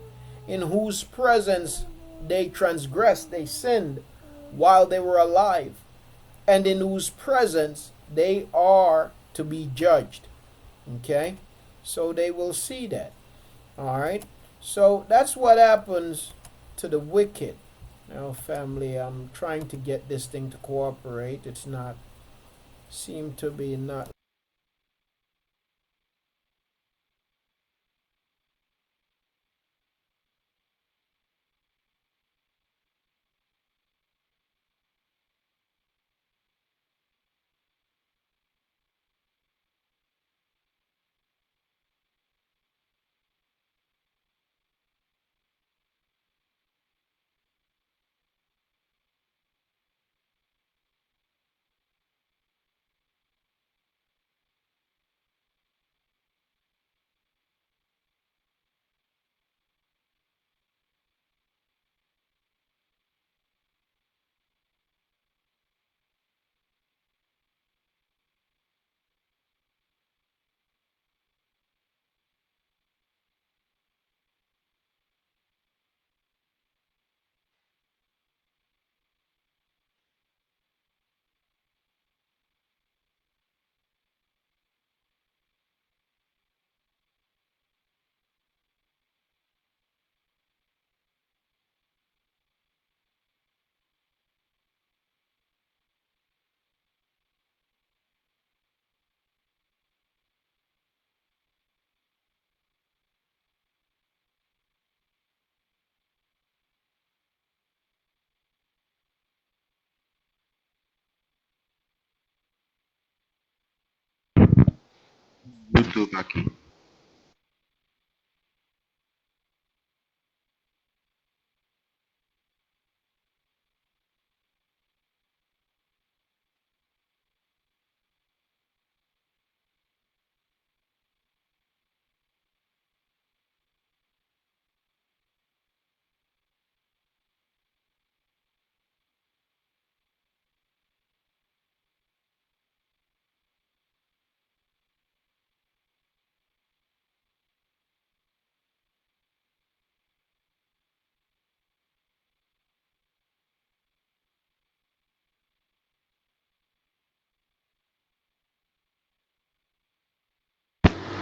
in whose presence they transgressed, they sinned while they were alive, and in whose presence they are to be judged. Okay? So they will see that. Alright? So that's what happens to the wicked. Now, family, I'm trying to get this thing to cooperate. It's not, seem to be not. YouTube aquí.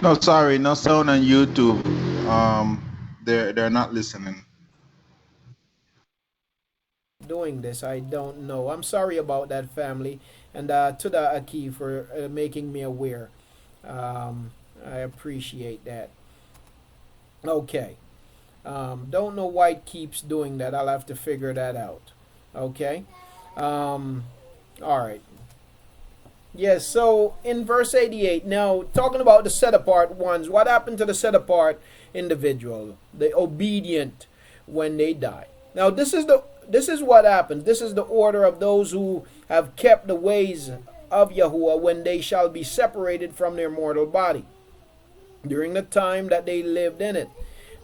No, sorry, no sound on YouTube. They're not listening. Doing this, I don't know. I'm sorry about that, family, and to the Aki for making me aware. I appreciate that. Okay. Don't know why it keeps doing that. I'll have to figure that out. Okay. All right. Yes, so in verse 88, now talking about the set apart ones, what happened to the set apart individual, the obedient when they die? Now this is what happens. This is the order of those who have kept the ways of Yahuah when they shall be separated from their mortal body. During the time that they lived in it,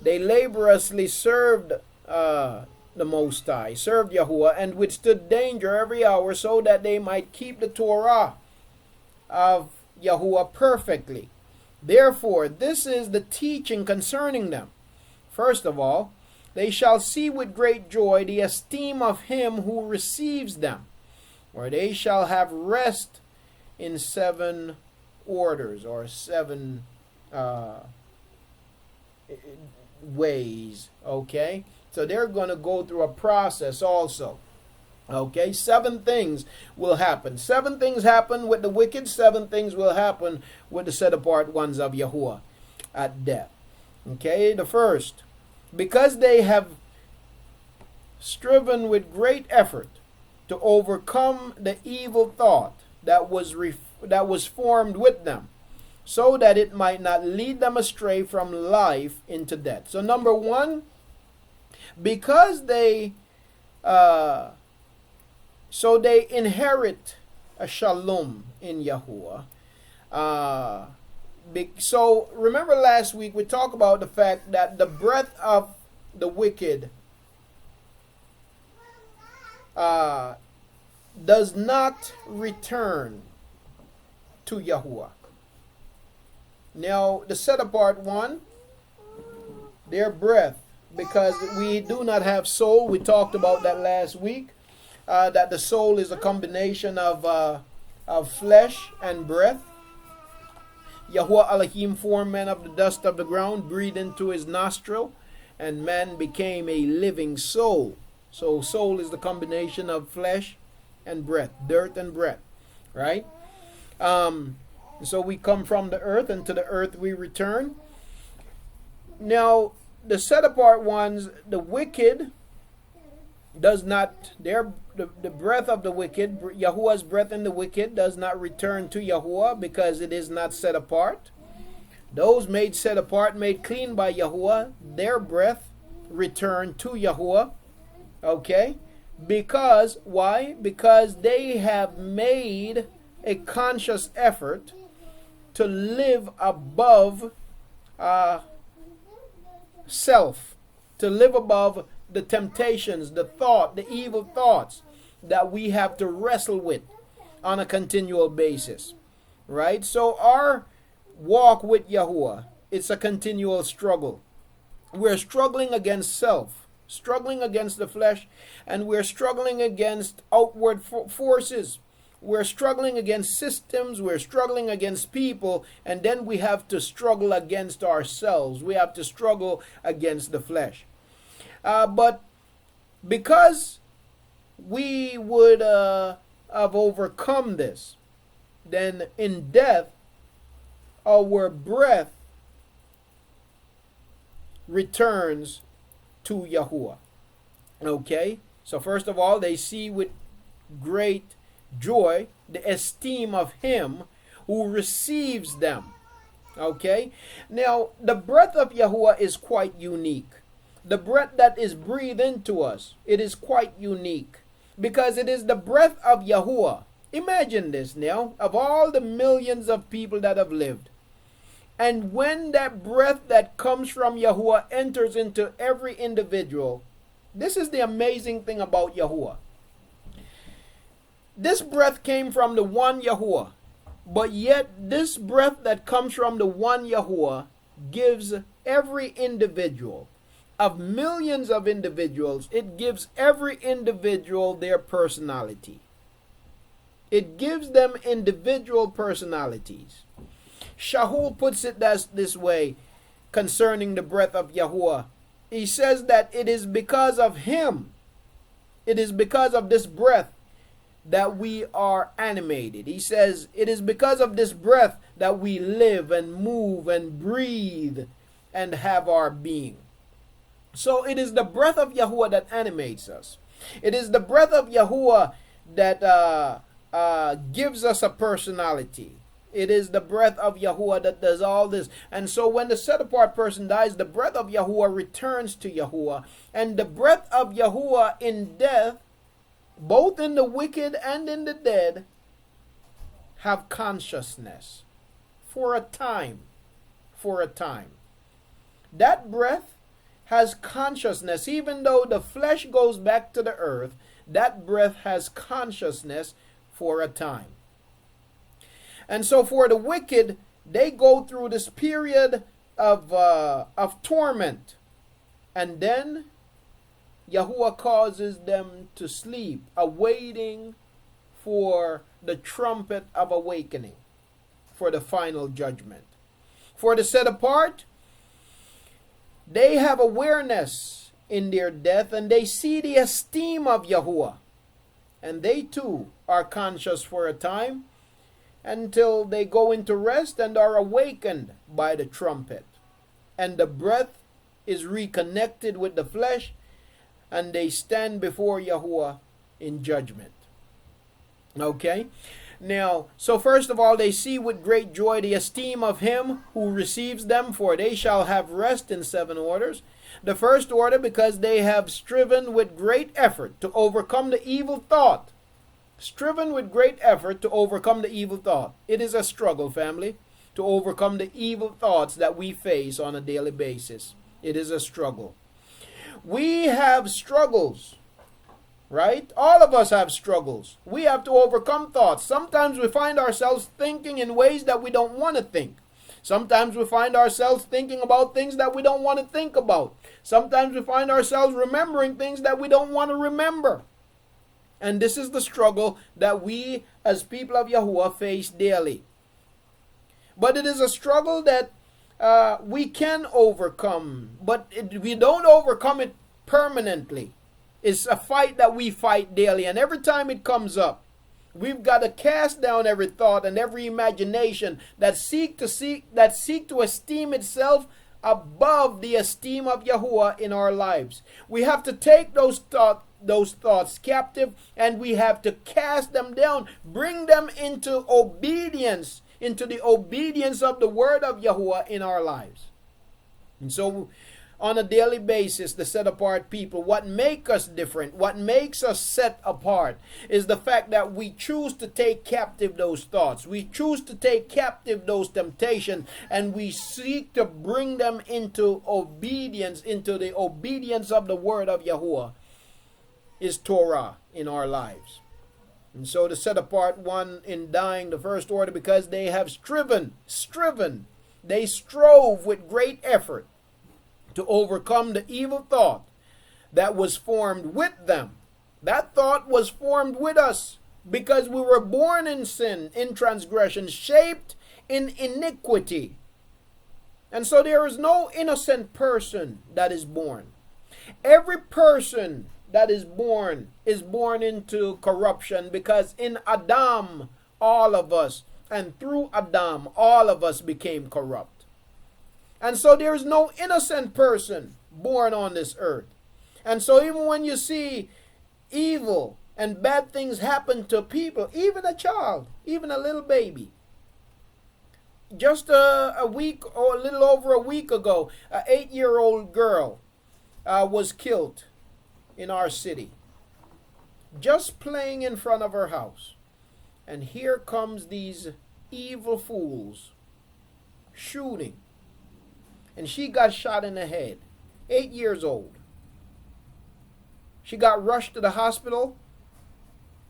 they laboriously served the Most High, served Yahuah, and withstood danger every hour so that they might keep the Torah of Yahuah perfectly. Therefore, this is the teaching concerning them. First of all, they shall see with great joy the esteem of him who receives them, or they shall have rest in 7 orders or 7 ways. Okay, so they're going to go through a process also. Okay, 7 things will happen. 7 things happen with the wicked. 7 things will happen with the set apart ones of Yahuah at death. Okay, the first, because they have striven with great effort to overcome the evil thought that was formed with them, so that it might not lead them astray from life into death. So number 1, because they they inherit a shalom in Yahuah. So remember last week we talked about the fact that the breath of the wicked does not return to Yahuah. Now, the set apart one, their breath, because we do not have soul. We talked about that last week, that the soul is a combination of flesh and breath. Yahuah Elohim formed man of the dust of the ground, breathed into his nostril, and man became a living soul. So soul is the combination of flesh and breath, dirt and breath, right? So we come from the earth, and to the earth we return. Now, the set apart ones, the wicked does not, the breath of the wicked, Yahuwah's breath in the wicked does not return to Yahuwah because it is not set apart. Those made set apart, made clean by Yahuwah, their breath return to Yahuwah. Okay? Because, why? Because they have made a conscious effort to live above self, to live above the temptations, the thought, the evil thoughts that we have to wrestle with on a continual basis, right? So our walk with Yahuwah, it's a continual struggle. We're struggling against self, struggling against the flesh, and we're struggling against outward forces. We're struggling against systems, we're struggling against people, and then we have to struggle against ourselves. We have to struggle against the flesh. But because we would have overcome this, then in death, our breath returns to Yahuwah. Okay? So first of all, they see with great joy the esteem of him who receives them. Okay? Now, the breath of Yahuwah is quite unique. The breath that is breathed into us, it is quite unique because it is the breath of Yahuwah. Imagine this now, of all the millions of people that have lived. And when that breath that comes from Yahuwah enters into every individual, this is the amazing thing about Yahuwah. This breath came from the one Yahuwah, but yet this breath that comes from the one Yahuwah gives every individual, of millions of individuals, it gives every individual their personality. It gives them individual personalities. Shahul puts it this way concerning the breath of Yahuwah. He says that it is because of him, it is because of this breath that we are animated. He says it is because of this breath that we live and move and breathe and have our being. So it is the breath of Yahuwah that animates us. It is the breath of Yahuwah that gives us a personality. It is the breath of Yahuwah that does all this. And so when the set apart person dies, the breath of Yahuwah returns to Yahuwah. And the breath of Yahuwah in death, both in the wicked and in the dead, have consciousness for a time. For a time. That breath has consciousness. Even though the flesh goes back to the earth, that breath has consciousness for a time. And so for the wicked, they go through this period of torment. And then Yahuwah causes them to sleep, awaiting for the trumpet of awakening, for the final judgment. For the set apart, they have awareness in their death, and they see the esteem of Yahuwah. And they too are conscious for a time, until they go into rest and are awakened by the trumpet. And the breath is reconnected with the flesh, and they stand before Yahuwah in judgment. Okay? Now, so first of all, they see with great joy the esteem of him who receives them, for they shall have rest in 7 orders. The first order, because they have striven with great effort to overcome the evil thought. Striven with great effort to overcome the evil thought. It is a struggle, family, to overcome the evil thoughts that we face on a daily basis. It is a struggle. We have struggles, right? All of us have struggles. We have to overcome thoughts. Sometimes we find ourselves thinking in ways that we don't want to think. Sometimes we find ourselves thinking about things that we don't want to think about. Sometimes we find ourselves remembering things that we don't want to remember. And this is the struggle that we as people of Yahuah face daily. But it is a struggle that we can overcome, but we don't overcome it permanently. It's a fight that we fight daily, and every time it comes up, we've got to cast down every thought and every imagination that seek to esteem itself above the esteem of Yahuah in our lives. We have to take those thoughts captive, and we have to cast them down, bring them into obedience, into the obedience of the word of Yahuah in our lives. And so on a daily basis, the set apart people, what makes us different, what makes us set apart, is the fact that we choose to take captive those thoughts. We choose to take captive those temptations, and we seek to bring them into obedience, into the obedience of the word of Yahuah, is Torah in our lives. And so the set apart one in dying, the first order, because they have striven, they strove with great effort to overcome the evil thought that was formed with them. That thought was formed with us because we were born in sin, in transgression, shaped in iniquity. And so there is no innocent person that is born. Every person that is born into corruption, because in Adam, all of us, and through Adam, all of us became corrupt. And so there is no innocent person born on this earth. And so even when you see evil and bad things happen to people, even a child, even a little baby, just a week or a little over a week ago, an 8-year-old girl was killed in our city, just playing in front of her house. And here comes these evil fools shooting. And she got shot in the head, 8 years old. She got rushed to the hospital,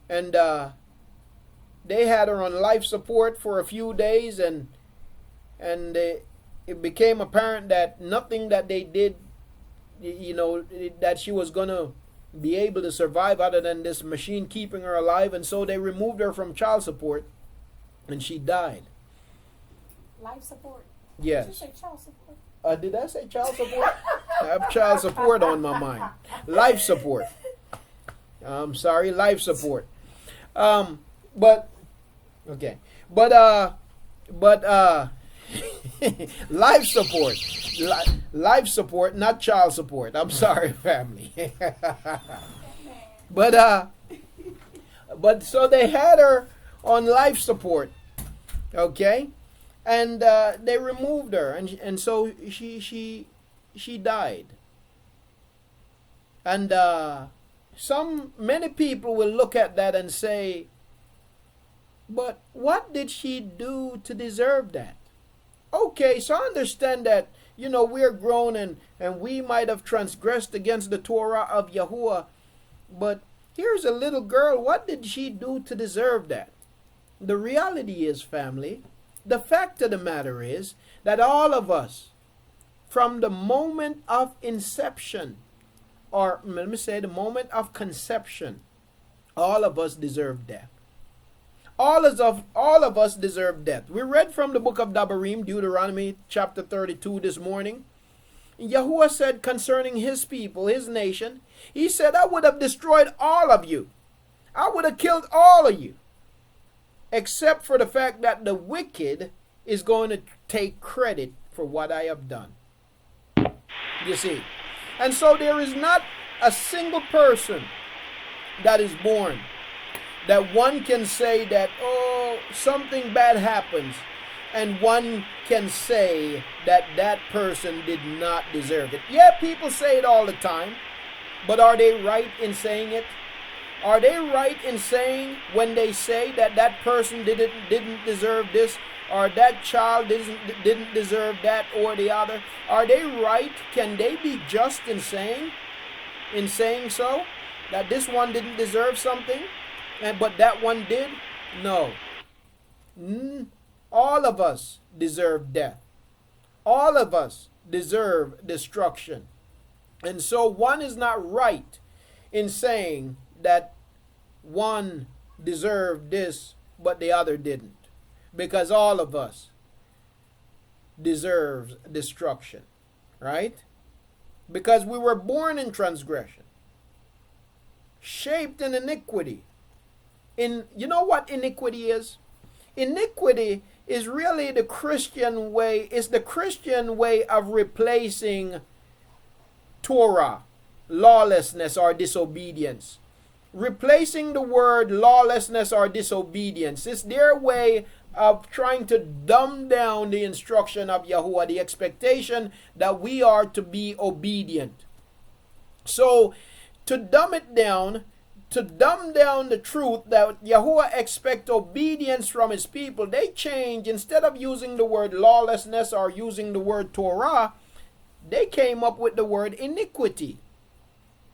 and they had her on life support for a few days, and it became apparent that nothing that they did, that she was going to be able to survive other than this machine keeping her alive. And so they removed her from child support, and she died. Life support? Yes. Did you say child support? Did I say child support? I have child support on my mind. Life support. I'm sorry, life support. But life support. Life support, not child support. I'm sorry, family. But so they had her on life support. Okay? And they removed her, and so she died. And many people will look at that and say, but what did she do to deserve that? Okay, so I understand that, we're grown and we might have transgressed against the Torah of Yahuah, but here's a little girl. What did she do to deserve that? The reality is, family, the fact of the matter is that all of us, from the moment of inception, or let me say the moment of conception, all of us deserve death. All of us deserve death. We read from the book of Devarim, Deuteronomy chapter 32 this morning. Yahuah said concerning his people, his nation, he said, I would have destroyed all of you. I would have killed all of you, except for the fact that the wicked is going to take credit for what I have done. You see. And so there is not a single person that is born that one can say that, oh, something bad happens, and one can say that that person did not deserve it. Yeah, people say it all the time, but are they right in saying it? Are they right in saying when they say that that person didn't deserve this, or that child didn't deserve that or the other? Are they right? Can they be just in saying so? That this one didn't deserve something, but that one did? No. All of us deserve death. All of us deserve destruction. And so one is not right in saying that one deserved this but the other didn't, because all of us deserves destruction, right? Because we were born in transgression, shaped in iniquity. You know what iniquity is? Iniquity is really the Christian way. It's the Christian way of replacing Torah, lawlessness or disobedience. Replacing the word lawlessness or disobedience. It's their way of trying to dumb down the instruction of Yahuah, the expectation that we are to be obedient. So, to dumb it down, to dumb down the truth that Yahuah expects obedience from his people, they change, instead of using the word lawlessness or using the word Torah, they came up with the word iniquity.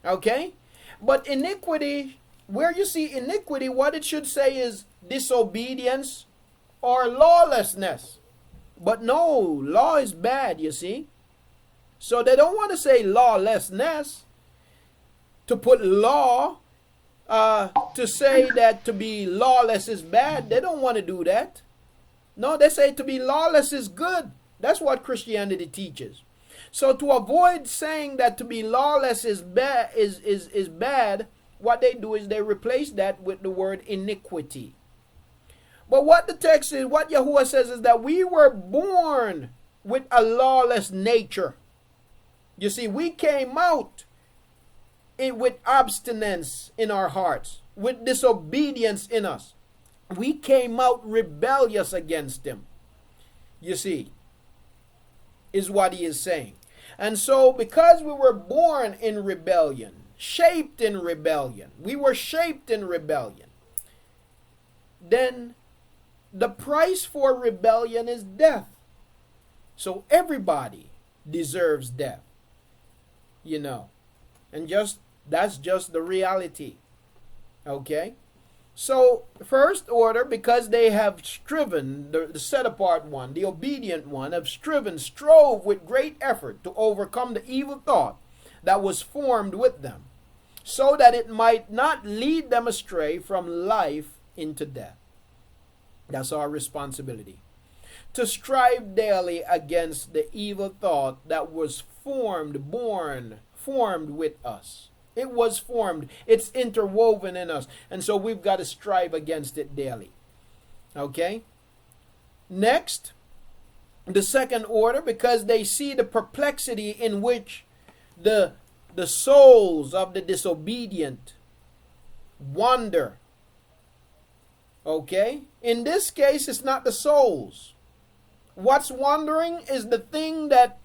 Okay? But iniquity, where you see iniquity, what it should say is disobedience or lawlessness. But no, law is bad, you see. So they don't want to say lawlessness, to put law, to say that to be lawless is bad. They don't want to do that. No, they say to be lawless is good. That's what Christianity teaches. So to avoid saying that to be lawless is bad, is bad, what they do is they replace that with the word iniquity. But what the text is, what Yahuah says is that we were born with a lawless nature. You see, we came out with abstinence in our hearts, with disobedience in us. We came out rebellious against him. You see, is what he is saying. And so because we were born in rebellion, shaped in rebellion, we were shaped in rebellion, then the price for rebellion is death. So everybody deserves death, you know. And that's just the reality. Okay? So, first order, because they have striven, the set apart one, the obedient one, have strove with great effort to overcome the evil thought that was formed with them, so that it might not lead them astray from life into death. That's our responsibility. To strive daily against the evil thought that was formed with us. It was formed. It's interwoven in us. And so we've got to strive against it daily. Okay? Next, the second order, because they see the perplexity in which the souls of the disobedient wander. Okay? In this case, it's not the souls. What's wandering is the thing that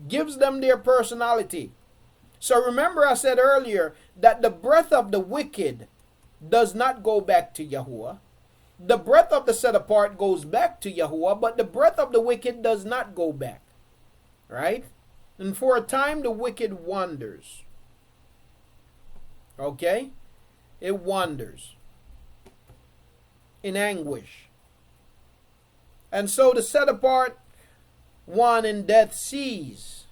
gives them their personality. So remember I said earlier that the breath of the wicked does not go back to Yahuah. The breath of the set apart goes back to Yahuah, but the breath of the wicked does not go back. Right? And for a time the wicked wanders. Okay? It wanders in anguish. And so the set apart one in death sees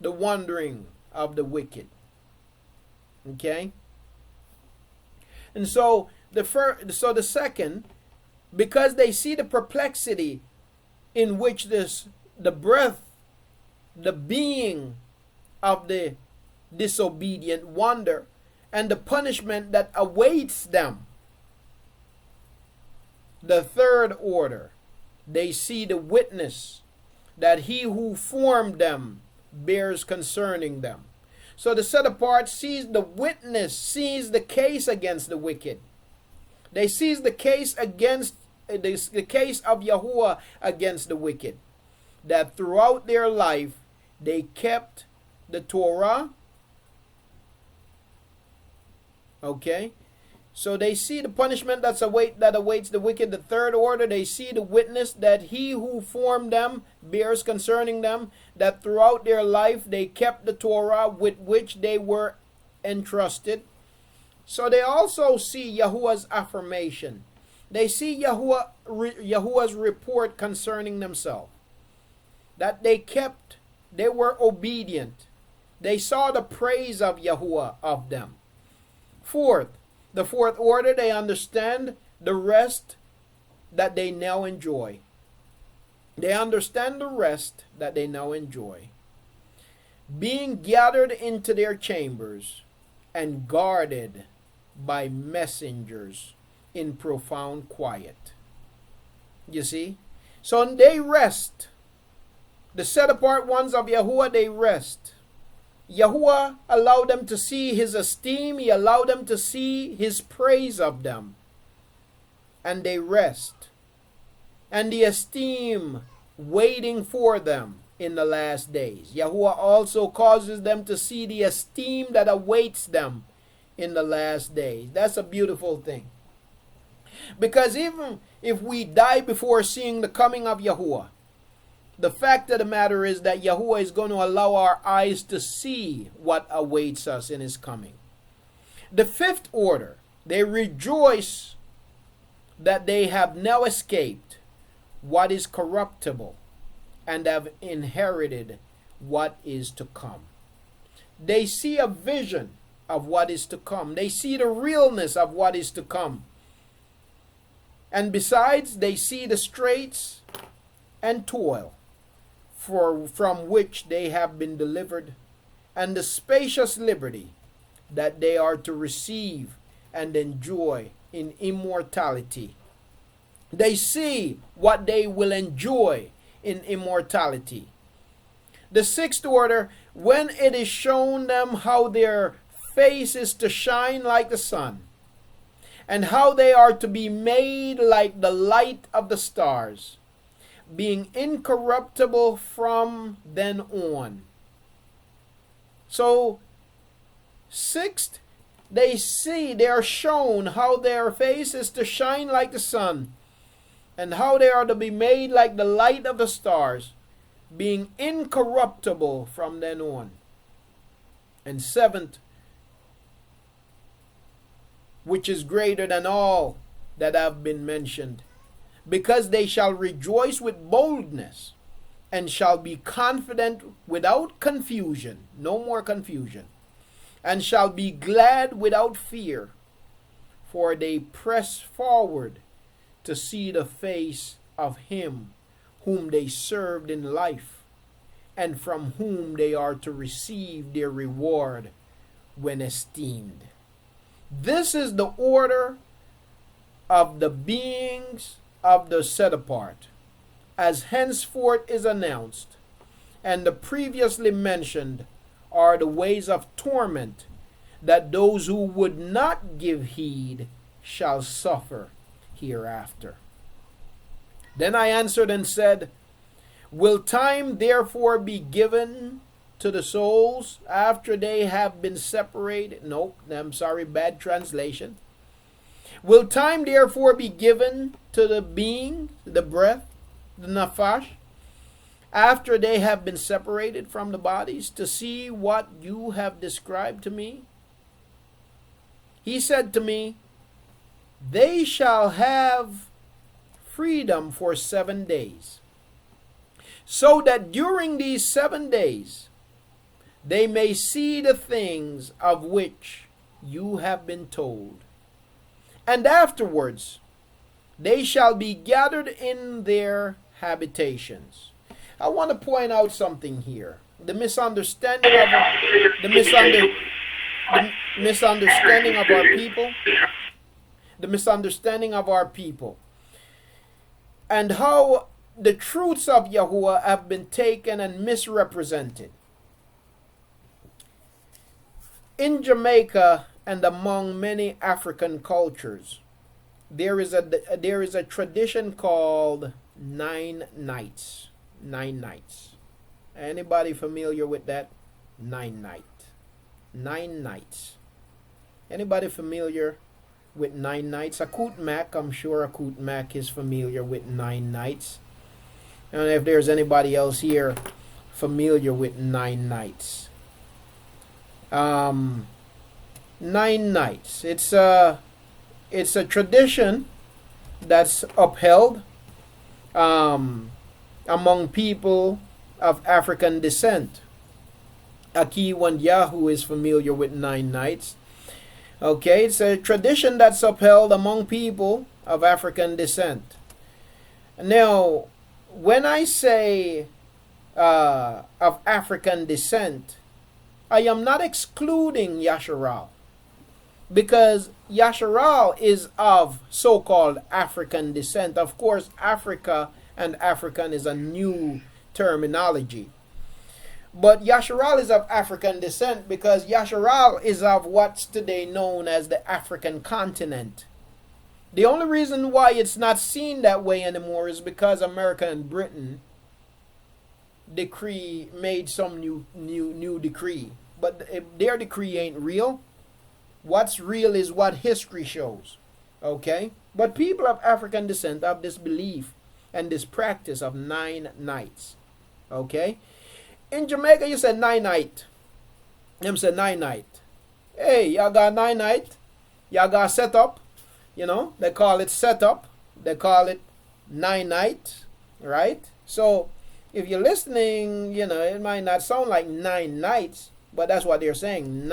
the wandering of the wicked. Okay? And so the second, because they see the perplexity in which the breath, the being of the disobedient wander, and the punishment that awaits them. The third order, they see the witness that he who formed them bears concerning them. So the set apart sees the witness, sees the case against the wicked. They sees the case against the case of Yahuah against the wicked. That throughout their life they kept the Torah. Okay? So they see the punishment that awaits the wicked. The third order, they see the witness that he who formed them bears concerning them, that throughout their life they kept the Torah with which they were entrusted. So they also see Yahuah's affirmation. They see Yahuah's report concerning themselves. that they were obedient. They saw the praise of Yahuah of them. Fourth, the fourth order, they understand the rest that they now enjoy. They understand the rest that they now enjoy. Being gathered into their chambers and guarded by messengers in profound quiet. You see? So they rest. The set apart ones of Yahuah, they rest. Yahuah allowed them to see his esteem. He allowed them to see his praise of them. And they rest. And the esteem waiting for them in the last days. Yahuah also causes them to see the esteem that awaits them in the last days. That's a beautiful thing. Because even if we die before seeing the coming of Yahuah, the fact of the matter is that Yahuah is going to allow our eyes to see what awaits us in his coming. The fifth order, they rejoice that they have now escaped what is corruptible and have inherited what is to come. They see a vision of what is to come. They see the realness of what is to come. And besides, they see the straits and toil from which they have been delivered, and the spacious liberty that they are to receive and enjoy in immortality. They see what they will enjoy in immortality. The sixth order, when it is shown them how their face is to shine like the sun, and how they are to be made like the light of the stars, being incorruptible from then on. So, sixth, they are shown how their face is to shine like the sun, and how they are to be made like the light of the stars, being incorruptible from then on. And seventh, which is greater than all that have been mentioned, because they shall rejoice with boldness, and shall be confident without confusion, no more confusion, and shall be glad without fear, for they press forward to see the face of him whom they served in life, and from whom they are to receive their reward when esteemed. This is the order of the beings of the set apart, as henceforth is announced, and the previously mentioned are the ways of torment that those who would not give heed shall suffer hereafter. Then I answered and said, will time therefore be given to the souls after they have been separated? Nope, I'm sorry, bad translation. Will time therefore be given to the being, the breath, the nafash, after they have been separated from the bodies, to see what you have described to me? He said to me, they shall have freedom for 7 days, so that during these 7 days they may see the things of which you have been told. And afterwards they shall be gathered in their habitations. I want to point out something here. The misunderstanding of our people. The misunderstanding of our people. And how the truths of Yahuah have been taken and misrepresented. In Jamaica and among many African cultures, there is a tradition called 9 nights. 9 nights. Anybody familiar with that? 9 nights. Anybody familiar with 9 nights? Akut Mac, I'm sure Akut Mac is familiar with 9 nights. And if there's anybody else here familiar with 9 nights. 9 nights. It's a tradition that's upheld among people of African descent. A key one, Yahuah is familiar with 9 nights. Okay, it's a tradition that's upheld among people of African descent. Now, when I say of African descent, I am not excluding Yasharal, because Yasharal is of so-called African descent. Of course, Africa and African is a new terminology. But Yasharal is of African descent because Yasharal is of what's today known as the African continent. The only reason why it's not seen that way anymore is because America and Britain made some new decree. But if their decree ain't real, what's real is what history shows. Okay? But people of African descent have this belief and this practice of 9 nights. Okay? In Jamaica, you said 9 night. Them said 9 night. Hey, y'all got 9 night. Y'all got set up. You know, they call it set up. They call it 9 night. Right? So, if you're listening, you know, it might not sound like 9 nights, but that's what they're saying.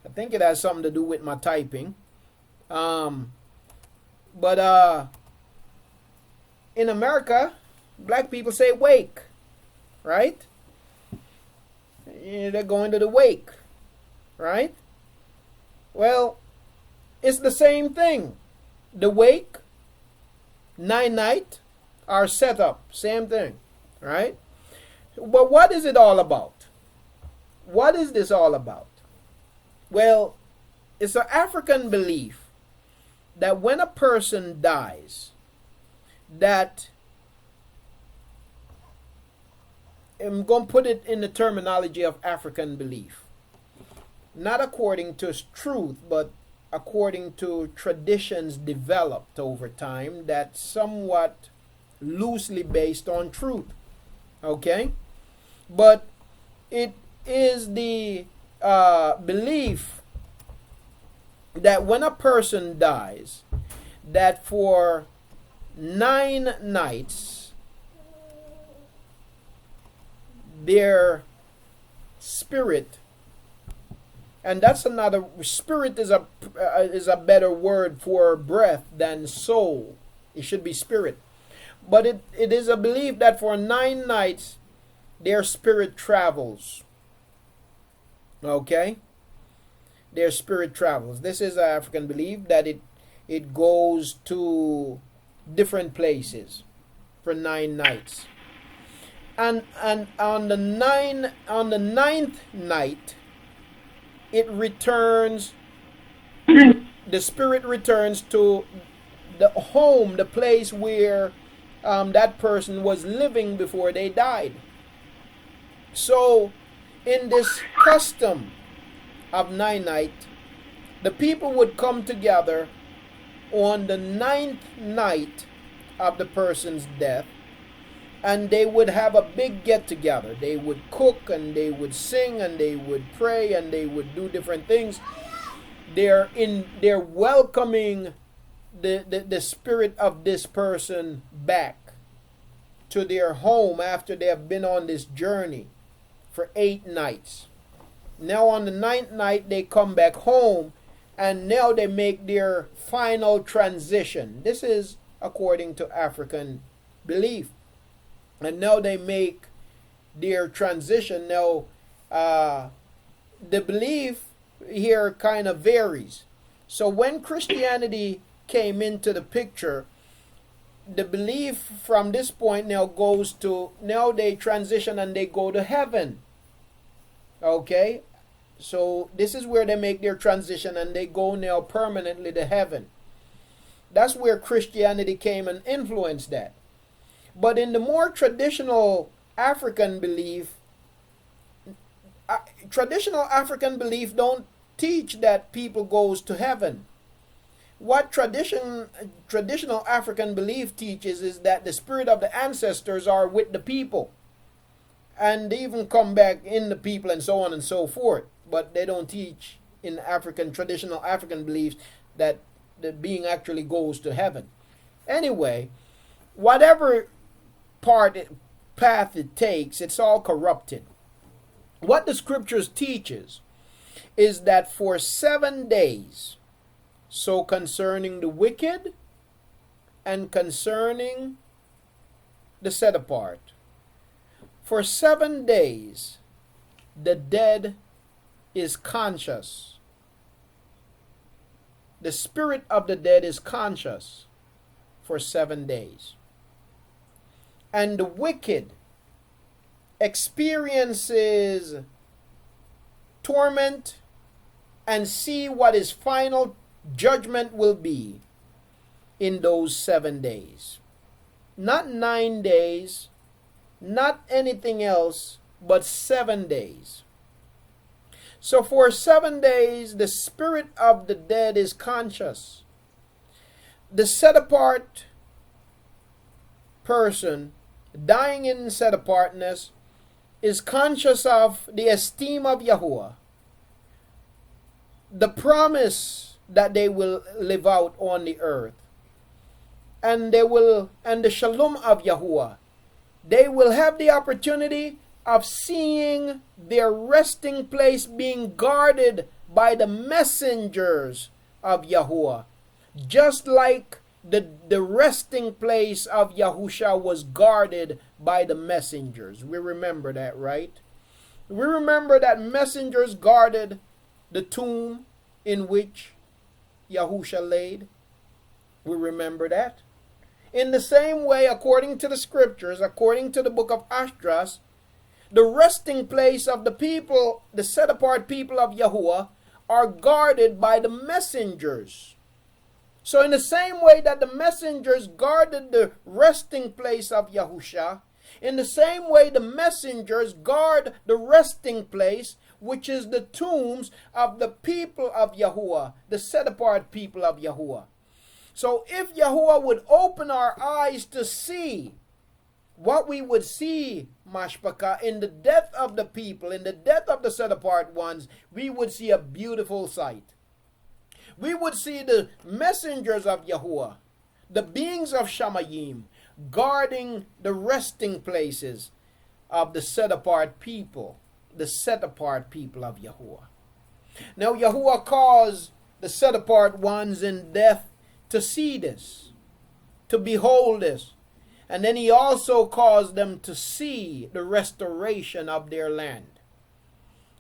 I think it has something to do with my typing. But in America, black people say wake, right? They're going to the wake, right? Well, it's the same thing. The wake, 9 night, are set up. Same thing, right? But what is it all about? What is this all about? Well, it's an African belief that when a person dies, that, I'm going to put it in the terminology of African belief, not according to truth, but according to traditions developed over time that's somewhat loosely based on truth. Okay? But it is the belief that when a person dies, that for 9 nights their spirit, and that's another, spirit is a better word for breath than soul. It should be spirit. But it is a belief that for 9 nights their spirit travels. Okay? Their spirit travels. This is an African belief that it goes to different places for 9 nights. And on the 9th night, it returns, the spirit returns to the home, the place where that person was living before they died. So, in this custom of 9 night, the people would come together on the 9th night of the person's death, and they would have a big get together. They would cook and they would sing and they would pray and they would do different things. They're welcoming the spirit of this person back to their home after they have been on this journey for 8 nights. Now on the 9th night they come back home, and now they make their final transition. This is according to African belief. And now they make their transition. Now the belief here kind of varies. So when Christianity came into the picture, the belief from this point now goes to, now they transition and they go to heaven. Okay? So this is where they make their transition and they go now permanently to heaven. That's where Christianity came and influenced that. But in the more traditional African belief, traditional African belief don't teach that people goes to heaven. What traditional African belief teaches is that the spirit of the ancestors are with the people and they even come back in the people and so on and so forth. But they don't teach in traditional African beliefs that the being actually goes to heaven. Anyway, whatever path it takes, it's all corrupted. What the scriptures teaches is that for 7 days, so concerning the wicked and concerning the set apart, for 7 days the dead is conscious. The spirit of the dead is conscious for 7 days. And the wicked experiences torment and see what his final judgment will be in those 7 days. Not 9 days, not anything else, but 7 days. So for 7 days, the spirit of the dead is conscious. The set apart person dying in set apartness is conscious of the esteem of Yahuah, the promise that they will live out on the earth, and the shalom of Yahuah. They will have the opportunity of seeing their resting place being guarded by the messengers of Yahuah, just like the resting place of Yahusha was guarded by the messengers. We remember that, right? We remember that messengers guarded the tomb in which Yahusha laid. We remember that. In the same way, according to the scriptures, according to the book of Esdras, the resting place of the people, the set apart people of Yahuah, are guarded by the messengers. So in the same way that the messengers guarded the resting place of Yahusha, in the same way the messengers guard the resting place, which is the tombs of the people of Yahuah, the set apart people of Yahuah. So if Yahuah would open our eyes to see what we would see, Mashpaka, in the death of the people, in the death of the set apart ones, we would see a beautiful sight. We would see the messengers of Yahuah, the beings of Shamayim, guarding the resting places of the set apart people, the set apart people of Yahuah. Now Yahuah caused the set apart ones in death to see this, to behold this. And then he also caused them to see the restoration of their land.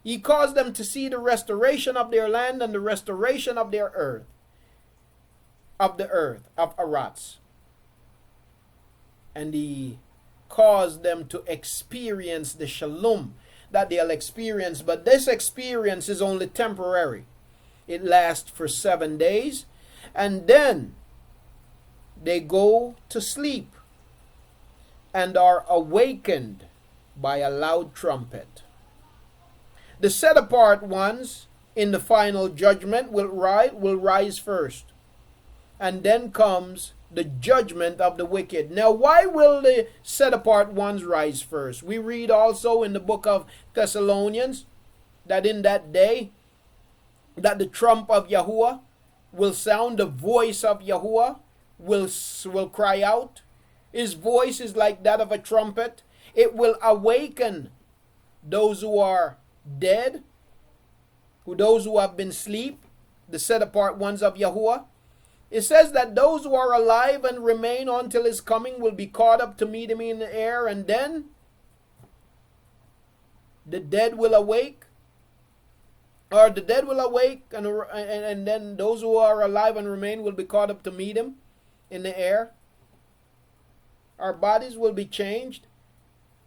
He caused them to see the restoration of their land and the restoration of their earth, of Arats. And he caused them to experience the shalom that they'll experience. But this experience is only temporary. It lasts for 7 days. And then they go to sleep and are awakened by a loud trumpet. The set apart ones in the final judgment will rise first. And then comes the judgment of the wicked. Now, why will the set apart ones rise first? We read also in the book of Thessalonians that in that day that the trump of Yahuah will sound, the voice of Yahuah will cry out. His voice is like that of a trumpet. It will awaken those who are dead, those who have been asleep, the set apart ones of Yahuah. It says that those who are alive and remain until his coming will be caught up to meet him in the air, and then the dead will awake. Or the dead will awake, and then those who are alive and remain will be caught up to meet him in the air. Our bodies will be changed,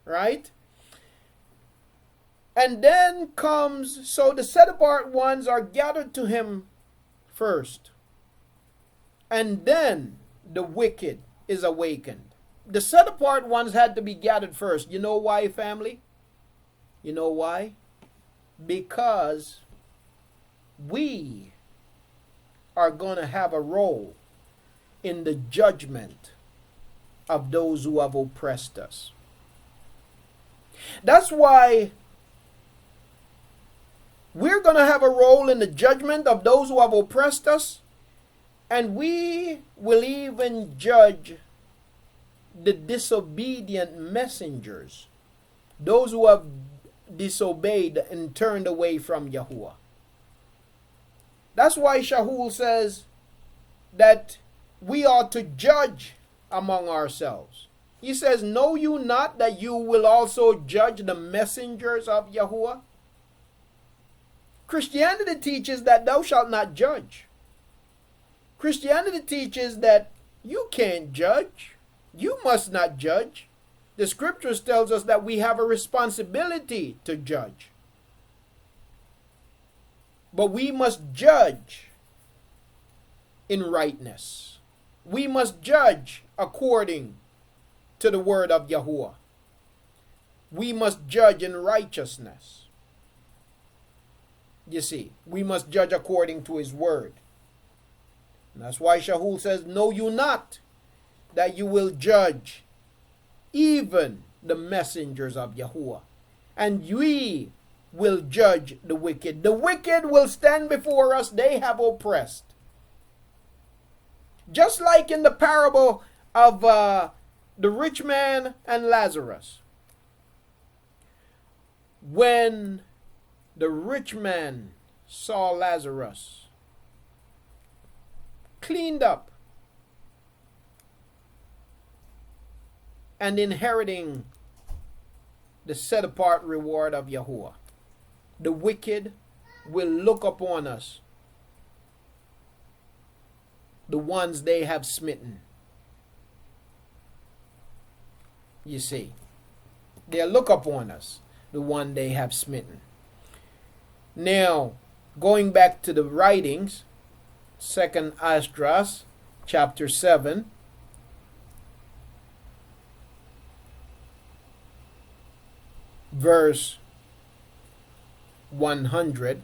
right? And then comes, so the set apart ones are gathered to him first. And then the wicked is awakened. The set apart ones had to be gathered first. You know why, family? You know why? because we are going to have a role in the judgment of those who have oppressed us. That's why we're going to have a role in the judgment of those who have oppressed us, and we will even judge the disobedient messengers, those who have disobeyed and turned away from Yahuah. That's why Shaul says that we ought to judge among ourselves. He says, know you not that you will also judge the messengers of Yahuah? Christianity teaches that thou shalt not judge. Christianity teaches that you can't judge. You must not judge. The scriptures tells us that we have a responsibility to judge. But we must judge in rightness. We must judge according to the word of Yahuah. We must judge in righteousness. You see, we must judge according to his word. And that's why Shaul says, know you not that you will judge even the messengers of Yahuah, and we will judge the wicked. The wicked will stand before us, they have oppressed. Just like in the parable of the rich man and Lazarus. When the rich man saw Lazarus cleaned up and inheriting the set apart reward of Yahuah, the wicked will look upon us, the ones they have smitten. You see, they'll look upon us, the one they have smitten. Now, going back to the writings, 2nd Esdras, chapter 7, verse 100.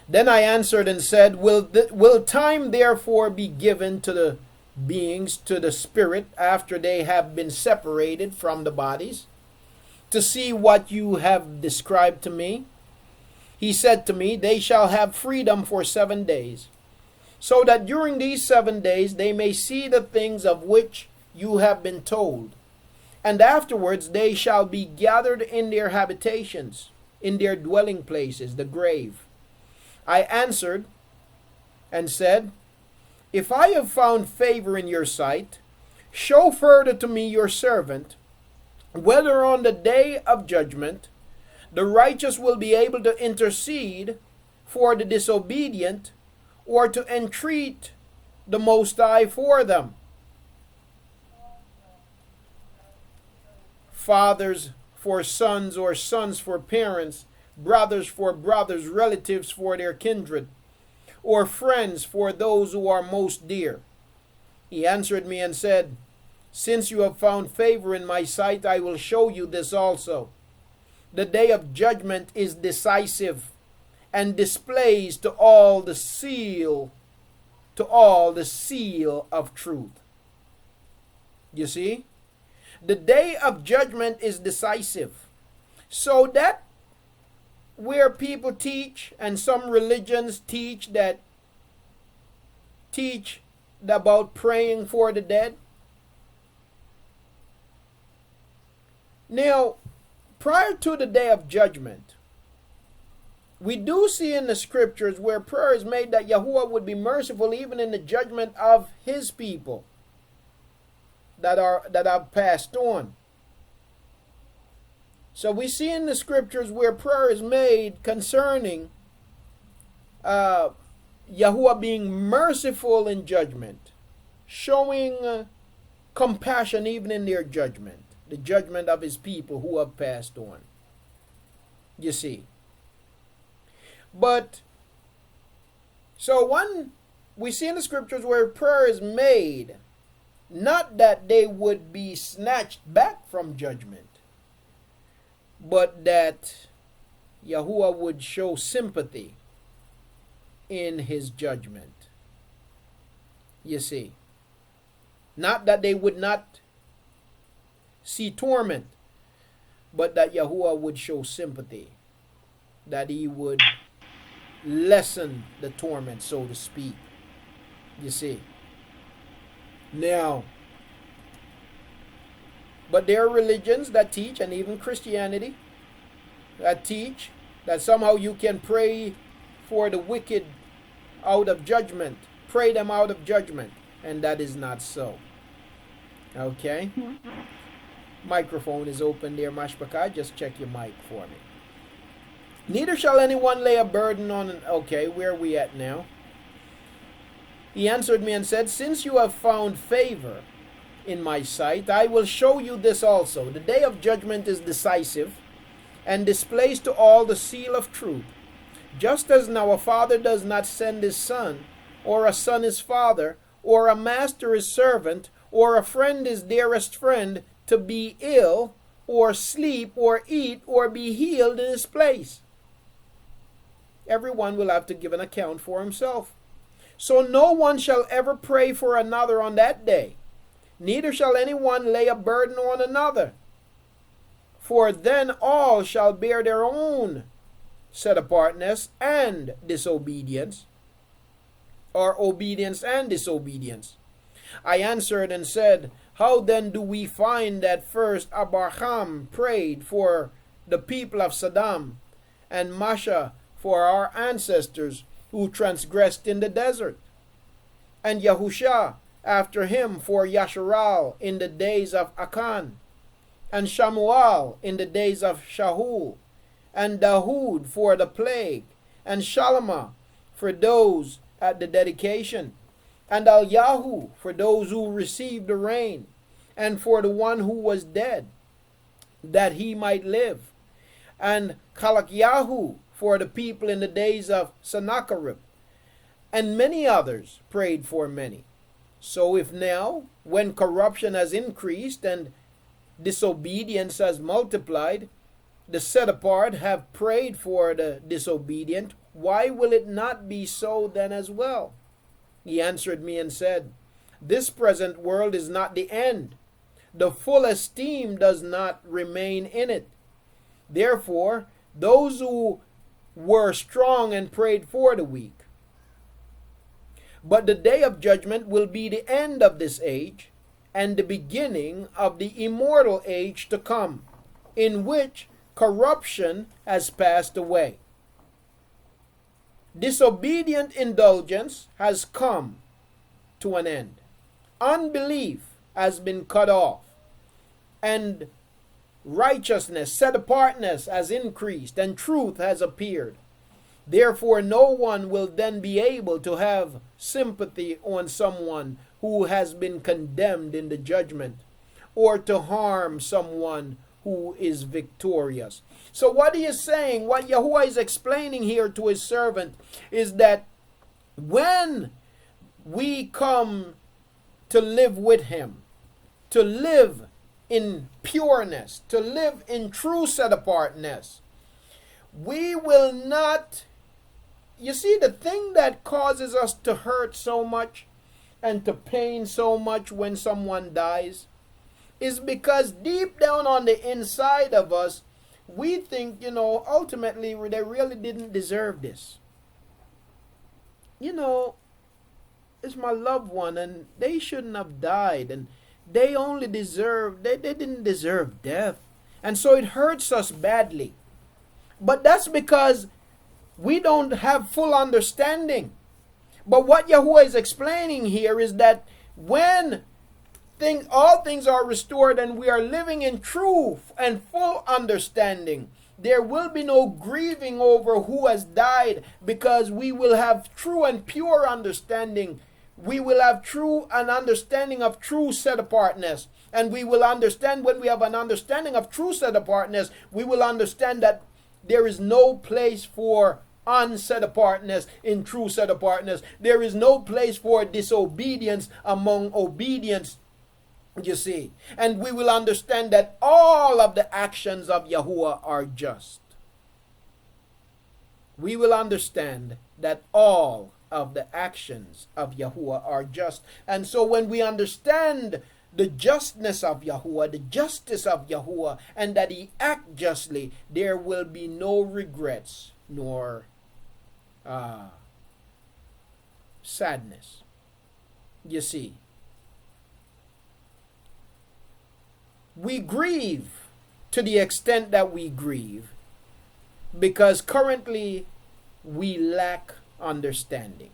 Then I answered and said, will time therefore be given to the beings, to the spirit, after they have been separated from the bodies, to see what you have described to me? He said to me, they shall have freedom for 7 days, so that during these 7 days they may see the things of which you have been told. And afterwards they shall be gathered in their habitations, in their dwelling places, the grave. I answered and said, if I have found favor in your sight, show further to me your servant, whether on the day of judgment the righteous will be able to intercede for the disobedient, or to entreat the Most High for them. Fathers for sons, or sons for parents, brothers for brothers, relatives for their kindred, or friends for those who are most dear. He answered me and said, since you have found favor in my sight, I will show you this also. The day of judgment is decisive, and displays to all the seal of truth. You see? The day of judgment is decisive. So that where people teach, and some religions teach about praying for the dead. Now, prior to the day of judgment, we do see in the scriptures where prayer is made that Yahuah would be merciful even in the judgment of his people that have passed on. So we see in the scriptures where prayer is made concerning Yahuah being merciful in judgment, showing compassion even in their judgment, the judgment of his people who have passed on. You see. But, so one, we see in the scriptures where prayer is made, not that they would be snatched back from judgment, but that Yahuah would show sympathy in his judgment. You see, not that they would not see torment, but that Yahuah would show sympathy, that he would lessen the torment, so to speak. You see. Now, but there are religions that teach, and even Christianity, that teach that somehow you can pray for the wicked out of judgment, pray them out of judgment, and that is not so. Okay? Microphone is open there, Mashbaka. Just check your mic for me. Neither shall anyone lay a burden on... Okay, where are we at now? He answered me and said, since you have found favor in my sight, I will show you this also. The day of judgment is decisive, and displays to all the seal of truth. Just as now a father does not send his son, or a son his father, or a master his servant, or a friend his dearest friend, to be ill, or sleep, or eat, or be healed in his place. Everyone will have to give an account for himself. So no one shall ever pray for another on that day, neither shall anyone lay a burden on another. For then all shall bear their own set-apartness and disobedience, or obedience and disobedience. I answered and said, how then do we find that first Abraham prayed for the people of Sodom, and Masha for our ancestors who transgressed in the desert, and Yahusha after him for Yasharal in the days of Akan, and Shamuel in the days of Shaul, and Dahud for the plague, and Shalomah for those at the dedication, and Al-Yahu for those who received the rain, and for the one who was dead, that he might live, and Kalakyahu for the people in the days of Sennacherib, and many others prayed for many. So if now, when corruption has increased and disobedience has multiplied, the set apart have prayed for the disobedient, why will it not be so then as well? He answered me and said, this present world is not the end. The full esteem does not remain in it. Therefore, those who were strong and prayed for the weak. But the day of judgment will be the end of this age and the beginning of the immortal age to come, in which corruption has passed away. Disobedient indulgence has come to an end. Unbelief has been cut off, and righteousness, set-apartness has increased, and truth has appeared. Therefore, no one will then be able to have sympathy on someone who has been condemned in the judgment, or to harm someone who is victorious. So what he is saying, what Yahuah is explaining here to his servant, is that when we come to live with him, to live in pureness, to live in true set-apartness, we will not... You see, the thing that causes us to hurt so much and to pain so much when someone dies is because deep down on the inside of us, we think, ultimately they really didn't deserve this. It's my loved one and they shouldn't have died, and they didn't deserve death. And so it hurts us badly. But that's because we don't have full understanding. But what Yahuah is explaining here is that when all things are restored and we are living in truth and full understanding, there will be no grieving over who has died, because we will have true and pure understanding. We will have an understanding of true set-apartness. And we will understand, when we have an understanding of true set-apartness, we will understand that there is no place for unset-apartness in true set-apartness. There is no place for disobedience among obedience, you see. And we will understand that all of the actions of Yahuah are just. we will understand that all of the actions of Yahuah are just. And so when we understand the justness of Yahuah, the justice of Yahuah, and that he act justly, there will be no regrets nor sadness. You see, we grieve to the extent that we grieve because currently we lack understanding.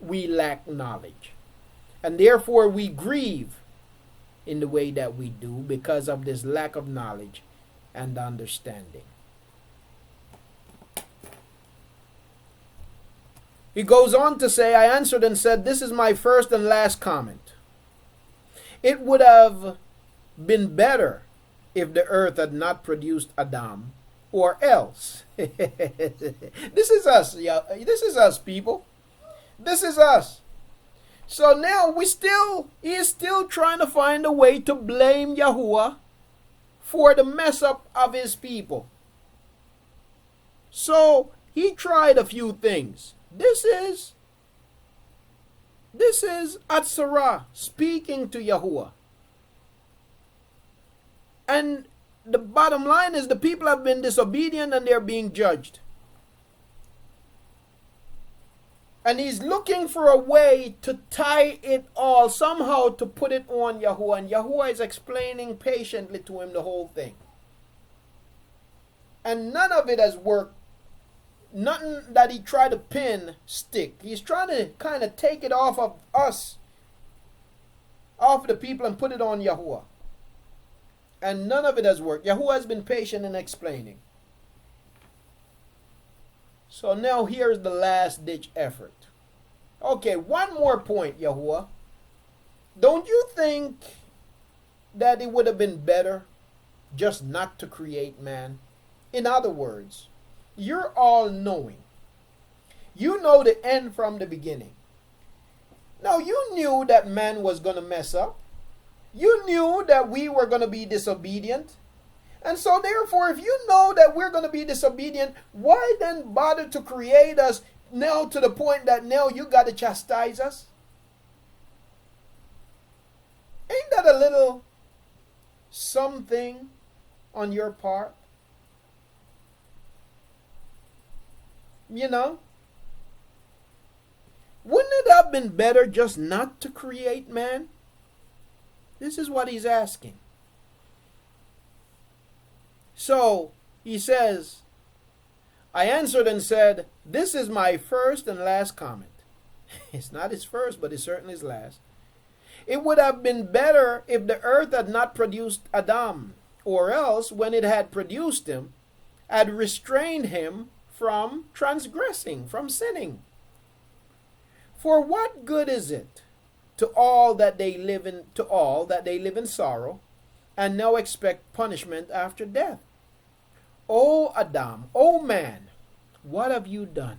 We lack knowledge. And therefore we grieve in the way that we do because of this lack of knowledge and understanding. He goes on to say, I answered and said, this is my first and last comment. It would have been better if the earth had not produced Adam, or else. This is us, this is us, people. This is us. So now he is still trying to find a way to blame Yahuah for the mess up of his people. So he tried a few things. This is Atzarah speaking to Yahuah. And the bottom line is the people have been disobedient and they're being judged. And he's looking for a way to tie it all, somehow to put it on Yahuah. And Yahuah is explaining patiently to him the whole thing. And none of it has worked. Nothing that he tried to pin stick. He's trying to kind of take it off of us, off the people, and put it on Yahuah. And none of it has worked. Yahuah has been patient in explaining. So now here's the last ditch effort. Okay, one more point, Yahuah. Don't you think that it would have been better just not to create man? In other words, you're all knowing. You know the end from the beginning. Now you knew that man was going to mess up. You knew that we were going to be disobedient. And so therefore, if you know that we're going to be disobedient, why then bother to create us now to the point that now you got to chastise us? Ain't that a little something on your part? You know? Wouldn't it have been better just not to create man? This is what he's asking. So, he says, I answered and said, this is my first and last comment. It's not his first, but it's certainly his last. It would have been better if the earth had not produced Adam, or else, when it had produced him, had restrained him from transgressing, from sinning. For what good is it to all that they live in sorrow, and now expect punishment after death? O Adam, O man, what have you done?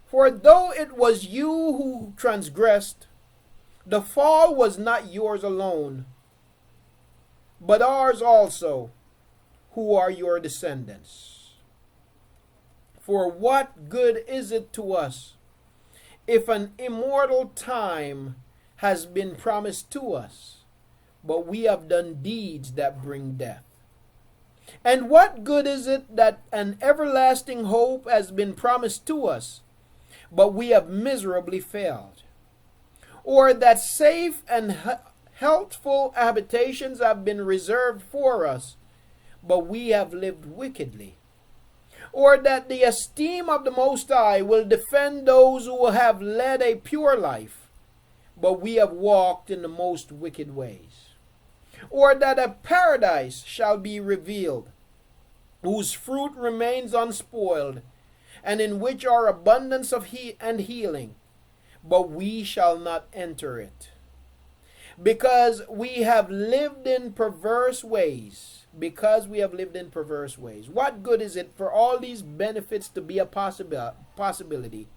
For though it was you who transgressed, the fall was not yours alone, but ours also, who are your descendants. For what good is it to us if an immortal time has been promised to us, but we have done deeds that bring death? And what good is it that an everlasting hope has been promised to us, but we have miserably failed? Or that safe and healthful habitations have been reserved for us, but we have lived wickedly? Or that the esteem of the Most High will defend those who have led a pure life, but we have walked in the most wicked ways? Or that a paradise shall be revealed, whose fruit remains unspoiled, and in which are abundance of healing, but we shall not enter it, because we have lived in perverse ways. What good is it for all these benefits to be a possibility,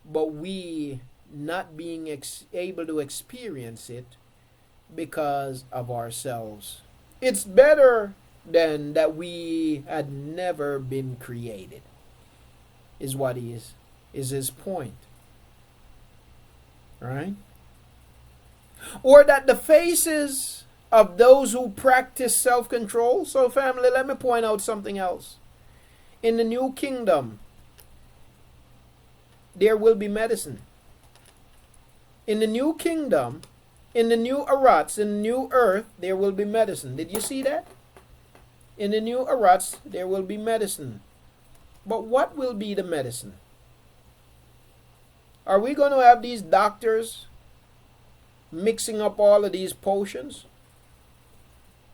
but we not being able to experience it because of ourselves? It's better then that we had never been created. is what he is his point. Right? Or that the faces of those who practice self-control. So family, let me point out something else. In the new kingdom, there will be medicine. In the new kingdom, in the new Arats, in the new earth, there will be medicine. Did you see that? In the new Arats, there will be medicine. But what will be the medicine? Are we going to have these doctors mixing up all of these potions?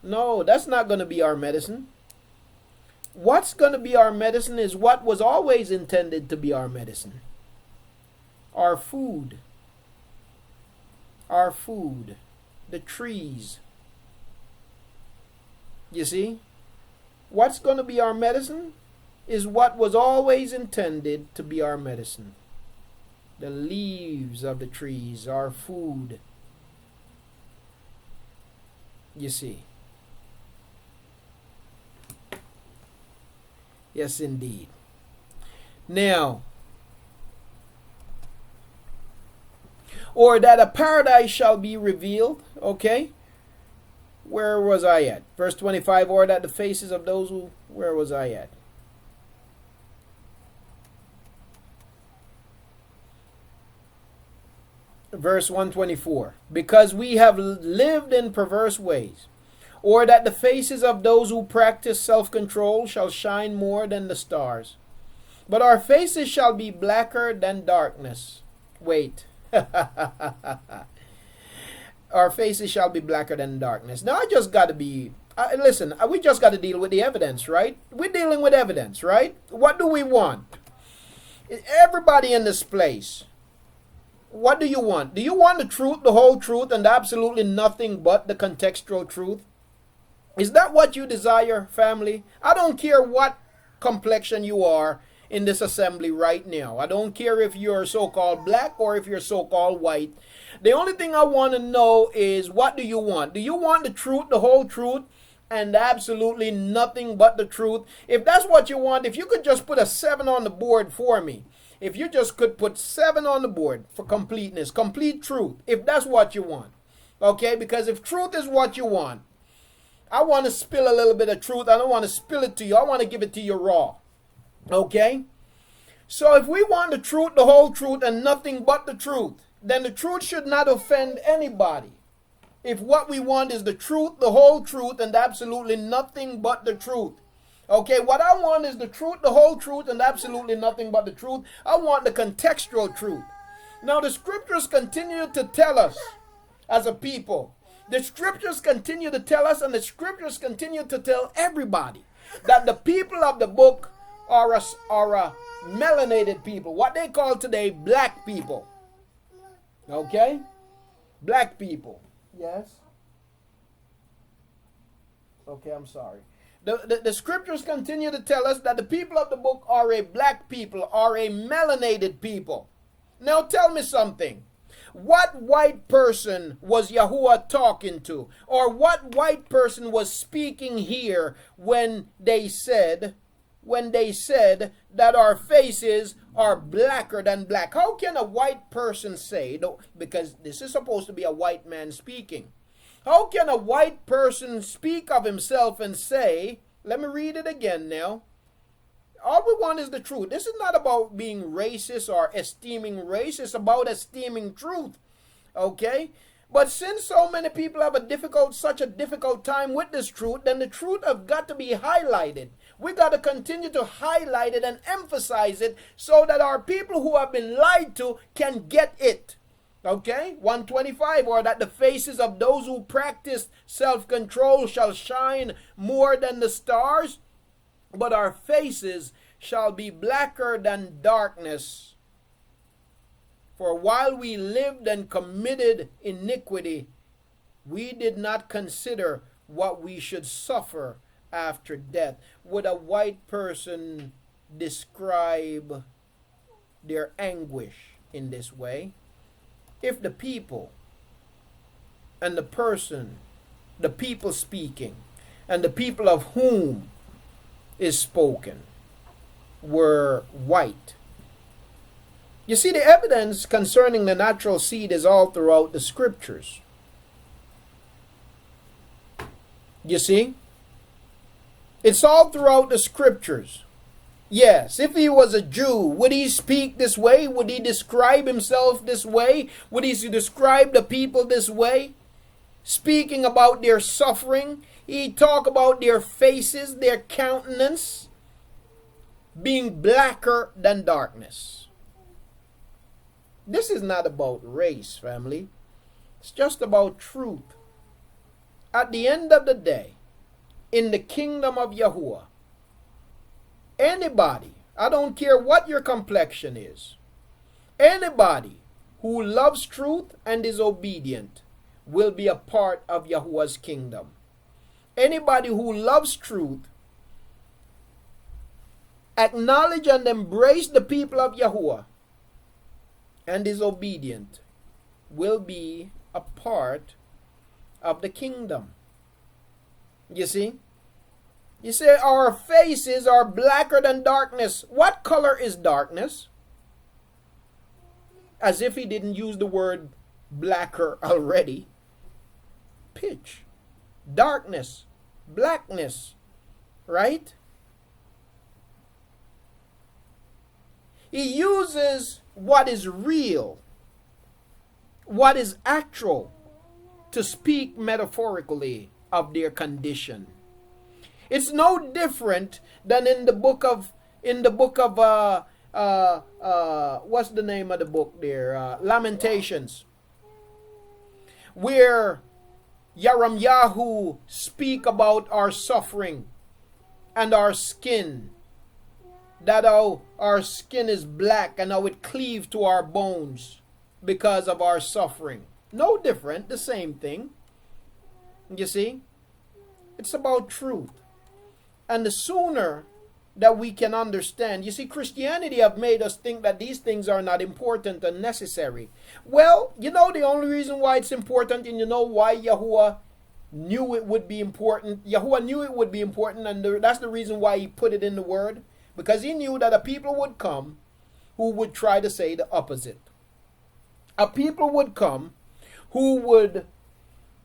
No, that's not going to be our medicine. What's going to be our medicine is what was always intended to be our medicine. Our food. Our food. The trees. You see? What's going to be our medicine is what was always intended to be our medicine. The leaves of the trees, our food. You see? Yes, indeed. Now, or that a paradise shall be revealed. Okay. Where was I at? Verse 25, or that the faces of those who, where was I at? Verse 124, because we have lived in perverse ways, or that the faces of those who practice self-control shall shine more than the stars, but our faces shall be blacker than darkness. Wait. Our faces shall be blacker than darkness. Now I just got to be, listen, we just got to deal with the evidence, right? We're dealing with evidence, right? What do we want? Everybody in this place, what do you want? Do you want the truth, the whole truth, and absolutely nothing but the contextual truth? Is that what you desire, family? I don't care what complexion you are in this assembly right now. I don't care if you're so-called black or if you're so-called white. The only thing I want to know is, what do you want? Do you want the truth, the whole truth, and absolutely nothing but the truth? If that's what you want, if you could just put a 7 on the board for me. If you just could put 7 on the board for completeness, complete truth, if that's what you want. Okay, because if truth is what you want, I want to spill a little bit of truth. I don't want to spill it to you. I want to give it to you raw. Okay? So if we want the truth, the whole truth, and nothing but the truth, then the truth should not offend anybody. If what we want is the truth, the whole truth, and absolutely nothing but the truth. Okay, what I want is the truth, the whole truth, and absolutely nothing but the truth. I want the contextual truth. Now the scriptures continue to tell us as a people. The scriptures continue to tell us, and the scriptures continue to tell everybody, that the people of the book are a melanated people. What they call today black people. Okay? Black people. Yes? Okay, I'm sorry. The scriptures continue to tell us that the people of the book are a black people, are a melanated people. Now tell me something. What white person was Yahuah talking to? Or what white person was speaking here when they said that our faces are blacker than black? How can a white person say, because this is supposed to be a white man speaking, how can a white person speak of himself and say, let me read it again now. All we want is the truth. This is not about being racist or esteeming race. It's about esteeming truth. Okay? But since so many people have such a difficult time with this truth, then the truth have got to be highlighted. We got to continue to highlight it and emphasize it so that our people who have been lied to can get it. Okay? 125, or that the faces of those who practice self-control shall shine more than the stars, but our faces shall be blacker than darkness. For while we lived and committed iniquity, we did not consider what we should suffer after death. Would a white person describe their anguish in this way? If the people and the person, the people speaking, and the people of whom is spoken, were white. You see, the evidence concerning the natural seed is all throughout the scriptures. You see? It's all throughout the scriptures. Yes, if he was a Jew, would he speak this way? Would he describe himself this way? Would he describe the people this way? Speaking about their suffering, he talk about their faces, their countenance being blacker than darkness. This is not about race, family. It's just about truth. At the end of the day, in the kingdom of Yahuah, anybody, I don't care what your complexion is, anybody who loves truth and is obedient will be a part of Yahuwah's kingdom. Anybody who loves truth, acknowledge and embrace the people of Yahuwah, and is obedient, will be a part of the kingdom. You see? You say our faces are blacker than darkness. What color is darkness? As if he didn't use the word blacker already. Pitch. Darkness. Blackness. Right? He uses what is real, what is actual, to speak metaphorically of their condition. It's no different than in the book of what's the name of the book there? Lamentations, where Yahuah speak about our suffering and our skin, that our skin is black and how it cleaves to our bones because of our suffering. No different, the same thing. You see? It's about truth. And the sooner that we can understand, you see, Christianity have made us think that these things are not important and necessary. Well, you know the only reason why it's important, and you know why Yahuah knew it would be important. Yahuah knew it would be important, and that's the reason why he put it in the word. Because he knew that a people would come who would try to say the opposite. A people would come who would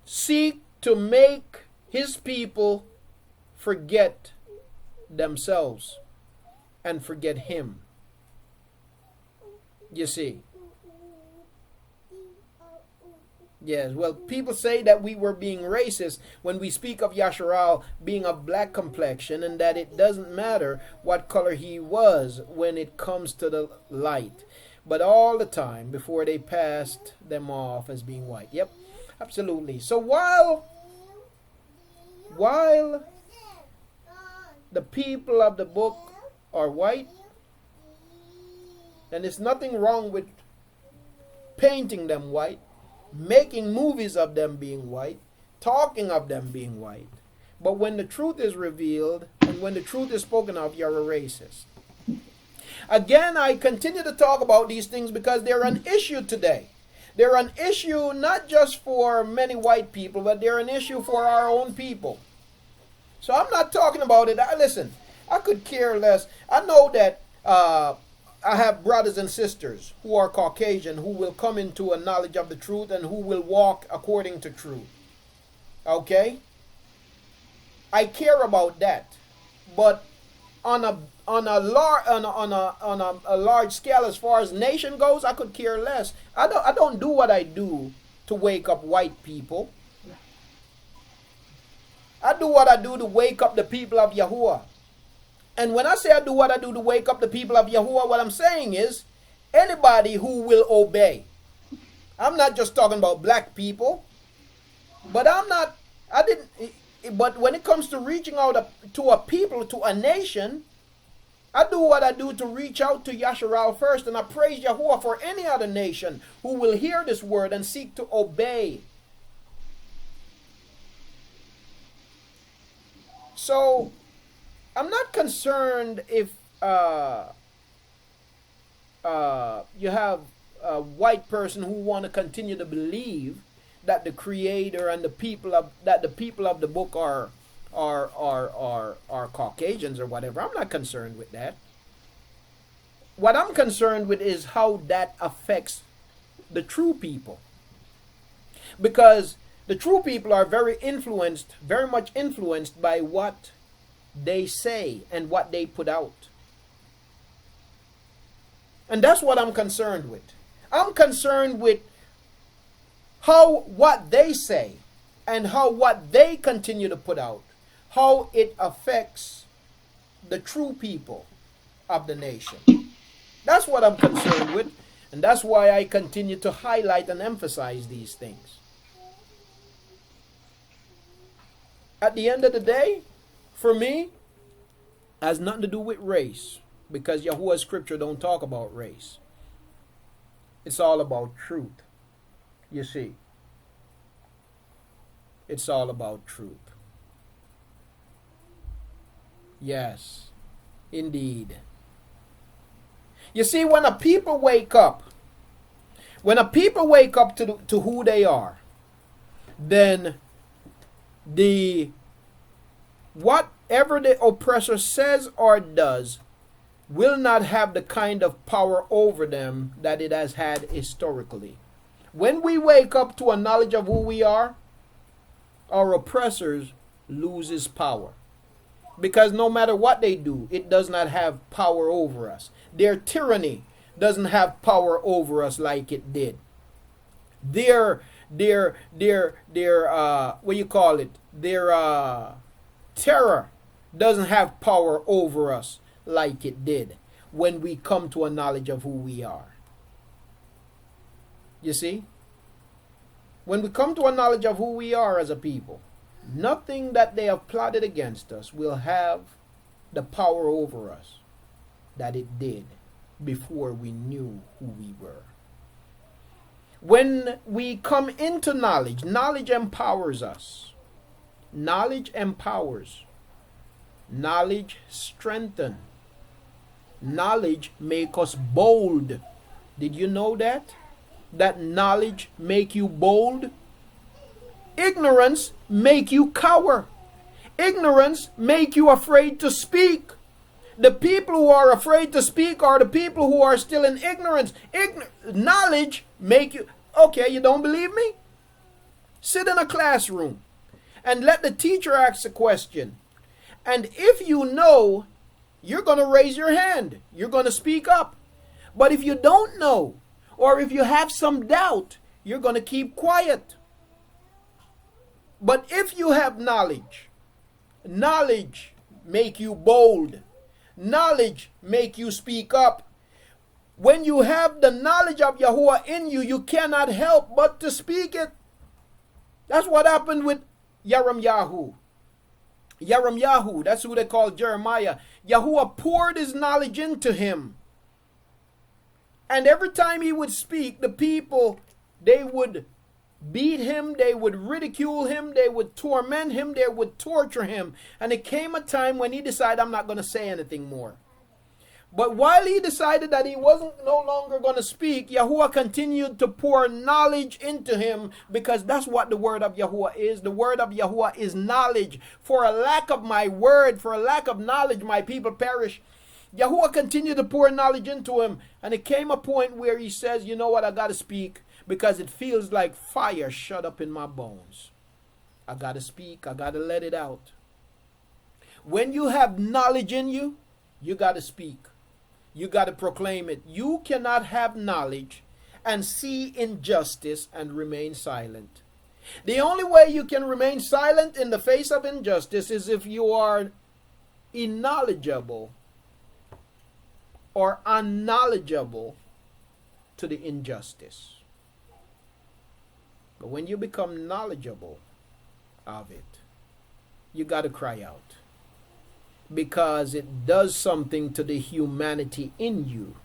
seek to make his people forget themselves and forget him. You see. Yes, well, people say that we were being racist when we speak of Yasharal being of black complexion, and that it doesn't matter what color he was when it comes to the light. But all the time before they passed them off as being white. Yep, absolutely. So while the people of the book are white, and there's nothing wrong with painting them white, making movies of them being white, talking of them being white. But when the truth is revealed, and when the truth is spoken of, you're a racist. Again, I continue to talk about these things because they're an issue today. They're an issue not just for many white people, but they're an issue for our own people. So I'm not talking about it. Listen, I could care less. I know that I have brothers and sisters who are Caucasian who will come into a knowledge of the truth and who will walk according to truth. Okay? I care about that. But on a large scale, as far as nation goes, I could care less. I don't do what I do to wake up white people. I do what I do to wake up the people of Yahuah. And when I say I do what I do to wake up the people of Yahuah, what I'm saying is anybody who will obey. I'm not just talking about black people, but but when it comes to reaching out to a people, to a nation, I do what I do to reach out to Yasharal first, and I praise Yahuah for any other nation who will hear this word and seek to obey. So, I'm not concerned if you have a white person who want to continue to believe that the Creator and the people of the book are Caucasians or whatever. I'm not concerned with that. what I'm concerned with is how that affects the true people. Because the true people are very much influenced by what they say and what they put out. And that's what I'm concerned with. I'm concerned with how what they say and how what they continue to put out, how it affects the true people of the nation. That's what I'm concerned with, and that's why I continue to highlight and emphasize these things. At the end of the day, for me, it has nothing to do with race, because Yahuah's scripture don't talk about race. It's all about truth. You see, it's all about truth. Yes, indeed. You see, when a people wake up to who they are, then whatever the oppressor says or does will not have the kind of power over them that it has had historically. When we wake up to a knowledge of who we are, our oppressors loses power. Because no matter what they do, it does not have power over us. Their tyranny doesn't have power over us like it did. Their terror doesn't have power over us like it did when we come to a knowledge of who we are. You see? When we come to a knowledge of who we are as a people, nothing that they have plotted against us will have the power over us that it did before we knew who we were. When we come into knowledge, knowledge empowers us. Knowledge empowers. Knowledge strengthens. Knowledge makes us bold. Did you know that? That knowledge make you bold? Ignorance make you cower. Ignorance make you afraid to speak. The people who are afraid to speak are the people who are still in ignorance. Knowledge make you... Okay, you don't believe me? Sit in a classroom and let the teacher ask a question. And if you know, you're going to raise your hand. You're going to speak up. But if you don't know, or if you have some doubt, you're going to keep quiet. But if you have knowledge, knowledge make you bold. Knowledge make you speak up. When you have the knowledge of Yahuah in you, you cannot help but to speak it. That's what happened with Yahu. That's who they call Jeremiah. Yahuah poured his knowledge into him. And every time he would speak, the people, they would beat him, they would ridicule him, they would torment him, they would torture him. And it came a time when he decided, I'm not going to say anything more. But while he decided that he wasn't no longer going to speak, Yahuah continued to pour knowledge into him, because that's what the word of Yahuah is. The word of Yahuah is knowledge. For a lack of my word, for a lack of knowledge, my people perish. Yahuah continued to pour knowledge into him. And it came a point where he says, you know what, I got to speak, because it feels like fire shut up in my bones. I got to speak. I got to let it out. When you have knowledge in you, you got to speak. You got to proclaim it. You cannot have knowledge and see injustice and remain silent. The only way you can remain silent in the face of injustice is if you are unknowledgeable or unknowledgeable to the injustice. But when you become knowledgeable of it, you got to cry out. Because it does something to the humanity in you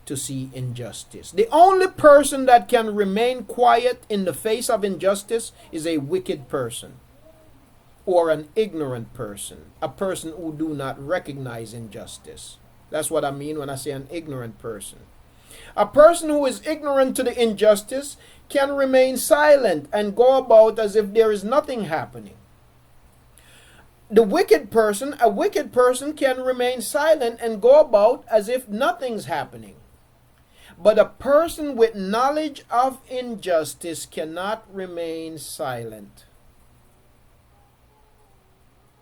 to see injustice. The only person that can remain quiet in the face of injustice is a wicked person or an ignorant person, a person who do not recognize injustice. That's what I mean when I say an ignorant person. A person who is ignorant to the injustice can remain silent and go about as if there is nothing happening. a wicked person can remain silent and go about as if nothing's happening. But a person with knowledge of injustice cannot remain silent.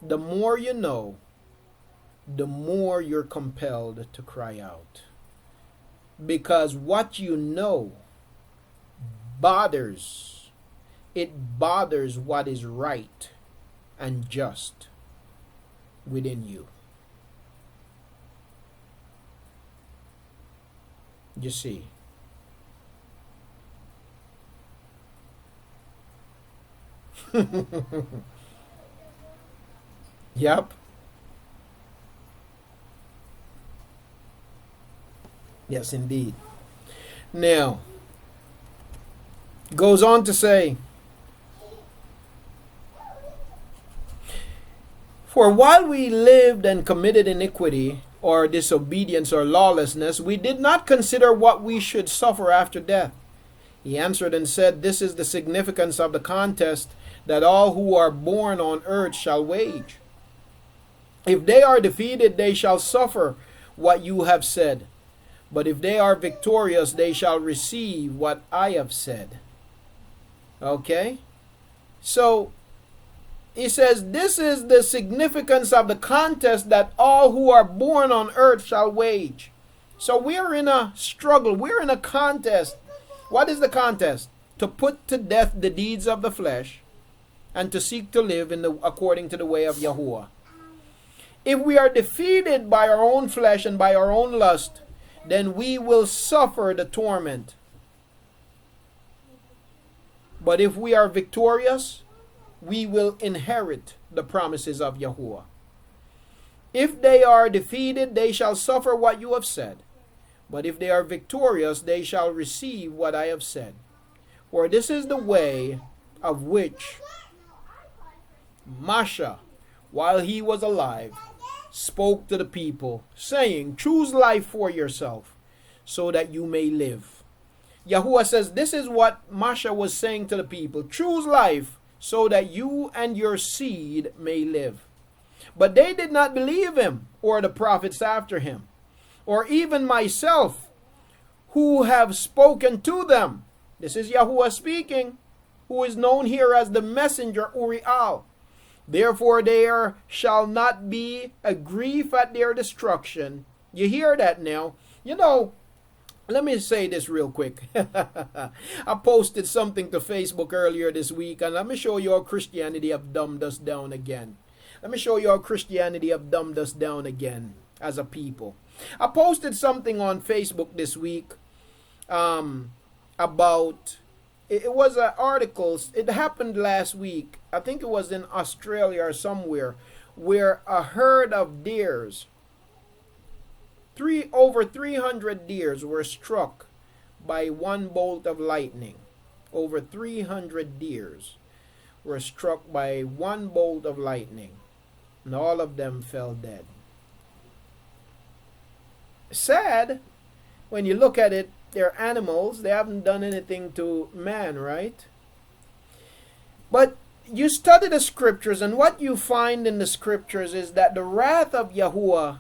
The more you know, the more you're compelled to cry out. Because what you know bothers. It bothers what is right and just within you. You see. Yep. Yes, indeed. Now, goes on to say, for while we lived and committed iniquity, or disobedience, or lawlessness, we did not consider what we should suffer after death. He answered and said, this is the significance of the contest that all who are born on earth shall wage. If they are defeated, they shall suffer what you have said. But if they are victorious, they shall receive what I have said. Okay? So, he says, this is the significance of the contest that all who are born on earth shall wage. So we're in a struggle. We're in a contest. What is the contest? To put to death the deeds of the flesh and to seek to live according to the way of Yahuah. If we are defeated by our own flesh and by our own lust, then we will suffer the torment. But if we are victorious, we will inherit the promises of Yahuah. If they are defeated, they shall suffer what you have said. But if they are victorious, they shall receive what I have said. For this is the way of which Masha, while he was alive, spoke to the people, saying, choose life for yourself, so that you may live. Yahuah says, this is what Masha was saying to the people. Choose life, so that you and your seed may live. But they did not believe him, or the prophets after him, or even myself, who have spoken to them. This is Yahuah speaking, who is known here as the messenger Uriel. Therefore there shall not be a grief at their destruction. You hear that now? You know, let me say this real quick. I posted something to Facebook earlier this week, and let me show you how Christianity have dumbed us down again. Let me show you how Christianity have dumbed us down again as a people. I posted something on Facebook this week about, it was an article, it happened last week, I think it was in Australia or somewhere, where a herd of deers, over 300 deers were struck by one bolt of lightning. Over 300 deers were struck by one bolt of lightning, and all of them fell dead. Sad when you look at it. They're animals. They haven't done anything to man, right? But you study the scriptures, and what you find in the scriptures is that the wrath of Yahuah,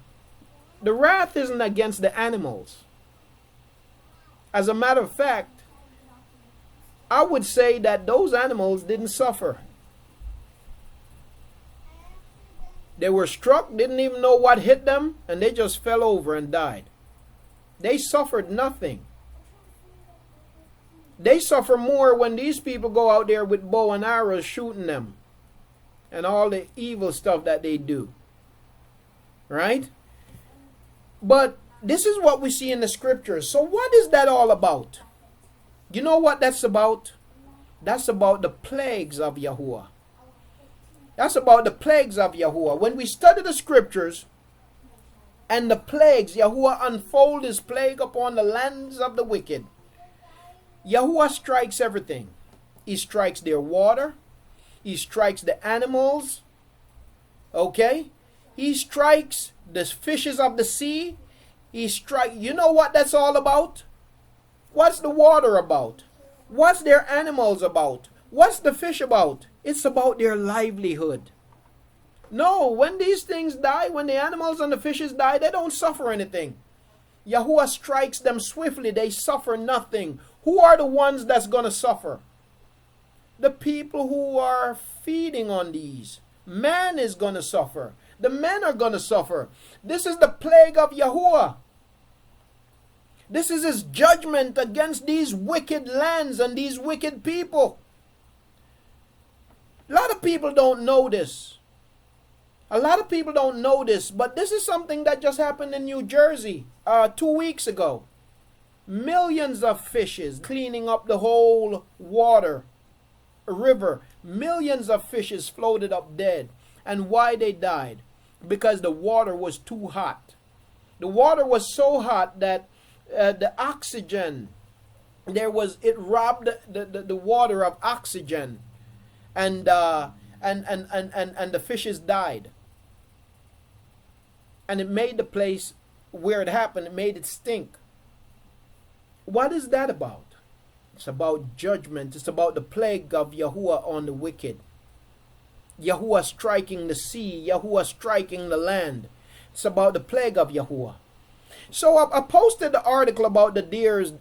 the wrath isn't against the animals. As a matter of fact, I would say that those animals didn't suffer. They were struck, didn't even know what hit them, and they just fell over and died. They suffered nothing. They suffer more when these people go out there with bow and arrows shooting them and all the evil stuff that they do. Right? But this is what we see in the scriptures. So what is that all about? You know what that's about? That's about the plagues of Yahuah. That's about the plagues of Yahuah. When we study the scriptures and the plagues, Yahuah unfold his plague upon the lands of the wicked. Yahuah strikes everything. He strikes their water. He strikes the animals. Okay? He strikes the fishes of the sea. You know what that's all about? What's the water about? What's their animals about? What's the fish about? It's about their livelihood. No, when these things die, when the animals and the fishes die, they don't suffer anything. Yahuah strikes them swiftly. They suffer nothing. Who are the ones that's going to suffer? The people who are feeding on these. Man is going to suffer. The men are going to suffer. This is the plague of Yahuah. This is his judgment against these wicked lands and these wicked people. A lot of people don't know this. A lot of people don't know this, but this is something that just happened in New Jersey 2 weeks ago. Millions of fishes cleaning up the whole water, river. Millions of fishes floated up dead. And why they died? Because the water was too hot. The water was so hot that the oxygen, it robbed the water of oxygen, and the fishes died. And it made the place where it happened, it made it stink. What is that about? It's about judgment. It's about the plague of Yahuah on the wicked. Yahuah striking the sea, Yahuah striking the land. It's about the plague of Yahuah. So I posted the article about the deers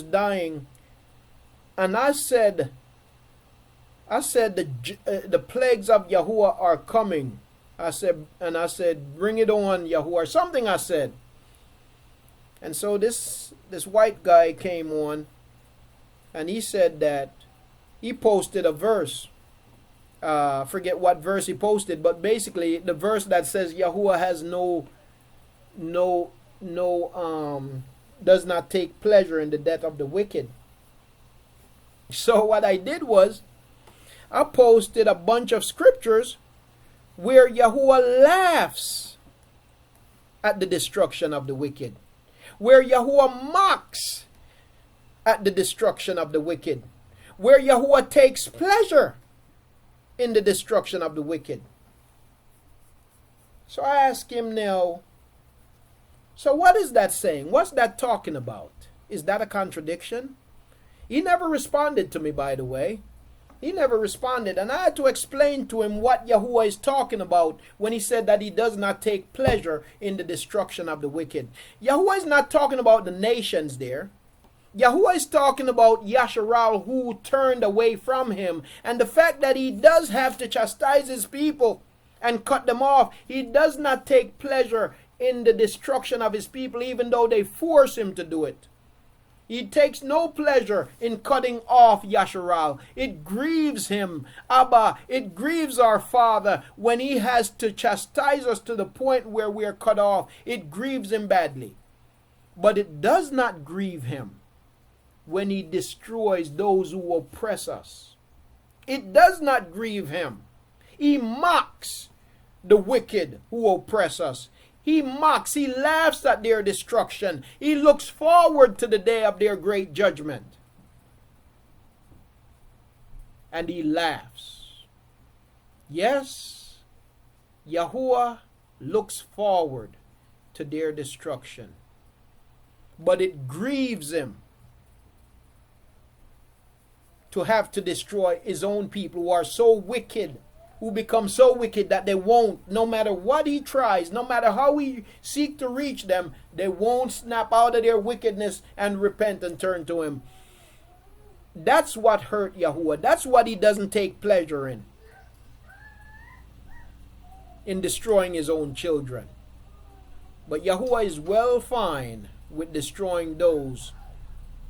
dying, and I said the plagues of Yahuah are coming. I said, bring it on, Yahuah. Something I said. And so this white guy came on, and he said that he posted a verse. Forget what verse he posted, but basically the verse that says Yahuah has does not take pleasure in the death of the wicked. So what I did was I posted a bunch of scriptures where Yahuah laughs at the destruction of the wicked, where Yahuah mocks at the destruction of the wicked, where Yahuah takes pleasure in the destruction of the wicked. So I ask him now, so what is that saying? What's that talking about? Is that a contradiction? He never responded to me, by the way. He never responded, and I had to explain to him what Yahuah is talking about when he said that he does not take pleasure in the destruction of the wicked. Yahuah is not talking about the nations there. Yahuah is talking about Yasharal, who turned away from him, and the fact that he does have to chastise his people and cut them off. He does not take pleasure in the destruction of his people, even though they force him to do it. He takes no pleasure in cutting off Yasharal. It grieves him, Abba. It grieves our Father when he has to chastise us to the point where we are cut off. It grieves him badly. But it does not grieve him when he destroys those who oppress us. It does not grieve him. He mocks the wicked who oppress us. He mocks, he laughs at their destruction. He looks forward to the day of their great judgment. And he laughs. Yes, Yahuah looks forward to their destruction. But it grieves him to have to destroy his own people who are so wicked, who become so wicked that they won't, no matter what he tries, no matter how he seek to reach them, they won't snap out of their wickedness and repent and turn to him. That's what hurt Yahuah. That's what he doesn't take pleasure in destroying his own children. But Yahuah is well fine with destroying those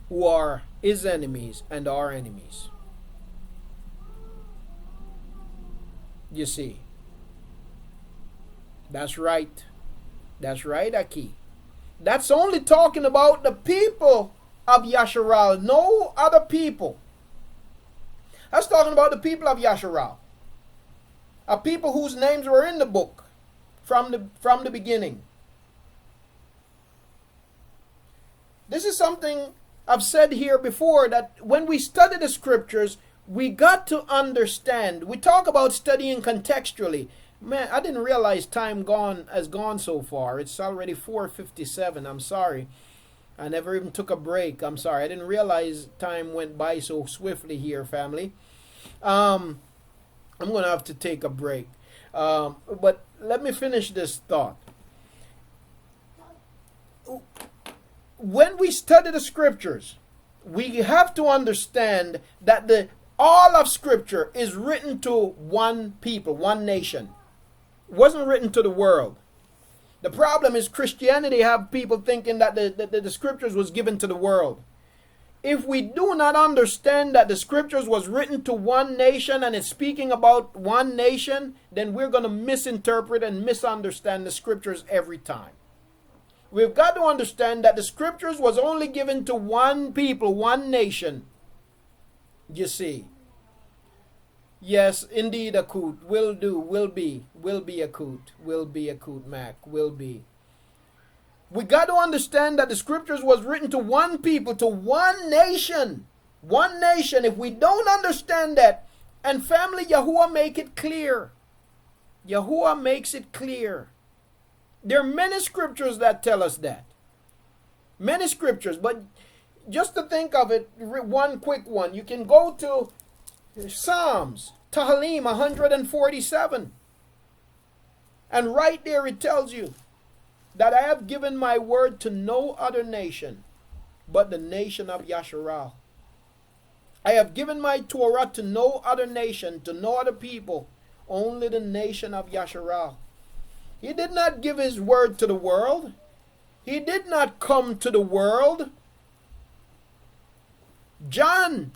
who are his enemies and our enemies. You see, that's right. That's right, Aki. That's only talking about the people of Yasharal, no other people. That's talking about the people of Yasharal, a people whose names were in the book from the beginning. This is something I've said here before, that when we study the scriptures, we got to understand. We talk about studying contextually. Man, I didn't realize time has gone so far. It's already 4:57. I'm sorry. I never even took a break. I'm sorry. I didn't realize time went by so swiftly here, family. I'm going to have to take a break. But let me finish this thought. When we study the scriptures, we have to understand that all of scripture is written to one people, one nation. It wasn't written to the world. The problem is Christianity have people thinking that the scriptures was given to the world. If we do not understand that the scriptures was written to one nation and it's speaking about one nation, then we're going to misinterpret and misunderstand the scriptures every time. We've got to understand that the scriptures was only given to one people, one nation. You see. Yes, indeed, a coot. Will do. Will be a coot. Will be a coot, Mac. Will be. We got to understand that the scriptures was written to one people, to one nation. One nation. If we don't understand that, and family, Yahuah make it clear. Yahuah makes it clear. There are many scriptures that tell us that. Many scriptures, but just to think of it, one quick one. You can go to Psalms, Tehillim 147. And right there it tells you that I have given my word to no other nation but the nation of Yasharal. I have given my Torah to no other nation, to no other people, only the nation of Yasharal. He did not give his word to the world. He did not come to the world. John,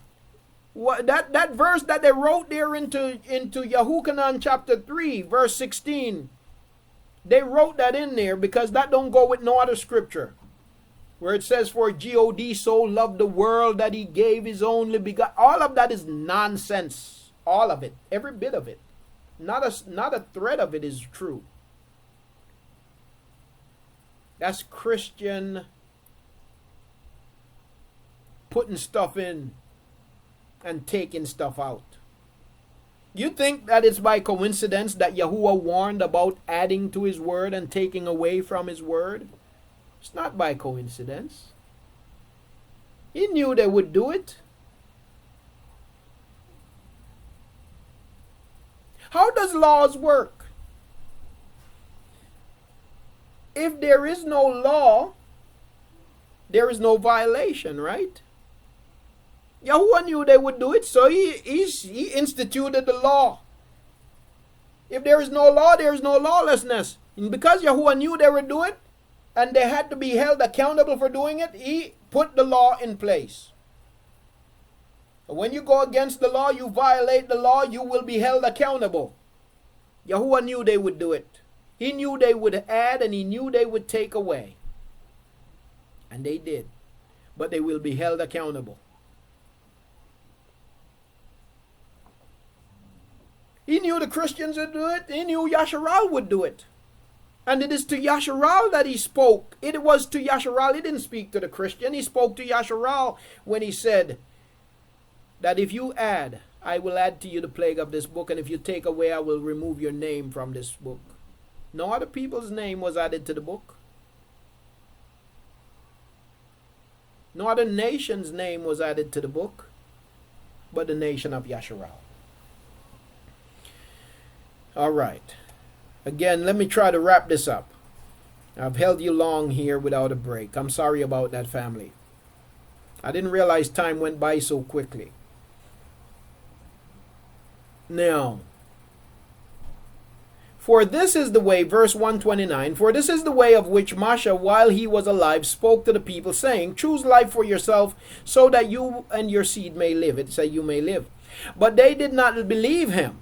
that verse that they wrote there into Yahuah chapter 3, verse 16, they wrote that in there because that don't go with no other scripture. Where it says, for God so loved the world that he gave his only begotten. All of that is nonsense. All of it. Every bit of it. Not a thread of it is true. That's Christian putting stuff in and taking stuff out. You think that it's by coincidence that Yahuah warned about adding to his word and taking away from his word? It's not by coincidence. He knew they would do it. How does laws work? If there is no law, there is no violation, right? Yahuah knew they would do it, so he instituted the law. If there is no law, there is no lawlessness. And because Yahuah knew they would do it, and they had to be held accountable for doing it, he put the law in place. When you go against the law, you violate the law, you will be held accountable. Yahuah knew they would do it. He knew they would add and he knew they would take away. And they did. But they will be held accountable. He knew the Christians would do it. He knew Yasharal would do it. And it is to Yasharal that he spoke. It was to Yasharal. He didn't speak to the Christian. He spoke to Yasharal when he said that if you add, I will add to you the plague of this book. And if you take away, I will remove your name from this book. No other people's name was added to the book. No other nation's name was added to the book, but the nation of Yasharal. All right. Again, let me try to wrap this up. I've held you long here without a break. I'm sorry about that, family. I didn't realize time went by so quickly. Now, for this is the way, verse 129, for this is the way of which Masha, while he was alive, spoke to the people, saying, choose life for yourself, so that you and your seed may live. It said you may live. But they did not believe him,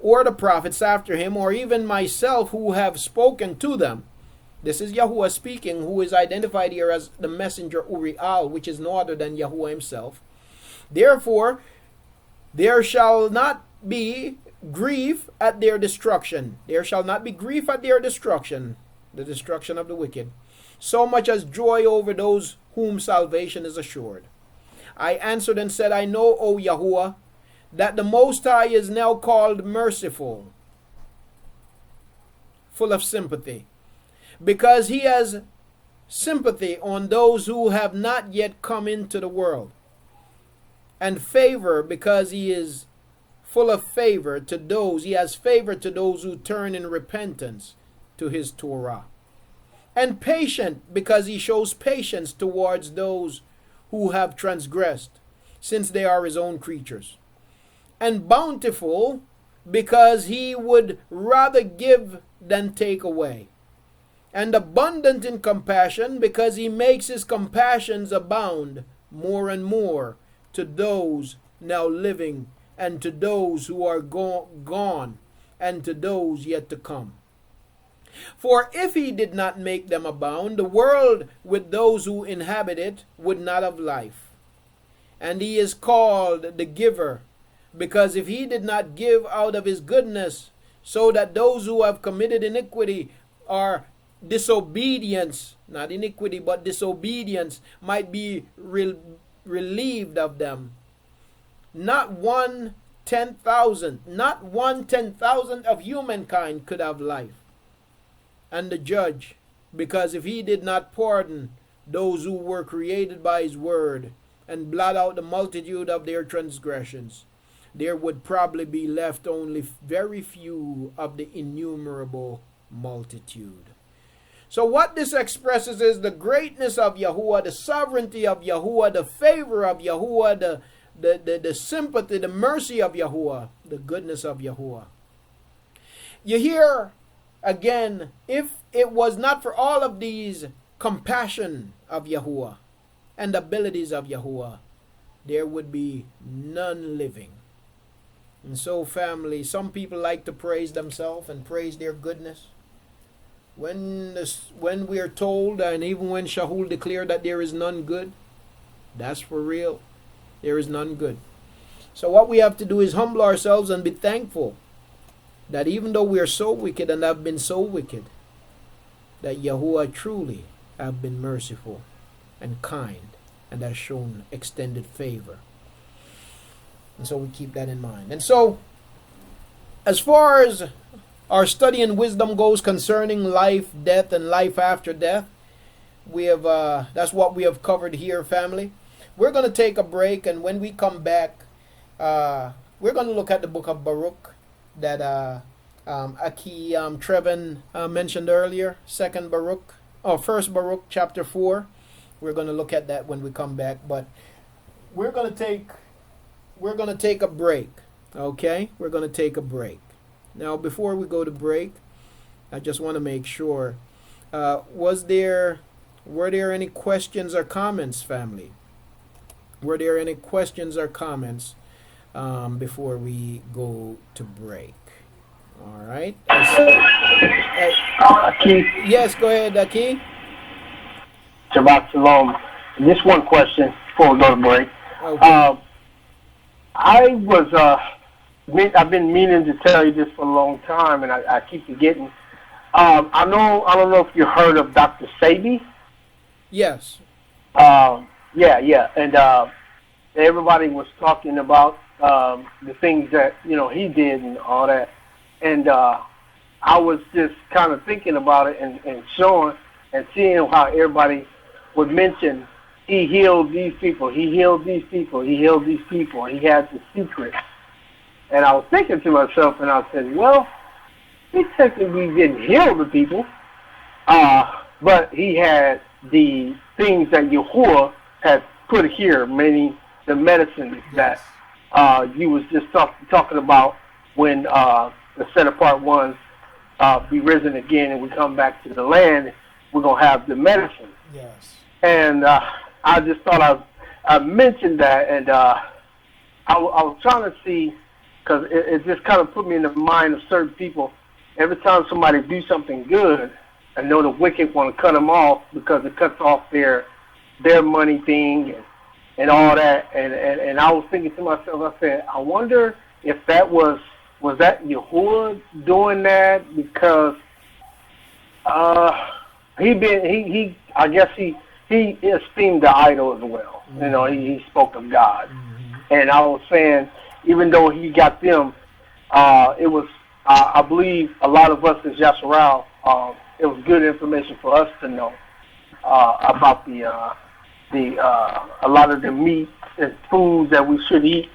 or the prophets after him, or even myself who have spoken to them. This is Yahuah speaking, who is identified here as the messenger Uriel, which is no other than Yahuah himself. Therefore, there shall not be grief at their destruction. There shall not be grief at their destruction, the destruction of the wicked, so much as joy over those whom salvation is assured. I answered and said, I know, O Yahuah, that the Most High is now called merciful, full of sympathy, because he has sympathy on those who have not yet come into the world, and favor because he is full of favor to those, he has favor to those who turn in repentance to his Torah. And patient, because he shows patience towards those who have transgressed, since they are his own creatures. And bountiful, because he would rather give than take away. And abundant in compassion, because he makes his compassions abound more and more to those now living, and to those who are gone, and to those yet to come. For if he did not make them abound, the world with those who inhabit it would not have life. And he is called the giver, because if he did not give out of his goodness, so that those who have committed iniquity or disobedience, not iniquity but disobedience, might be relieved of them. Not 1/10,000 of humankind could have life. And the judge, because if he did not pardon those who were created by his word, and blot out the multitude of their transgressions, there would probably be left only very few of the innumerable multitude. So what this expresses is the greatness of Yahuah, the sovereignty of Yahuah, the favor of Yahuah, the sympathy, the mercy of Yahuah, the goodness of Yahuah. You hear again, if it was not for all of these compassion of Yahuah and abilities of Yahuah, there would be none living. And so, family, some people like to praise themselves and praise their goodness. When we are told, and even when Shahul declared that there is none good, that's for real. There is none good. So what we have to do is humble ourselves and be thankful that even though we are so wicked and have been so wicked, that Yahuah truly have been merciful and kind and has shown extended favor. And so we keep that in mind. And so, as far as our study in wisdom goes concerning life, death, and life after death, we have that's what we have covered here, family. We're going to take a break, and when we come back, we're going to look at the book of Baruch that Aki Trevin mentioned earlier, First Baruch chapter 4. We're going to look at that when we come back, but we're going to take a break. Okay, we're going to take a break. Now, before we go to break, I just want to make sure: were there any questions or comments, family? Were there any questions or comments before we go to break? All right. Aki. Yes, go ahead, Aki. Shabbat Shalom. Just one question before we go to break. Okay. I've been meaning to tell you this for a long time, and I keep forgetting. I don't know if you heard of Dr. Sabi. Yes. Yeah, and everybody was talking about the things that he did and all that, and I was just kind of thinking about it and showing and seeing how everybody would mention he healed these people, he healed these people, he healed these people, he had the secret. And I was thinking to myself, and I said, well, he technically didn't heal the people, but he had the things that Yahuah had put here, meaning the medicines that you was just talking about when the set-apart ones be risen again and we come back to the land, we're going to have the medicine. Yes. And I just thought I mentioned that, and I was trying to see, because it just kind of put me in the mind of certain people. Every time somebody do something good, I know the wicked want to cut them off because it cuts off their money thing and all that. And I was thinking to myself, I said, I wonder if that was that Yahuah doing that, because he I guess he esteemed the idol as well. Mm-hmm. He spoke of God. Mm-hmm. And I was saying, even though he got them, it was, I believe, a lot of us as Yasharal, it was good information for us to know about a lot of the meat and foods that we should eat,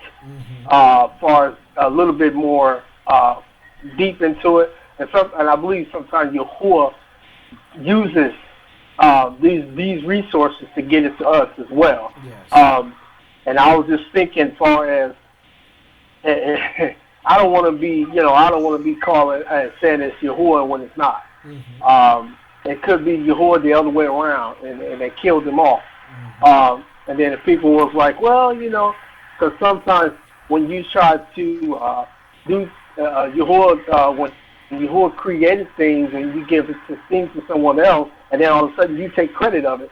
as far as a little bit more deep into it, and I believe sometimes Yahuah uses these resources to get it to us as well. Yes. And I was just thinking, as far as I don't want to be, I don't want to be calling saying it's Yahuah when it's not. Mm-hmm. It could be Yahuah the other way around, and they killed him off. Mm-hmm. And then if people was like, well, because sometimes when you try to do Yahuah, when Yahuah created things and you give it to things to someone else, and then all of a sudden you take credit of it,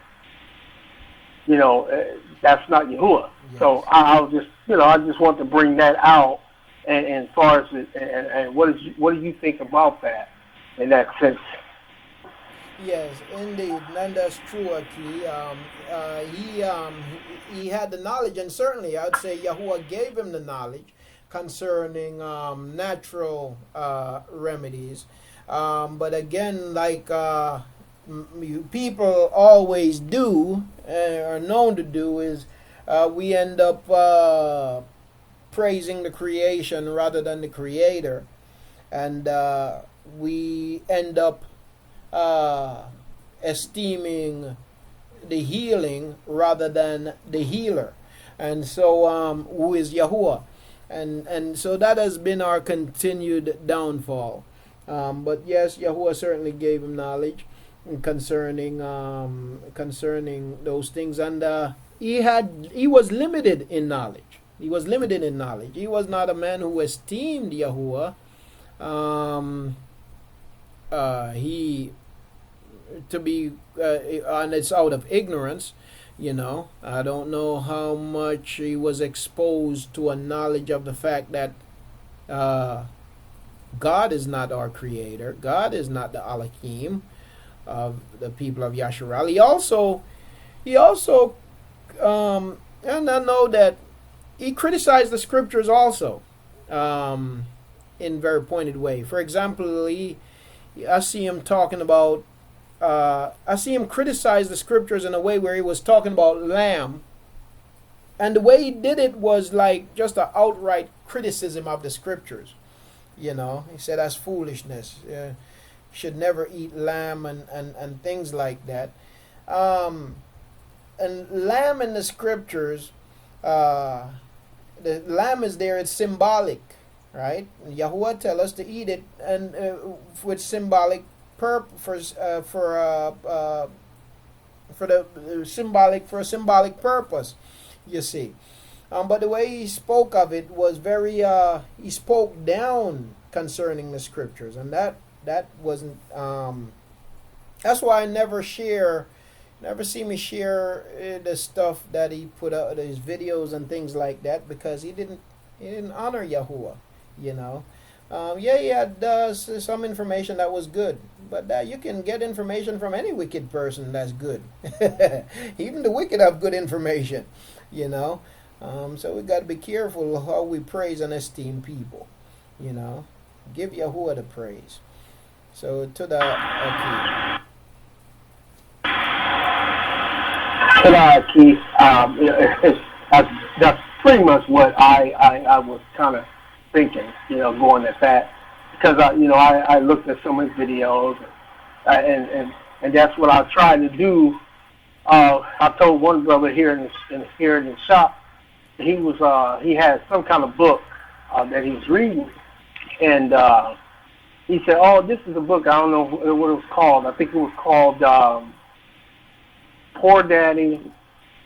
that's not Yahuah. Yes. So I was just, I just want to bring that out. And as far as and what do you think about that in that sense? Yes, indeed, and that's true. Aki. He had the knowledge, and certainly I'd say Yahuah gave him the knowledge concerning natural remedies. But again, like people always do, are known to do, is we end up praising the creation rather than the creator, and we end up esteeming the healing rather than the healer, and so who is Yahuah, and so that has been our continued downfall. But yes, Yahuah certainly gave him knowledge concerning those things, and he was limited in knowledge. He was limited in knowledge. He was not a man who esteemed Yahuah. And it's out of ignorance. I don't know how much he was exposed to a knowledge of the fact that God is not our creator. God is not the Elohim of the people of Yasharal. He also, and I know that he criticized the scriptures also, in a very pointed way. For example, I see him talking about, I see him criticize the scriptures in a way where he was talking about lamb, and the way he did it was like just an outright criticism of the scriptures. He said that's foolishness. Should never eat lamb and things like that. And lamb in the scriptures, the lamb is there, it's symbolic, right? Yahuah tell us to eat it, and with symbolic for a symbolic purpose, you see. But the way he spoke of it was very he spoke down concerning the scriptures, and that wasn't that's why I never see me share the stuff that he put out, his videos and things like that, because he didn't honor Yahuah. He had some information that was good, but you can get information from any wicked person that's good. Even the wicked have good information, so we got to be careful how we praise and esteem people. Give Yahuah the praise. So to that, Keith, that's pretty much what I was kind of thinking, going at that, because I looked at some of his videos, and that's what I tried to do. I told one brother here in the shop, he had some kind of book that he was reading, and he said, "Oh, this is a book. I don't know what it was called. I think it was called Poor Daddy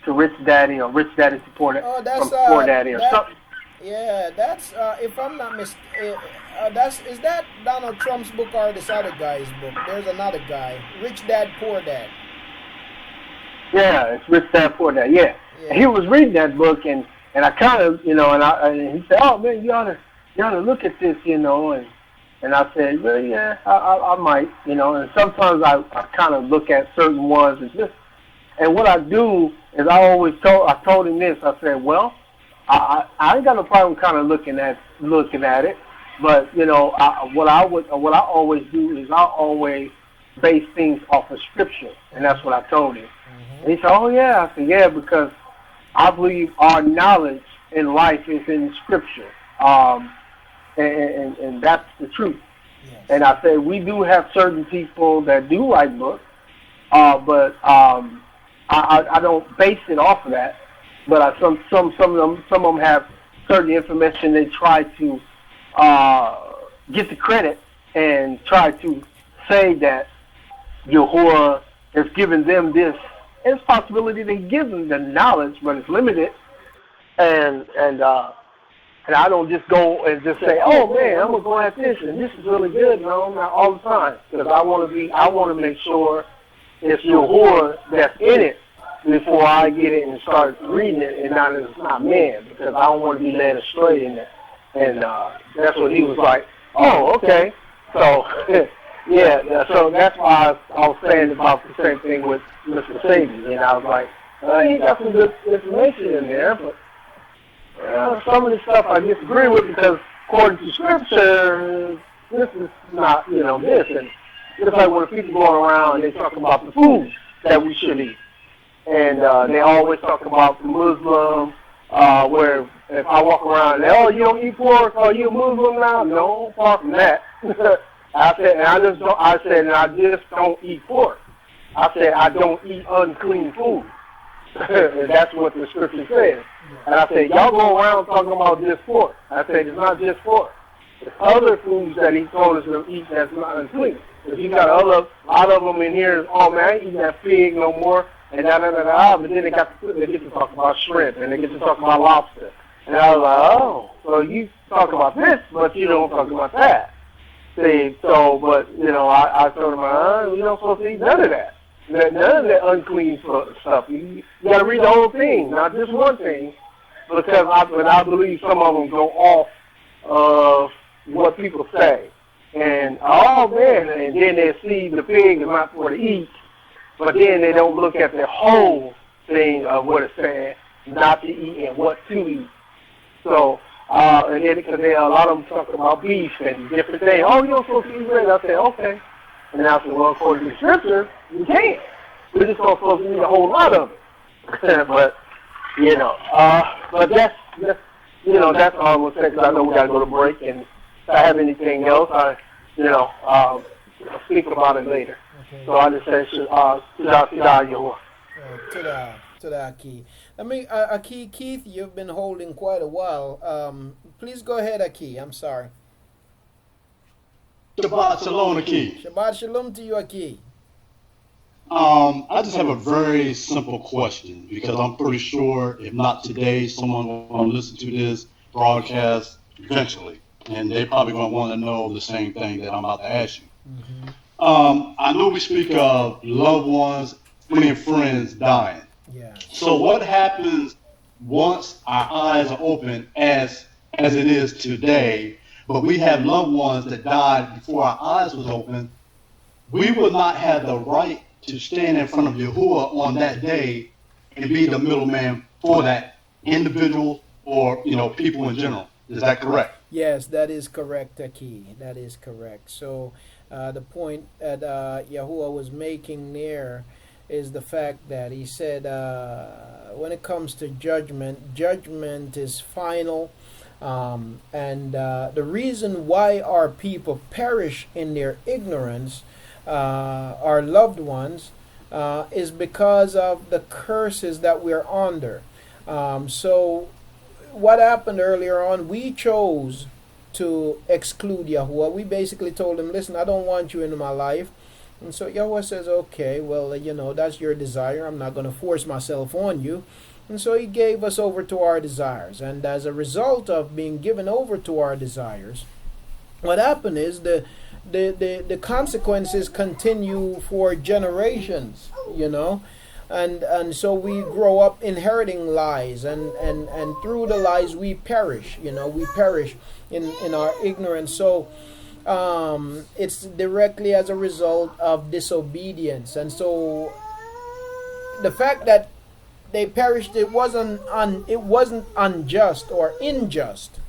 to Rich Daddy, or Rich Daddy to Poor Daddy, from Poor Daddy, or something." Yeah, that's if I'm not mistaken, is that Donald Trump's book or this other guy's book? There's another guy, Rich Dad Poor Dad. Yeah, it's Rich Dad Poor Dad. Yeah. And he was reading that book, and I kind of, and he said, "Oh man, you ought to look at this, and I said, "Well, yeah, I might, And sometimes I kind of look at certain ones and what I do is I told him this. I said, well, I ain't got no problem kind of looking at it, but what I always do is I always base things off of scripture, and that's what I told him. Mm-hmm. And he said, "Oh yeah." I said, "Yeah, because I believe our knowledge in life is in scripture." and that's the truth. Yes. And I said we do have certain people that do write books, but I don't base it off of that. But some of them have certain information they try to get the credit and try to say that Yahuah has given them this. It's a possibility they give them the knowledge, but it's limited. And I don't just go and just say, oh man, I'm gonna go at this and this is really good. No, not all the time, because I want to make sure it's Yahuah that's in it before I get it and start reading it, and it's not man, because I don't want to be led astray in it. And that's what he was like. Oh, okay. So yeah, so that's why I was saying about the same thing with Mr. Sadie, and I was like, he got some good information in there, but some of the stuff I disagree with, because according to Scripture, this is not, this. And just like when people go around, they talk about the food that we should eat. And they always talk about the Muslim, where if I walk around and, oh, you don't eat pork, are you a Muslim now? No, far from that. I said, and I just don't eat pork. I said, I don't eat unclean food. And that's what the Scripture says. And I said, y'all go around talking about just pork. I said, it's not just pork. There's other foods that he told us to eat that's not unclean. If you got a lot of them in here, oh man, I ain't eating that pig no more, and but then they get to talk about shrimp, and they get to talk about lobster. And I was like, oh, so you talk about this, but you don't talk about that. See, so, but, I told him, you don't supposed to eat none of that. None of that unclean stuff. You got to read the whole thing, not just one thing, because I believe some of them go off of what people say. And, oh, man, and then they see the pig is not for to eat, but then they don't look at the whole thing of what it's saying, not to eat and what to eat. So, and then because a lot of them talk about beef and different things. Oh, you're supposed to eat red. I said, okay. And I said, well, according to Scripture, you can't. We're just not supposed to eat a whole lot of it. but that's all I will say, because I know we got to go to break, and if I have anything else, I'll speak about it later. Okay. So I just say, Yahuah. To the Aki. Aki, Keith, you've been holding quite a while. Please go ahead, Aki. I'm sorry. Shabbat Shalom, Aki. Shabbat Shalom to you, Aki. I just have a very simple question, because I'm pretty sure if not today, someone will listen to this broadcast eventually, and they probably going to want to know the same thing that I'm about to ask you. Mm-hmm. I know we speak of loved ones, family and friends dying. Yeah. So what happens once our eyes are open, as it is today, but we have loved ones that died before our eyes was open? We will not have the right to stand in front of Yahuah on that day and be the middleman for that individual or people in general. Is that correct? Yes, that is correct, Aki. That is correct. So the point that Yahuah was making there is the fact that he said when it comes to judgment is final. And the reason why our people perish in their ignorance, our loved ones, is because of the curses that we're under. So what happened earlier on, we chose to exclude Yahuah. We basically told him, listen, I don't want you in my life. And so Yahuah says, okay, well, that's your desire. I'm not going to force myself on you. And so he gave us over to our desires. And as a result of being given over to our desires, what happened is the consequences continue for generations, and so we grow up inheriting lies, and through the lies we perish, we perish in our ignorance. So it's directly as a result of disobedience. And so the fact that they perished, it wasn't unjust or unjust.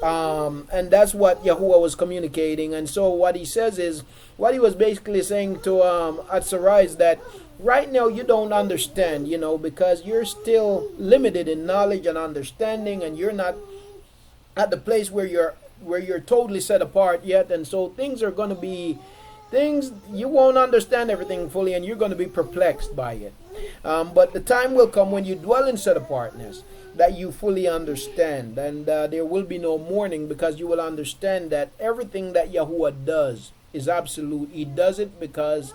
And that's what Yahuah was communicating. And so what he says is, what he was basically saying to Atsarai is that right now you don't understand, because you're still limited in knowledge and understanding, and you're not at the place where you're you're totally set apart yet, and so things are going to be things you won't understand everything fully, and you're going to be perplexed by it. But the time will come when you dwell in set apartness that you fully understand, and there will be no mourning, because you will understand that everything that Yahuah does is absolute. He does it because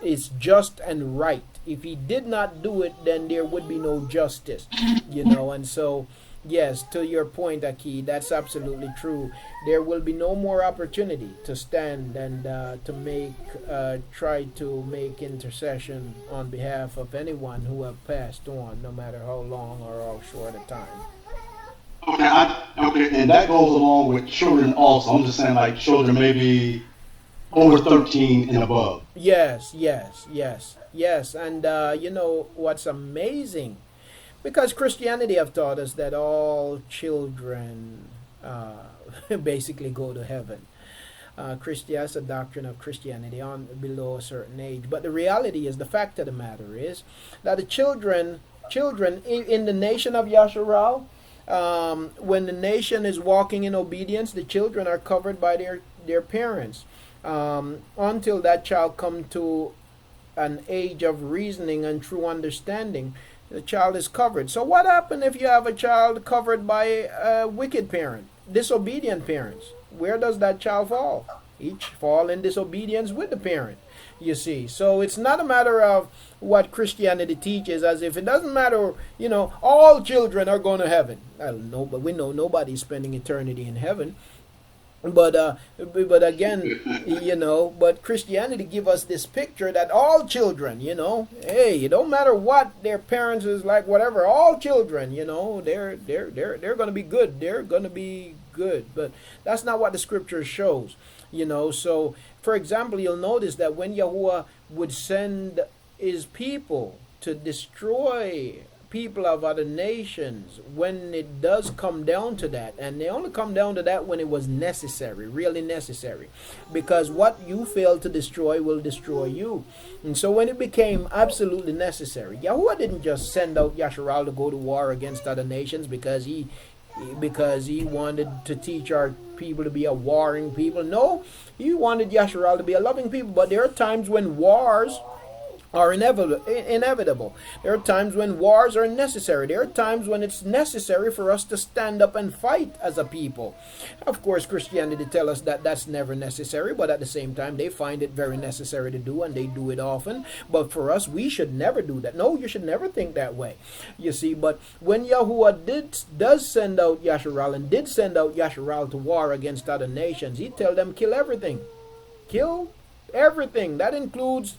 it's just and right. If he did not do it, then there would be no justice, and so yes, to your point, Aki, that's absolutely true. There will be no more opportunity to stand and to try to make intercession on behalf of anyone who have passed on, no matter how long or how short a time. Okay, and that goes along with children also. I'm just saying, like, children maybe over 13 and above. Yes. And what's amazing, because Christianity have taught us that all children basically go to heaven. That's a doctrine of Christianity on below a certain age. But the reality is, the fact of the matter is that the children in the nation of Yasharal, when the nation is walking in obedience, the children are covered by their parents until that child come to an age of reasoning and true understanding. The child is covered. So what happens if you have a child covered by a wicked parent, disobedient parents? Where does that child fall? Each fall in disobedience with the parent, you see. So it's not a matter of what Christianity teaches, as if it doesn't matter, all children are going to heaven. I don't know, but we know nobody's spending eternity in heaven. But again, but Christianity give us this picture that all children, hey, it don't matter what their parents is like, whatever, all children, they're going to be good. They're going to be good. But that's not what the scripture shows, So, for example, you'll notice that when Yahuah would send his people to destroy people of other nations, when it does come down to that, and they only come down to that when it was necessary, really necessary, because what you fail to destroy will destroy you. And so when it became absolutely necessary, Yahuah didn't just send out Yasharal to go to war against other nations because he wanted to teach our people to be a warring people. No, he wanted Yasharal to be a loving people. But there are times when wars are inevitable. There are times when wars are necessary. There are times when it's necessary for us to stand up and fight as a people. Of course, Christianity tells us that that's never necessary, but at the same time, they find it very necessary to do, and they do it often. But for us, we should never do that. No, you should never think that way. You see, but when Yahuah does send out Yasharal, and did send out Yasharal to war against other nations, he tell them, kill everything. Kill everything. That includes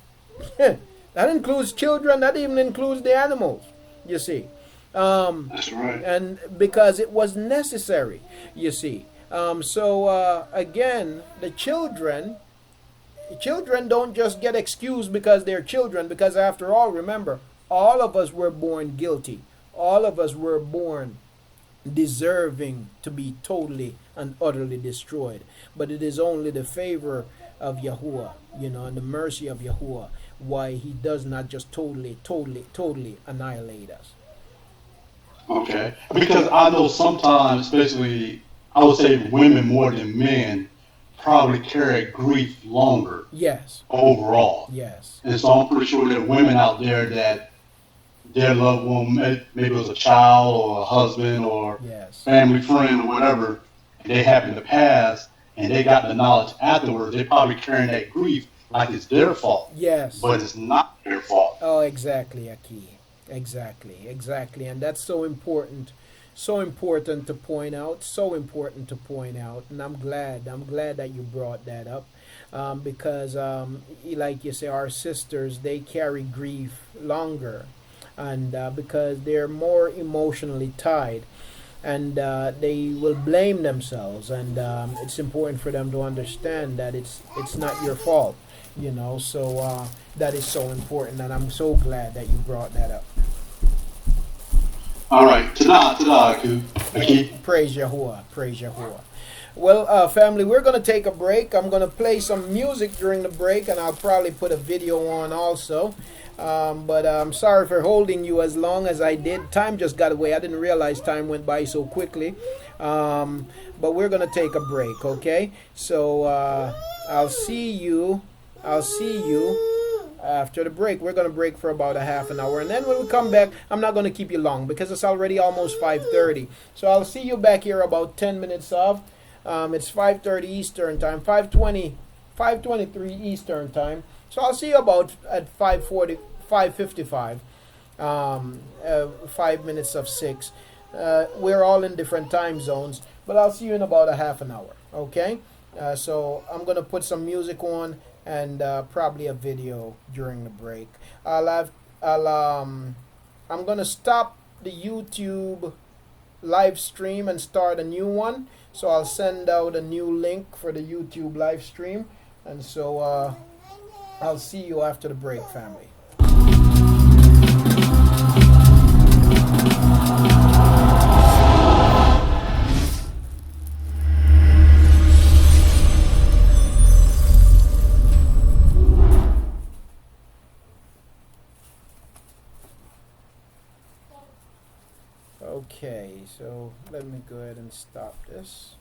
that includes children. That even includes the animals, you see. That's right. And because it was necessary, you see. Again, the children don't just get excused because they're children, because after all, remember, all of us were born guilty. All of us were born deserving to be totally and utterly destroyed. But it is only the favor of Yahuah, and the mercy of Yahuah, why he does not just totally annihilate us. Okay. Because I know sometimes, especially, I would say women more than men, probably carry grief longer. Yes. Overall. Yes. And so I'm pretty sure there are women out there that their loved one, maybe it was a child or a husband or family friend or whatever, and they happen to pass, and they got the knowledge afterwards. They're probably carrying that grief like it's their fault. Yes. But it's not their fault. Oh, exactly, Aki. Exactly. And that's so important to point out. And I'm glad that you brought that up, because like you say, our sisters, they carry grief longer, and because they're more emotionally tied, and they will blame themselves, and it's important for them to understand that it's not your fault, so that is so important, and I'm so glad that you brought that up. All right, Tada, Aki. Praise Yahuah. Well, family, we're going to take a break. I'm going to play some music during the break, and I'll probably put a video on also. But I'm sorry for holding you as long as I did. Time just got away. I didn't realize time went by so quickly. But we're gonna take a break, okay? So I'll see you. I'll see you after the break. We're gonna break for about a half an hour, and then when we come back, I'm not gonna keep you long because it's already almost 5:30. So I'll see you back here about 10 minutes off. It's 5:30 Eastern time, 5:23 Eastern time. So I'll see you about at 5:40, 5:55. 5 minutes of 6. We're all in different time zones, but I'll see you in about a half an hour. Okay? So I'm gonna put some music on and probably a video during the break. I'm gonna stop the YouTube live stream and start a new one. So I'll send out a new link for the YouTube live stream, and so I'll see you after the break, family. Okay, so let me go ahead and stop this.